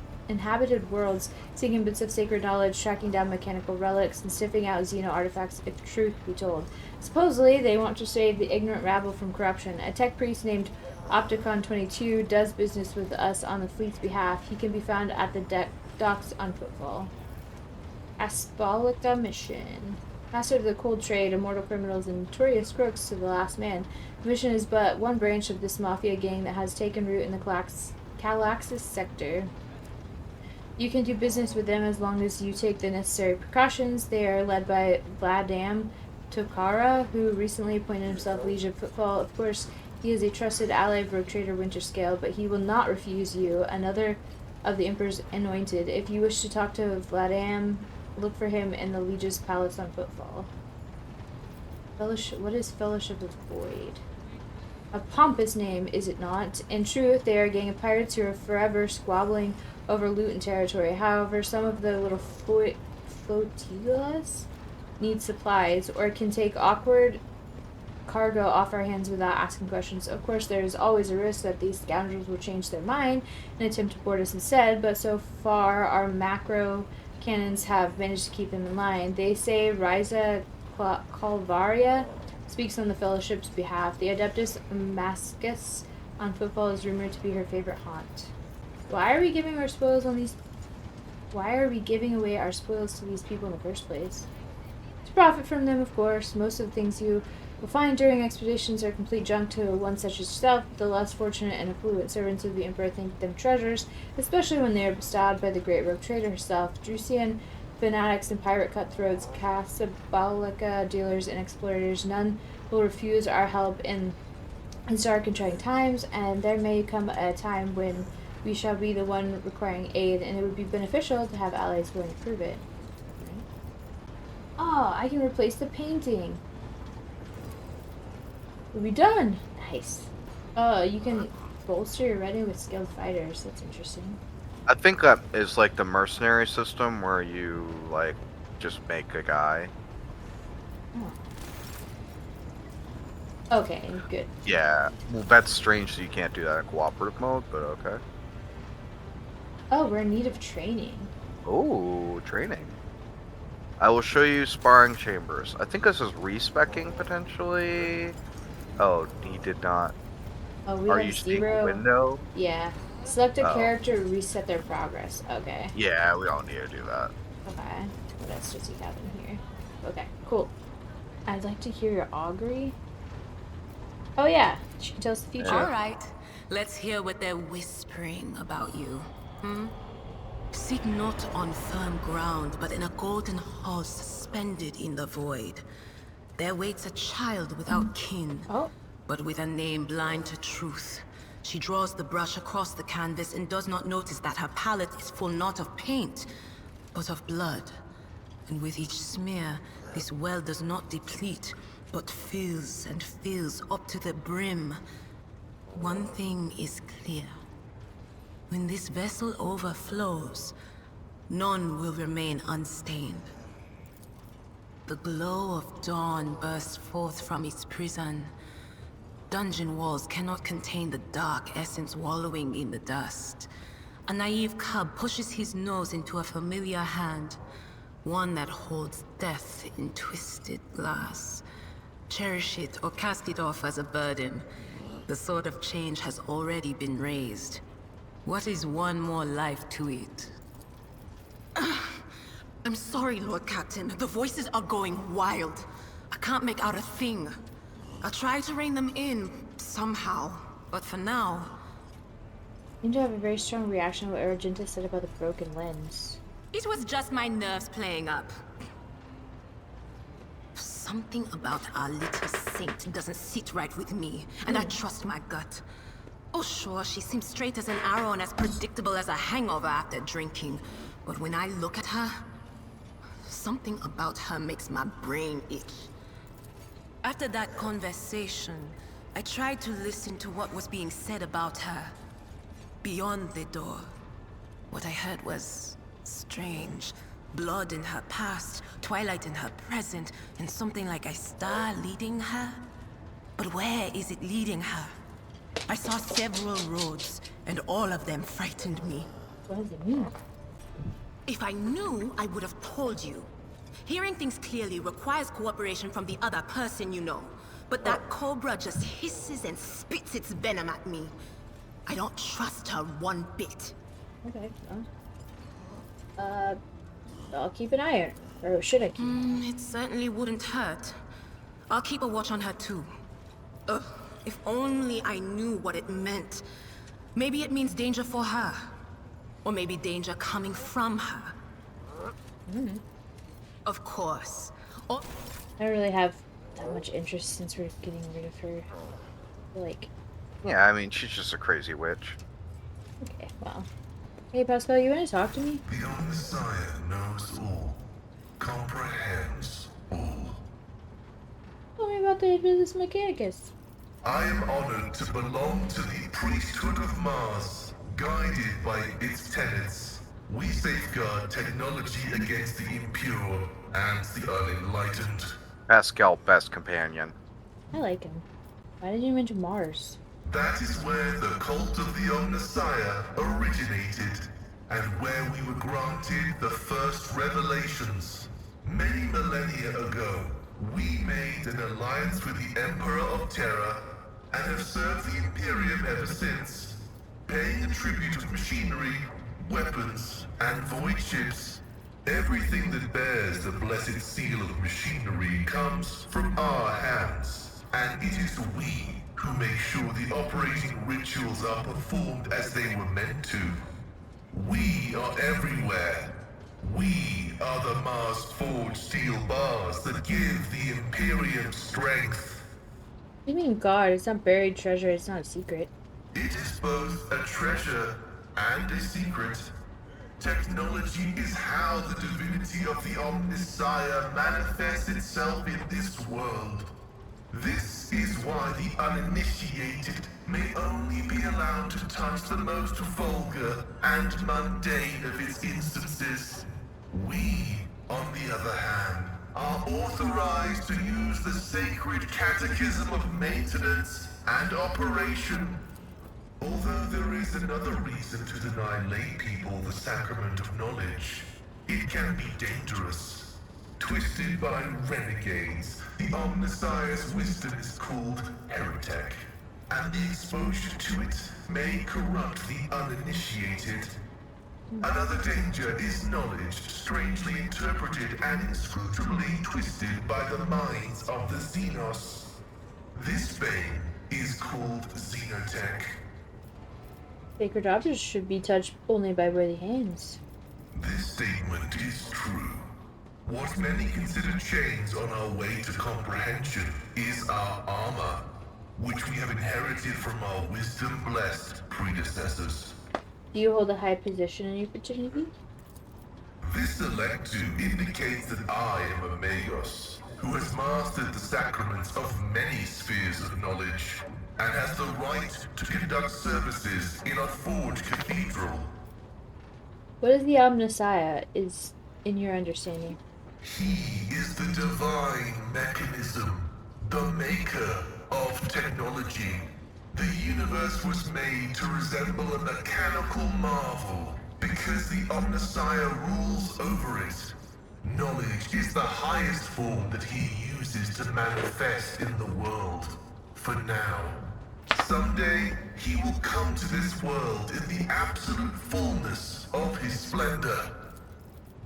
[SPEAKER 1] worlds, seeking bits of sacred knowledge, tracking down mechanical relics, and sniffing out Xeno artifacts, if the truth be told. Supposedly, they want to save the ignorant rabble from corruption. A tech priest named Opticon 22 does business with us on the fleet's behalf. He can be found at the docks on Footfall. Aspolica mission. Master of the cold trade, immortal criminals, and notorious crooks to the last man. The mission is but one branch of this mafia gang that has taken root in the Calaxis sector. You can do business with them as long as you take the necessary precautions. They are led by Vladam Tokara, who recently appointed himself Liege of Footfall. Of course, he is a trusted ally of Rogue Trader Winterscale, but he will not refuse you, another of the Emperor's anointed. If you wish to talk to Vladam, look for him in the Liege's palace on Footfall. What is Fellowship of Void? A pompous name, is it not? In truth, they are a gang of pirates who are forever squabbling over loot and territory. However, some of the little flotillas need supplies, or can take awkward cargo off our hands without asking questions. Of course, there is always a risk that these scoundrels will change their mind and attempt to board us instead, but so far our macro cannons have managed to keep them in line. They say Ryza Calvaria speaks on the Fellowship's behalf. The Adeptus Mascus on Footfall is rumored to be her favorite haunt. Why are we giving away our spoils to these people in the first place? To profit from them, of course. Most of the things you will find during expeditions are complete junk to one such as yourself. The less fortunate and affluent servants of the Emperor think them treasures, especially when they are bestowed by the great Rogue Trader herself. Drusian fanatics and pirate cutthroats, Casablanca dealers and explorators, none will refuse our help in these dark and trying times, and there may come a time when we shall be the one requiring aid, and it would be beneficial to have allies willing to prove it. Oh, I can replace the painting. We'll be done. Nice. You can bolster your retinue with skilled fighters. That's interesting.
[SPEAKER 2] I think that is like the mercenary system where you like just make a guy.
[SPEAKER 1] Oh. Okay, good.
[SPEAKER 2] Yeah. Well, that's strange that you can't do that in cooperative mode, but okay.
[SPEAKER 1] Oh, we're in need of training.
[SPEAKER 2] Oh, training. I will show you sparring chambers. I think this is respecking potentially. Oh, he did not.
[SPEAKER 1] Oh, we
[SPEAKER 2] Are
[SPEAKER 1] have
[SPEAKER 2] you seeing
[SPEAKER 1] zero.
[SPEAKER 2] a window?
[SPEAKER 1] Yeah. Select a
[SPEAKER 2] Oh.
[SPEAKER 1] character to reset their progress. Okay.
[SPEAKER 2] Yeah, we don't need to do that.
[SPEAKER 1] Okay. What else does he have in here? Okay, cool. I'd like to hear your augury. Oh yeah, she can tell us the future.
[SPEAKER 6] All right, let's hear what they're whispering about you. Sit not on firm ground, but in a golden hall suspended in the void. There waits a child without kin,
[SPEAKER 1] Oh.
[SPEAKER 6] but with a name blind to truth. She draws the brush across the canvas and does not notice that her palette is full not of paint, but of blood. And with each smear, this well does not deplete, but fills and fills up to the brim. One thing is clear. When this vessel overflows, none will remain unstained. The glow of dawn bursts forth from its prison. Dungeon walls cannot contain the dark essence wallowing in the dust. A naive cub pushes his nose into a familiar hand, one that holds death in twisted glass. Cherish it or cast it off as a burden. The sword of change has already been raised. What is one more life to it? I'm sorry, Lord Captain. The voices are going wild. I can't make out a thing. I'll try to rein them in, somehow. But for now...
[SPEAKER 1] You seem to have a very strong reaction to what Argenta said about the broken lens.
[SPEAKER 6] It was just my nerves playing up. Something about our little saint doesn't sit right with me, and I trust my gut. Oh sure, she seems straight as an arrow and as predictable as a hangover after drinking. But when I look at her, something about her makes my brain itch. After that conversation, I tried to listen to what was being said about her. Beyond the door, what I heard was strange. Blood in her past, twilight in her present, and something like a star leading her. But where is it leading her? I saw several roads, and all of them frightened me.
[SPEAKER 1] What does it mean?
[SPEAKER 6] If I knew, I would have told you. Hearing things clearly requires cooperation from the other person you know. But that cobra just hisses and spits its venom at me. I don't trust her one bit.
[SPEAKER 1] Okay, well. I'll keep an eye on her. Or should I keep?
[SPEAKER 6] It certainly wouldn't hurt. I'll keep a watch on her too. Ugh, if only I knew what it meant. Maybe it means danger for her. Or maybe danger coming from her. Of course. Or
[SPEAKER 1] I don't really have that much interest since we're getting rid of her. Like,
[SPEAKER 2] Yeah, I mean, she's just a crazy witch.
[SPEAKER 1] okay, well. Hey, Pascal, you want to talk to me?
[SPEAKER 7] The Messiah knows all, comprehends all.
[SPEAKER 1] Tell me about the Ibis Mechanicus.
[SPEAKER 7] I am honored to belong to the priesthood of Mars, guided by its tenets. We safeguard technology against the impure and the unenlightened.
[SPEAKER 2] Pascal, best companion.
[SPEAKER 1] I like him. Why did you mention Mars?
[SPEAKER 7] That is where the cult of the Omnissiah originated, and where we were granted the first revelations. Many millennia ago, we made an alliance with the Emperor of Terra, and have served the Imperium ever since, paying a tribute of machinery, weapons, and void ships. Everything that bears the blessed seal of machinery comes from our hands, and it is we who make sure the operating rituals are performed as they were meant to. We are everywhere. We are the Mars-forged steel bars that give the Imperium strength.
[SPEAKER 1] You mean God? It's not buried treasure. It's not a secret.
[SPEAKER 7] It is both a treasure and a secret. Technology is how the divinity of the Omnissiah manifests itself in this world. This is why the uninitiated may only be allowed to touch the most vulgar and mundane of its instances. We, on the other hand, are authorized to use the sacred catechism of maintenance and operation. Although there is another reason to deny lay people the sacrament of knowledge, it can be dangerous. Twisted by renegades, the Omnissiah's wisdom is called heretic, and the exposure to it may corrupt the uninitiated. Another danger is knowledge strangely interpreted and inscrutably twisted by the minds of the Xenos. This bane is called xenotech.
[SPEAKER 1] Sacred objects should be touched only by worthy hands.
[SPEAKER 7] This statement is true. What many consider chains on our way to comprehension is our armor, which we have inherited from our wisdom-blessed predecessors.
[SPEAKER 1] Do you hold a high position in your fraternity?
[SPEAKER 7] This electu indicates that I am a Magos, who has mastered the sacraments of many spheres of knowledge, and has the right to conduct services in a forged cathedral.
[SPEAKER 1] What is the Omnissiah, is in your understanding?
[SPEAKER 7] He is the divine mechanism, the maker of technology. The universe was made to resemble a mechanical marvel because the Omnissiah rules over it. Knowledge is the highest form that he uses to manifest in the world. For now. Someday, he will come to this world in the absolute fullness of his splendor.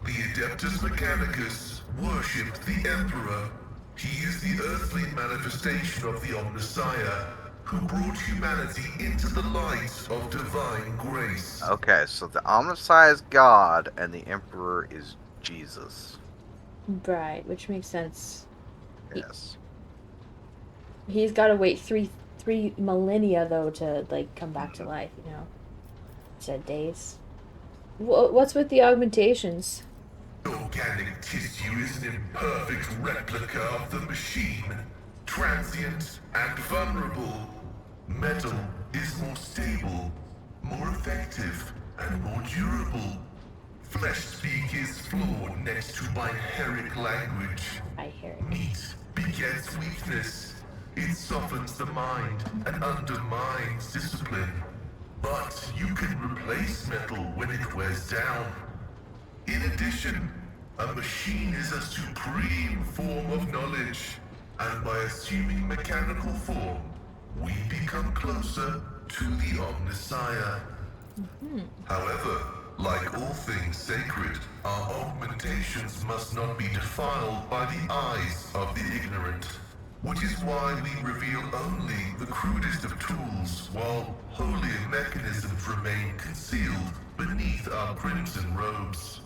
[SPEAKER 7] The Adeptus Mechanicus worshipped the Emperor. He is the earthly manifestation of the Omnissiah, who brought humanity into the light of divine grace.
[SPEAKER 2] Okay, so the Omnissiah is God, and the Emperor is Jesus.
[SPEAKER 1] Right, which makes sense.
[SPEAKER 2] Yes.
[SPEAKER 1] He's got to wait three millennia, though, to, like, come back to life, you know? Said days. What's with the augmentations?
[SPEAKER 7] Organic tissue is an imperfect replica of the machine, transient and vulnerable. Metal is more stable, more effective, and more durable. Flesh speak is flawed next to biheric language. Meat begets weakness. It softens the mind and undermines discipline. But you can replace metal when it wears down. In addition, a machine is a supreme form of knowledge, and by assuming mechanical form, we become closer to the Omnissiah. However, like all things sacred, our augmentations must not be defiled by the eyes of the ignorant, which is why we reveal only the crudest of tools, while holier mechanisms remain concealed beneath our crimson robes.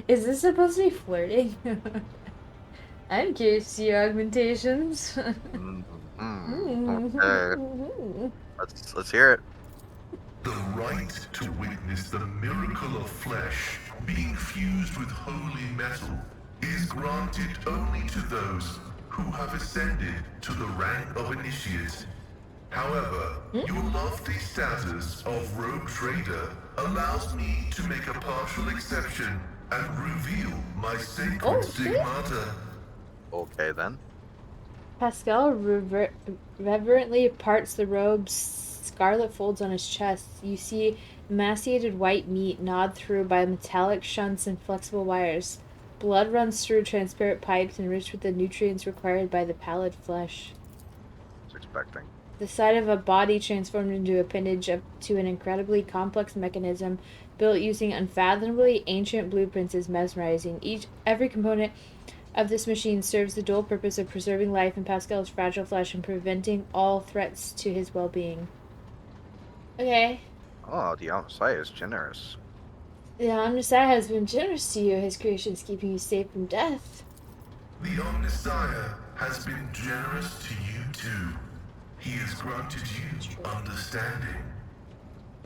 [SPEAKER 1] Is this supposed to be flirting? I'm curious to see your augmentations.
[SPEAKER 2] Okay. Let's hear it.
[SPEAKER 7] The right to witness the miracle of flesh being fused with holy metal is granted only to those who have ascended to the rank of initiate. However, your lofty status of rogue trader allows me to make a partial exception and reveal my sacred stigmata.
[SPEAKER 2] Okay, then.
[SPEAKER 1] Pascal reverently parts the robe's scarlet folds on his chest. You see emaciated white meat gnawed through by metallic shunts and flexible wires. Blood runs through transparent pipes enriched with the nutrients required by the pallid flesh.
[SPEAKER 2] I was expecting.
[SPEAKER 1] The sight of a body transformed into appendage to an incredibly complex mechanism built using unfathomably ancient blueprints is mesmerizing. Every component of this machine serves the dual purpose of preserving life in Pascal's fragile flesh and preventing all threats to his well-being. Okay.
[SPEAKER 2] Oh, the Omnissiah is generous.
[SPEAKER 1] The Omnissiah has been generous to you. His creations keeping you safe from death.
[SPEAKER 7] The Omnissiah has been generous to you too. He has granted you understanding.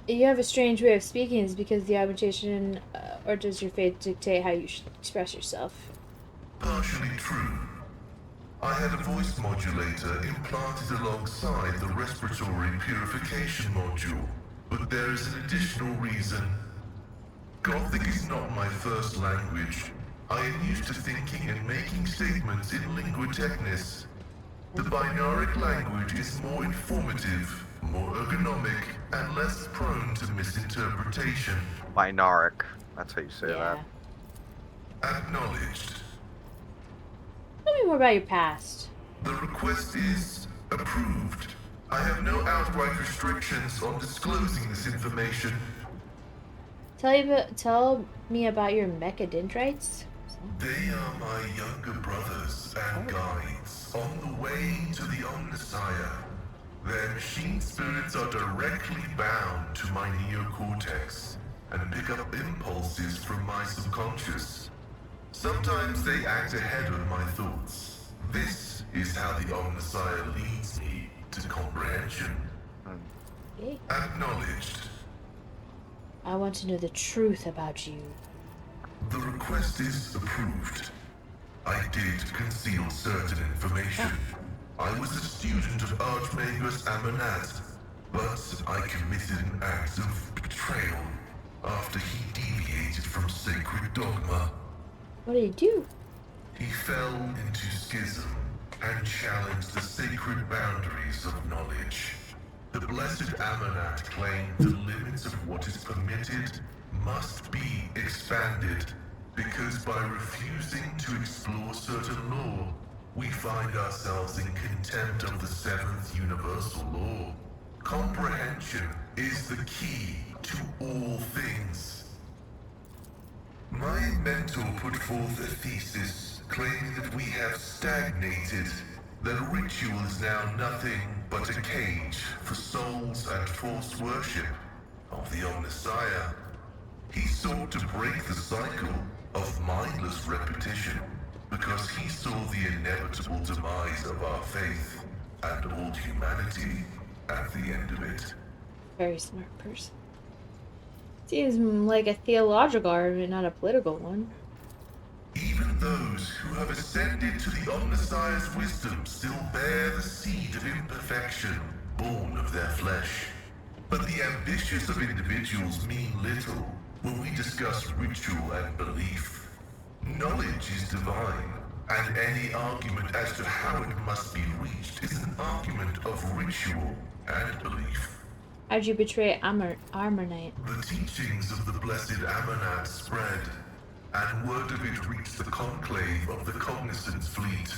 [SPEAKER 1] You have a strange way of speaking. Is it because the augmentation, or does your faith dictate how you should express yourself?
[SPEAKER 7] Partially true. I had a voice modulator implanted alongside the respiratory purification module, but there is an additional reason. Gothic is not my first language. I am used to thinking and making statements in lingua technis. The binaric language is more informative, more ergonomic, and less prone to misinterpretation.
[SPEAKER 2] Binaric. That's how you say
[SPEAKER 1] Yeah.
[SPEAKER 2] that.
[SPEAKER 7] Acknowledged.
[SPEAKER 1] Tell me more about your past.
[SPEAKER 7] The request is approved. I have no outright restrictions on disclosing this information.
[SPEAKER 1] Tell me about your mechadendrites.
[SPEAKER 7] They are my younger brothers and guides on the way to the Omnissiah. Their machine spirits are directly bound to my neocortex and pick up impulses from my subconscious. Sometimes they act ahead of my thoughts. This is how the Omnissiah leads me to comprehension.
[SPEAKER 1] Okay.
[SPEAKER 7] Acknowledged.
[SPEAKER 1] I want to know the truth about you.
[SPEAKER 7] The request is approved. I did conceal certain information. I was a student of Archmagus Amanat, but I committed an act of betrayal after he deviated from sacred dogma.
[SPEAKER 1] What did he do?
[SPEAKER 7] He fell into schism and challenged the sacred boundaries of knowledge. The blessed Amanat claimed the limits of what is permitted must be expanded, because by refusing to explore certain law, we find ourselves in contempt of the seventh universal law. Comprehension is the key to all things. My mentor put forth a thesis claiming that we have stagnated, that ritual is now nothing but a cage for souls and forced worship of the Omnissiah. He sought to break the cycle of mindless repetition because he saw the inevitable demise of our faith and all humanity at the end of it.
[SPEAKER 1] Very smart person. Seems like a theological argument, not a political one.
[SPEAKER 7] Even those who have ascended to the Omnissiah's wisdom still bear the seed of imperfection born of their flesh. But the ambitions of individuals mean little when we discuss ritual and belief. Knowledge is divine, and any argument as to how it must be reached is an argument of ritual and belief.
[SPEAKER 1] How'd you betray Armor Knight?
[SPEAKER 7] The teachings of the blessed Amanat spread, and word of it reached the conclave of the Cognizance fleet.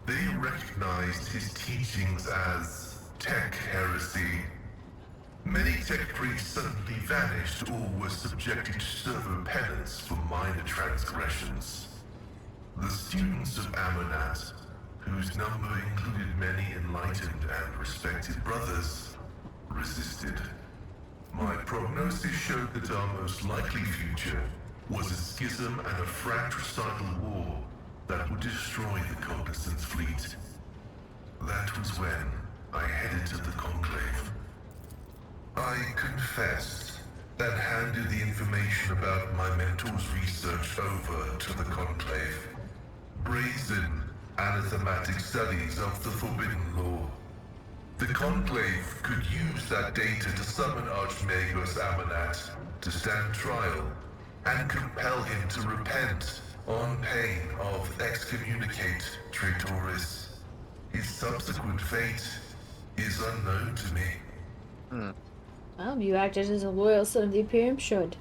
[SPEAKER 7] They recognized his teachings as tech heresy. Many tech priests suddenly vanished or were subjected to server penance for minor transgressions. The students of Amanat, whose number included many enlightened and respected brothers, resisted. My prognosis showed that our most likely future was a schism and a fratricidal war that would destroy the Cognizance fleet. That was when I headed to the Conclave. I confessed, then handed the information about my mentor's research over to the Conclave. Brazen, anathematic studies of the Forbidden Law. The Conclave could use that data to summon Archmagus Amanat to stand trial and compel him to repent on pain of excommunicate traitoris. His subsequent fate is unknown to me.
[SPEAKER 1] Well, you acted as a loyal son of the Imperium should.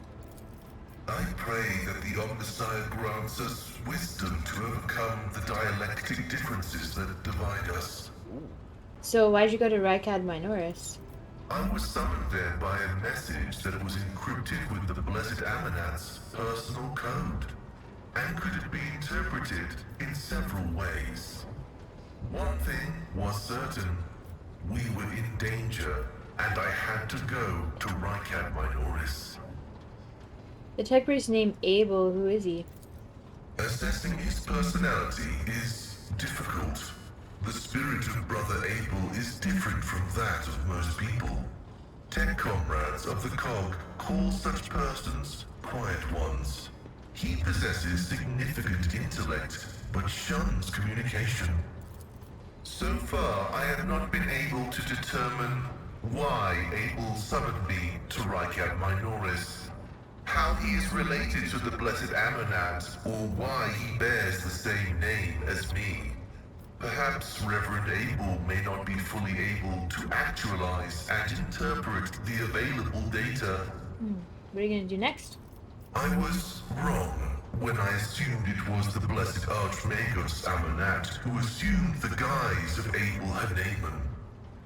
[SPEAKER 7] I pray that the Omnissiah grants us wisdom to overcome the dialectic differences that divide us.
[SPEAKER 1] So why'd you go to Rykad Minoris?
[SPEAKER 7] I was summoned there by a message that was encrypted with the blessed Amanat's personal code, and could it be interpreted in several ways. One thing was certain: we were in danger, and I had to go to Rykad Minoris.
[SPEAKER 1] The tech priest named Abel, who is he?
[SPEAKER 7] Assessing his personality is difficult. The spirit of Brother Abel is different from that of most people. Tech comrades of the Cog call such persons quiet ones. He possesses significant intellect, but shuns communication. So far, I have not been able to determine why Abel summoned me to Reichat Minoris, how he is related to the Blessed Amonat, or why he bears the same name as me. Perhaps Reverend Abel may not be fully able to actualize and interpret the available data.
[SPEAKER 1] What are you gonna do next?
[SPEAKER 7] I was wrong when I assumed it was the Blessed Archmagus Amonat who assumed the guise of Abel Haneman.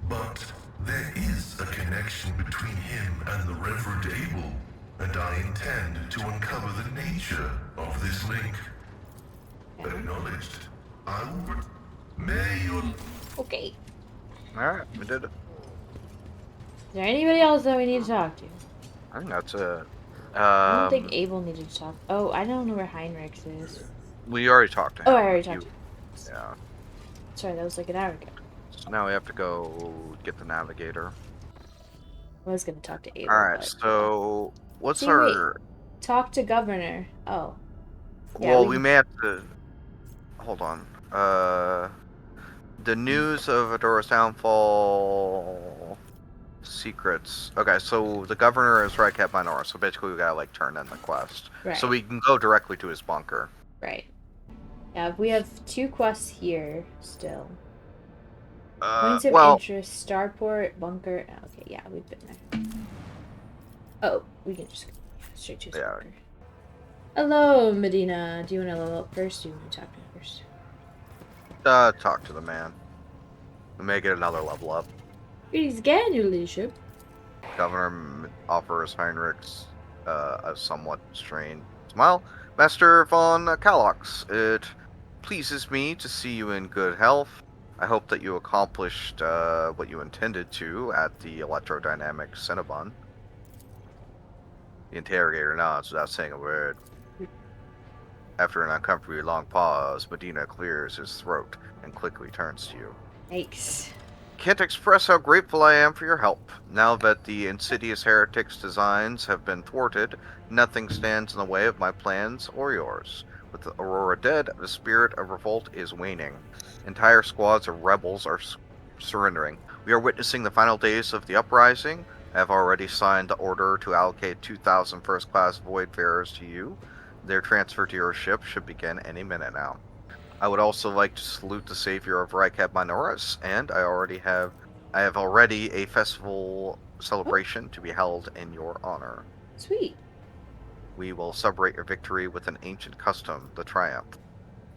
[SPEAKER 7] But there is a connection between him and the Reverend Abel, and I intend to uncover the nature of this link. Acknowledged. I will... May your...
[SPEAKER 1] Okay.
[SPEAKER 2] Alright, we did it.
[SPEAKER 1] Is there anybody else that we need to talk to?
[SPEAKER 2] I think that's it.
[SPEAKER 1] I don't think Abel needed to talk. Oh, I don't know where Heinrich is.
[SPEAKER 2] We already talked to him.
[SPEAKER 1] Oh, I already talked to him.
[SPEAKER 2] Yeah.
[SPEAKER 1] Sorry, that was like an hour ago.
[SPEAKER 2] So now we have to go get the navigator.
[SPEAKER 1] I was gonna talk to Abel.
[SPEAKER 2] Alright,
[SPEAKER 1] but...
[SPEAKER 2] so what's
[SPEAKER 1] See,
[SPEAKER 2] our...
[SPEAKER 1] Talk to Governor. Oh. Yeah,
[SPEAKER 2] well, we may have to... Hold on. The news of Aurora's downfall... Secrets. Okay, so the governor is Reichat Minora, so basically we gotta, like, turn in the quest.
[SPEAKER 1] Right.
[SPEAKER 2] So we can go directly to his bunker.
[SPEAKER 1] Right. Yeah, we have 2 quests here still. Points of interest, starport, bunker. Oh, okay, yeah, we've been there. Oh, we can just go straight to his bunker. Hello, Medina. Do you want to level up first? Or do you want to talk to him first?
[SPEAKER 2] Talk to the man. We may get another level up.
[SPEAKER 1] Greetings again, your ladyship.
[SPEAKER 2] Governor offers Heinrichs a somewhat strained smile. Master von Kalox, it pleases me to see you in good health. I hope that you accomplished what you intended to at the electrodynamic Cinnabon. The interrogator nods without saying a word. After an uncomfortably long pause, Medina clears his throat and quickly turns to you.
[SPEAKER 1] Thanks.
[SPEAKER 2] Can't express how grateful I am for your help. Now that the insidious heretics' designs have been thwarted, nothing stands in the way of my plans or yours. With Aurora dead, the spirit of revolt is waning. Entire squads of rebels are surrendering. We are witnessing the final days of the uprising. I have already signed the order to allocate 2,000 first-class Voidfarers to you. Their transfer to your ship should begin any minute now. I would also like to salute the savior of Reichat Minoris, and I have already a festival celebration to be held in your honor.
[SPEAKER 1] Sweet.
[SPEAKER 2] We will celebrate your victory with an ancient custom, the Triumph.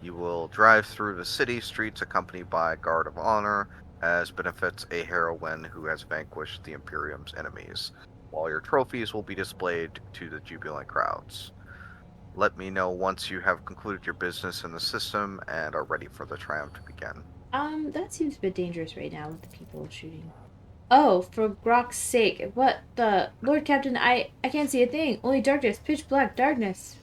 [SPEAKER 2] You will drive through the city streets accompanied by a guard of honor, as benefits a heroine who has vanquished the Imperium's enemies, while your trophies will be displayed to the jubilant crowds. Let me know once you have concluded your business in the system and are ready for the triumph to begin.
[SPEAKER 1] That seems a bit dangerous right now with the people shooting. Oh, for Grok's sake. What the... Lord Captain, I can't see a thing. Only darkness. Pitch black darkness.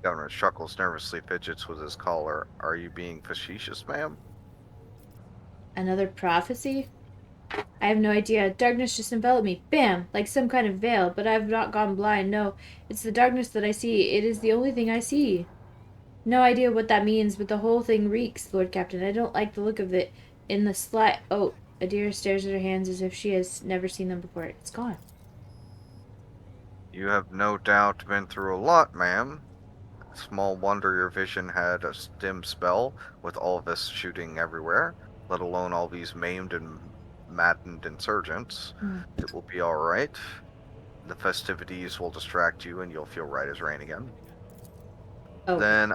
[SPEAKER 2] Governor chuckles nervously, fidgets with his collar. Are you being facetious, ma'am?
[SPEAKER 1] Another prophecy? I have no idea. Darkness just enveloped me. Bam! Like some kind of veil, but I've not gone blind. No, it's the darkness that I see. It is the only thing I see. No idea what that means, but the whole thing reeks, Lord Captain. I don't like the look of it in the slight... Oh, Adira stares at her hands as if she has never seen them before. It's gone.
[SPEAKER 2] You have no doubt been through a lot, ma'am. Small wonder your vision had a dim spell with all this shooting everywhere, let alone all these maimed and maddened insurgents. It will be alright. The festivities will distract you and you'll feel right as rain again. Oh. Then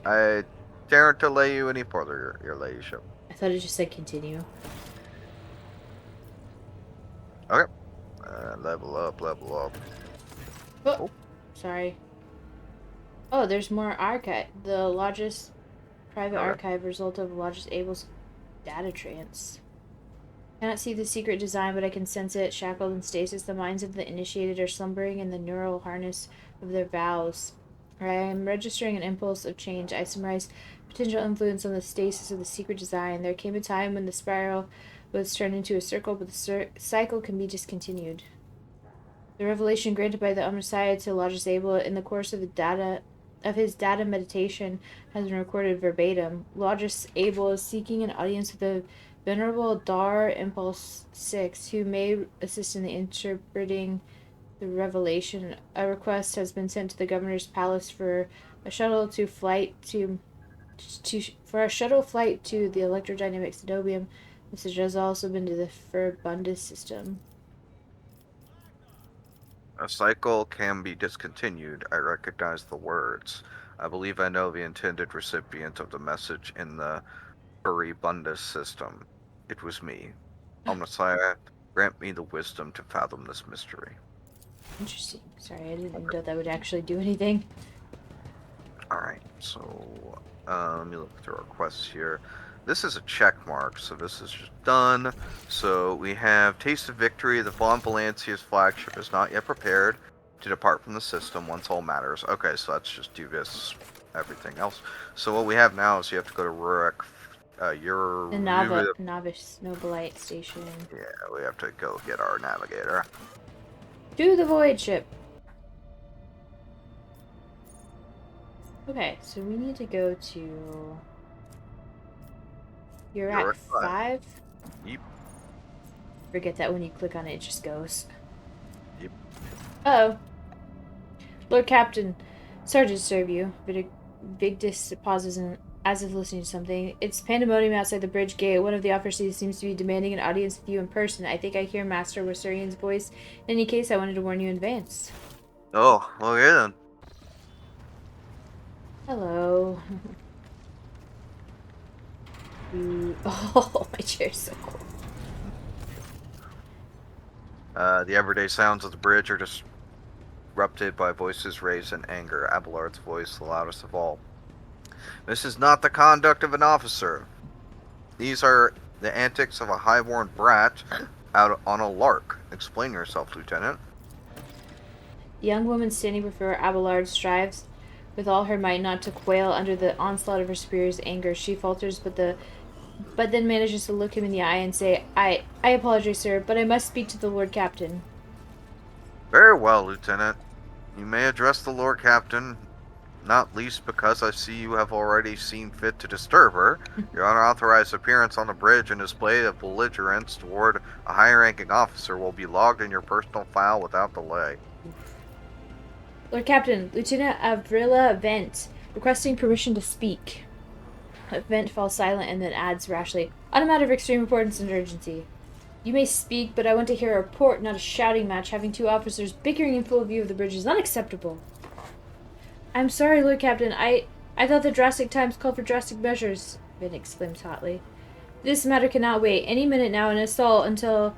[SPEAKER 2] I daren't delay you any further, your ladyship.
[SPEAKER 1] I thought it just said continue.
[SPEAKER 2] Okay. Level up, level up.
[SPEAKER 1] Oh. Sorry. Oh, there's more archive. The largest private archive result of the largest Abel's data trance. Cannot see the secret design, but I can sense it. Shackled in stasis, the minds of the initiated are slumbering in the neural harness of their vows. I am registering an impulse of change. I summarize potential influence on the stasis of the secret design. There came a time when the spiral was turned into a circle, but the cycle can be discontinued. The revelation granted by the Messiah to Lodges Abel in the course of the data of his data meditation has been recorded verbatim. Logis Abel is seeking an audience with the Venerable Dar Impulse 6, who may assist in the interpreting the revelation. A request has been sent to the governor's palace for a shuttle to flight for a shuttle flight to the electrodynamic Cenobium. Message has also been to the Furbundus system.
[SPEAKER 2] A cycle can be discontinued. I recognize the words. I believe I know the intended recipient of the message in the Furbundus system. It was me. Omnissiah, grant me the wisdom to fathom this mystery.
[SPEAKER 1] Interesting. Sorry, I didn't know that would actually do anything.
[SPEAKER 2] Alright, so let me look through our quests here. This is a check mark, so this is just done. So we have Taste of Victory. The Von Valancia's flagship is not yet prepared to depart from the system once all matters. Okay, so let's just do this, everything else. So what we have now is you have to go to Rurik.
[SPEAKER 1] The Novice Nobilite Station.
[SPEAKER 2] Yeah, we have to go get our navigator.
[SPEAKER 1] To the Void Ship. Okay, so we need to go to... You're at 5?
[SPEAKER 2] Yep.
[SPEAKER 1] Forget that when you click on it, it just goes.
[SPEAKER 2] Yep.
[SPEAKER 1] Uh-oh. Lord Captain, sorry to disturb you. Vigdis pauses and as if listening to something. It's pandemonium outside the bridge gate. One of the officers seems to be demanding an audience with you in person. I think I hear Master Wasurian's voice. In any case, I wanted to warn you in advance.
[SPEAKER 2] Oh, okay then.
[SPEAKER 1] Hello. Oh, my chair's so cool.
[SPEAKER 2] The everyday sounds of the bridge are disrupted by voices raised in anger. Abelard's voice, the loudest of all. This is not the conduct of an officer. These are the antics of a high-born brat out on a lark. Explain yourself, Lieutenant.
[SPEAKER 1] The young woman standing before Abelard strives with all her might not to quail under the onslaught of her superior's anger. She falters, but then manages to look him in the eye and say, I apologize, sir, but I must speak to the Lord Captain.
[SPEAKER 2] Very well, Lieutenant. You may address the Lord Captain, not least because I see you have already seen fit to disturb her. Your unauthorized appearance on the bridge and display of belligerence toward a high-ranking officer will be logged in your personal file without delay.
[SPEAKER 1] Lord Captain, Lieutenant Avrila Vent, requesting permission to speak. Vent falls silent and then adds rashly, on a matter of extreme importance and urgency. You may speak, but I want to hear a report, not a shouting match. Having two officers bickering in full view of the bridge is unacceptable. I'm sorry, Lord Captain. I thought the drastic times called for drastic measures, Vent exclaims hotly. This matter cannot wait. Any minute now, an assault until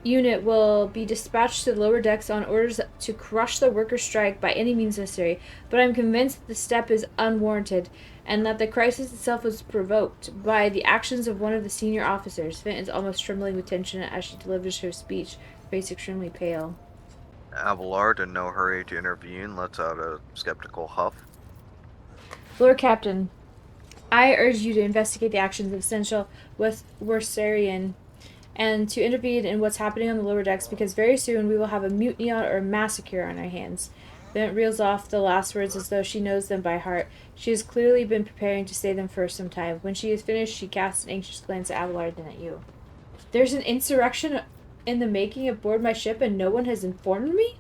[SPEAKER 1] unit will be dispatched to the lower decks on orders to crush the workers' strike by any means necessary, but I'm convinced that the step is unwarranted, and that the crisis itself was provoked by the actions of one of the senior officers. Vent is almost trembling with tension as she delivers her speech, her face extremely pale.
[SPEAKER 2] Abelard, in no hurry to intervene, lets out a skeptical huff.
[SPEAKER 1] Lord Captain, I urge you to investigate the actions of Essential Wasurian and to intervene in what's happening on the lower decks, because very soon we will have a mutiny or a massacre on our hands. Vent reels off the last words as though she knows them by heart. She has clearly been preparing to say them for some time. When she is finished, she casts an anxious glance at Abelard and at you. There's an insurrection in the making aboard my ship and no one has informed me?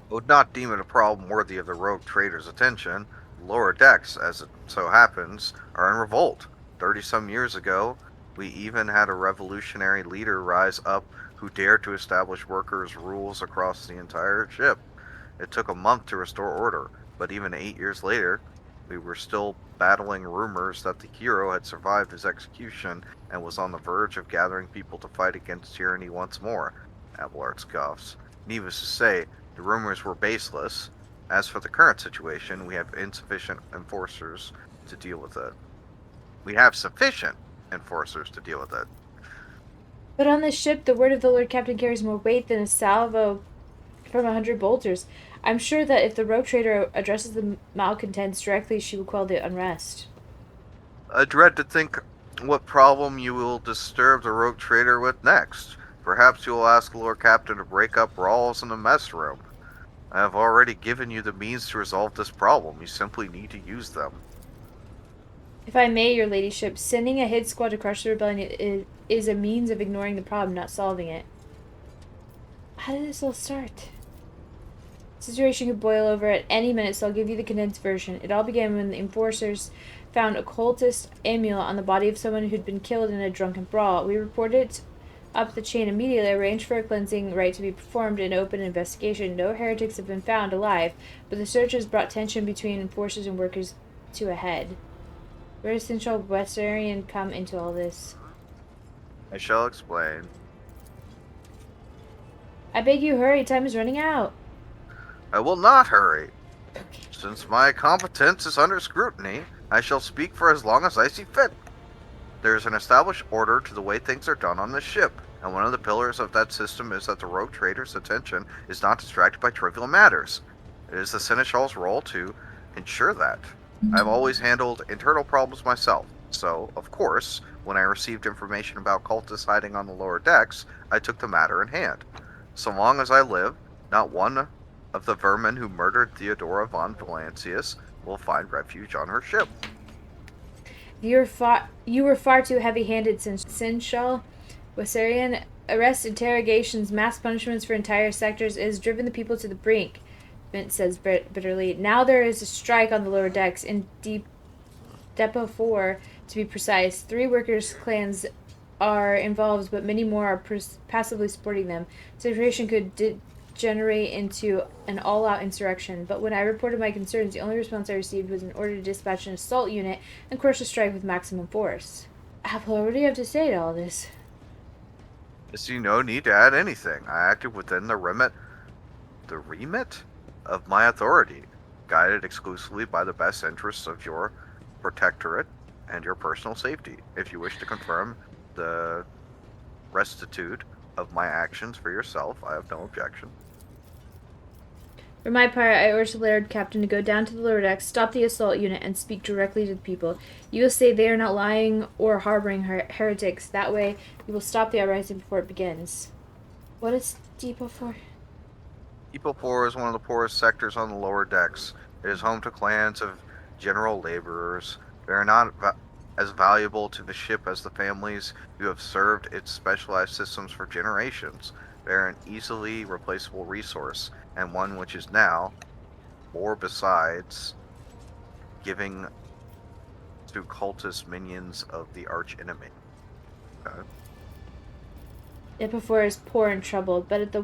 [SPEAKER 2] I would not deem it a problem worthy of the rogue trader's attention. The lower decks, as it so happens, are in revolt. 30-some years ago, we even had a revolutionary leader rise up who dared to establish workers' rules across the entire ship. It took a month to restore order, but even 8 years later, we were still battling rumors that the hero had survived his execution and was on the verge of gathering people to fight against tyranny once more. Abelard scoffs. Needless to say, the rumors were baseless. As for the current situation, we have insufficient enforcers to deal with it. We have sufficient enforcers to deal with it.
[SPEAKER 1] But on this ship, the word of the Lord Captain carries more weight than a salvo from 100 bolters. I'm sure that if the rogue trader addresses the malcontents directly, she will quell the unrest.
[SPEAKER 2] I dread to think what problem you will disturb the rogue trader with next. Perhaps you will ask the Lord Captain to break up brawls in the mess room. I have already given you the means to resolve this problem. You simply need to use them.
[SPEAKER 1] If I may, your ladyship, sending a hit squad to crush the rebellion is a means of ignoring the problem, not solving it. How did this all start? The situation could boil over at any minute, so I'll give you the condensed version. It all began when the enforcers found a cultist amulet on the body of someone who'd been killed in a drunken brawl. We reported it up the chain immediately, arranged for a cleansing rite to be performed, and open investigation. No heretics have been found alive, but the search has brought tension between enforcers and workers to a head. Where does Central Westarian come into all this?
[SPEAKER 2] I shall explain.
[SPEAKER 1] I beg you, hurry. Time is running out.
[SPEAKER 2] I will not hurry. Since my competence is under scrutiny, I shall speak for as long as I see fit. There is an established order to the way things are done on this ship, and one of the pillars of that system is that the rogue trader's attention is not distracted by trivial matters. It is the Seneschal's role to ensure that. I've always handled internal problems myself, so, of course, when I received information about cultists hiding on the lower decks, I took the matter in hand. So long as I live, not one of the vermin who murdered Theodora von Valancius will find refuge on her ship.
[SPEAKER 1] You were far too heavy-handed, Sinshal. Wasarian arrests, interrogations, mass punishments for entire sectors has driven the people to the brink, Vince says bitterly. Now there is a strike on the lower decks, in Depot 4, to be precise. 3 workers' clans are involved, but many more are passively supporting them. The situation could degenerate into an all-out insurrection, but when I reported my concerns, the only response I received was an order to dispatch an assault unit and crush the strike with maximum force. Apple, what do you have to say to all this?
[SPEAKER 2] I see no need to add anything. I acted within the remit of my authority, guided exclusively by the best interests of your protectorate and your personal safety. If you wish to confirm the rectitude of my actions for yourself, I have no objection.
[SPEAKER 1] For my part, I urge the Laird Captain to go down to the lower decks, stop the assault unit, and speak directly to the people. You will say they are not lying or harboring heretics. That way, you will stop the uprising before it begins. What is Depot 4?
[SPEAKER 2] Depot 4 is one of the poorest sectors on the lower decks. It is home to clans of general laborers. They are not as valuable to the ship as the families who have served its specialized systems for generations. They are an easily replaceable resource, and one which is now, or besides, giving to cultist minions of the arch-enemy. Okay.
[SPEAKER 1] Depot 4 is poor and troubled, but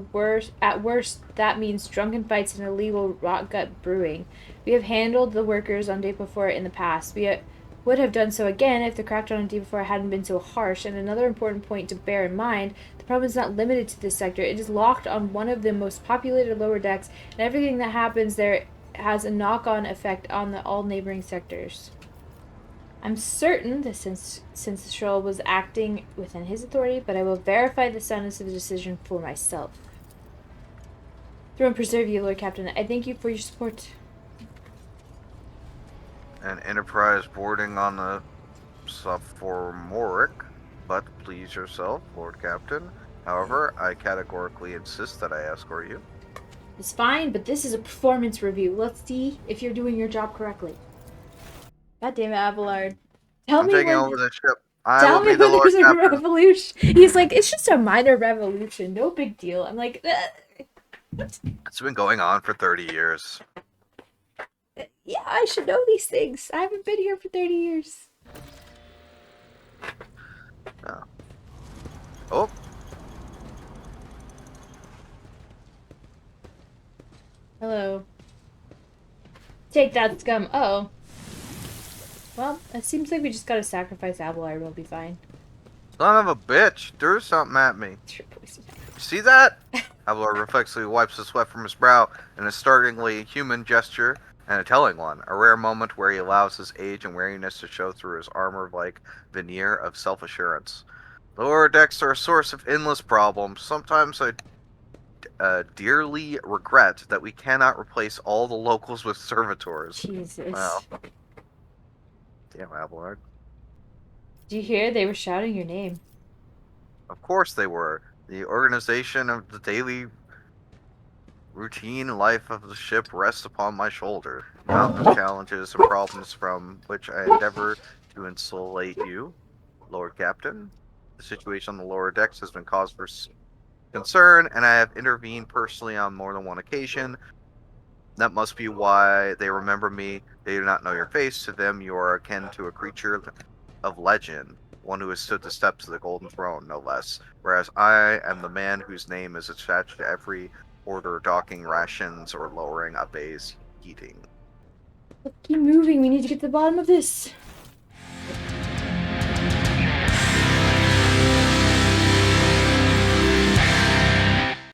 [SPEAKER 1] at worst, that means drunken fights and illegal rot-gut brewing. We have handled the workers on Depot 4 in the past. We would have done so again if the crackdown on Depot 4 hadn't been so harsh. And another important point to bear in mind, the problem is not limited to this sector. It is locked on one of the most populated lower decks, and everything that happens there has a knock-on effect on all neighboring sectors. I'm certain that since the Shroll was acting within his authority, but I will verify the soundness of the decision for myself. Throne preserve you, Lord Captain. I thank you for your support.
[SPEAKER 2] An Enterprise boarding on the Sophomoric, but please yourself, Lord Captain. However, I categorically insist that I escort you.
[SPEAKER 1] It's fine, but this is a performance review. Let's see if you're doing your job correctly. God damn it, Abelard.
[SPEAKER 2] I'm taking over the ship. I
[SPEAKER 1] Tell
[SPEAKER 2] will
[SPEAKER 1] me
[SPEAKER 2] be the
[SPEAKER 1] when
[SPEAKER 2] Lord
[SPEAKER 1] there's a
[SPEAKER 2] Captain.
[SPEAKER 1] revolution. He's like, it's just a minor revolution. No big deal. I'm like,
[SPEAKER 2] It's been going on for 30 years.
[SPEAKER 1] yeah, I should know these things. I haven't been here for 30 years.
[SPEAKER 2] No. Oh.
[SPEAKER 1] Hello. Take that, scum. Uh-oh. Well, it seems like we just gotta sacrifice Abelard. We'll be fine.
[SPEAKER 2] Son of a bitch. Threw something at me. See that? Abelard reflexively wipes the sweat from his brow in a startlingly human gesture, and a telling one. A rare moment where he allows his age and weariness to show through his armor-like veneer of self-assurance. The lower decks are a source of endless problems. Sometimes I dearly regret that we cannot replace all the locals with servitors.
[SPEAKER 1] Jesus.
[SPEAKER 2] Wow. Damn, Abelard.
[SPEAKER 1] Did you hear? They were shouting your name.
[SPEAKER 2] Of course they were. The organization of the daily routine life of the ship rests upon my shoulder. Mountain challenges and problems from which I endeavor to insulate you, Lord Captain. The situation on the lower decks has been cause for concern, and I have intervened personally on more than one occasion. That must be why they remember me. They do not know your face. To them, you are akin to a creature of legend, one who has stood the steps of the Golden Throne, no less. Whereas I am the man whose name is attached to every order docking rations or lowering a bay's heating.
[SPEAKER 1] Let's keep moving. We need to get to the bottom of this.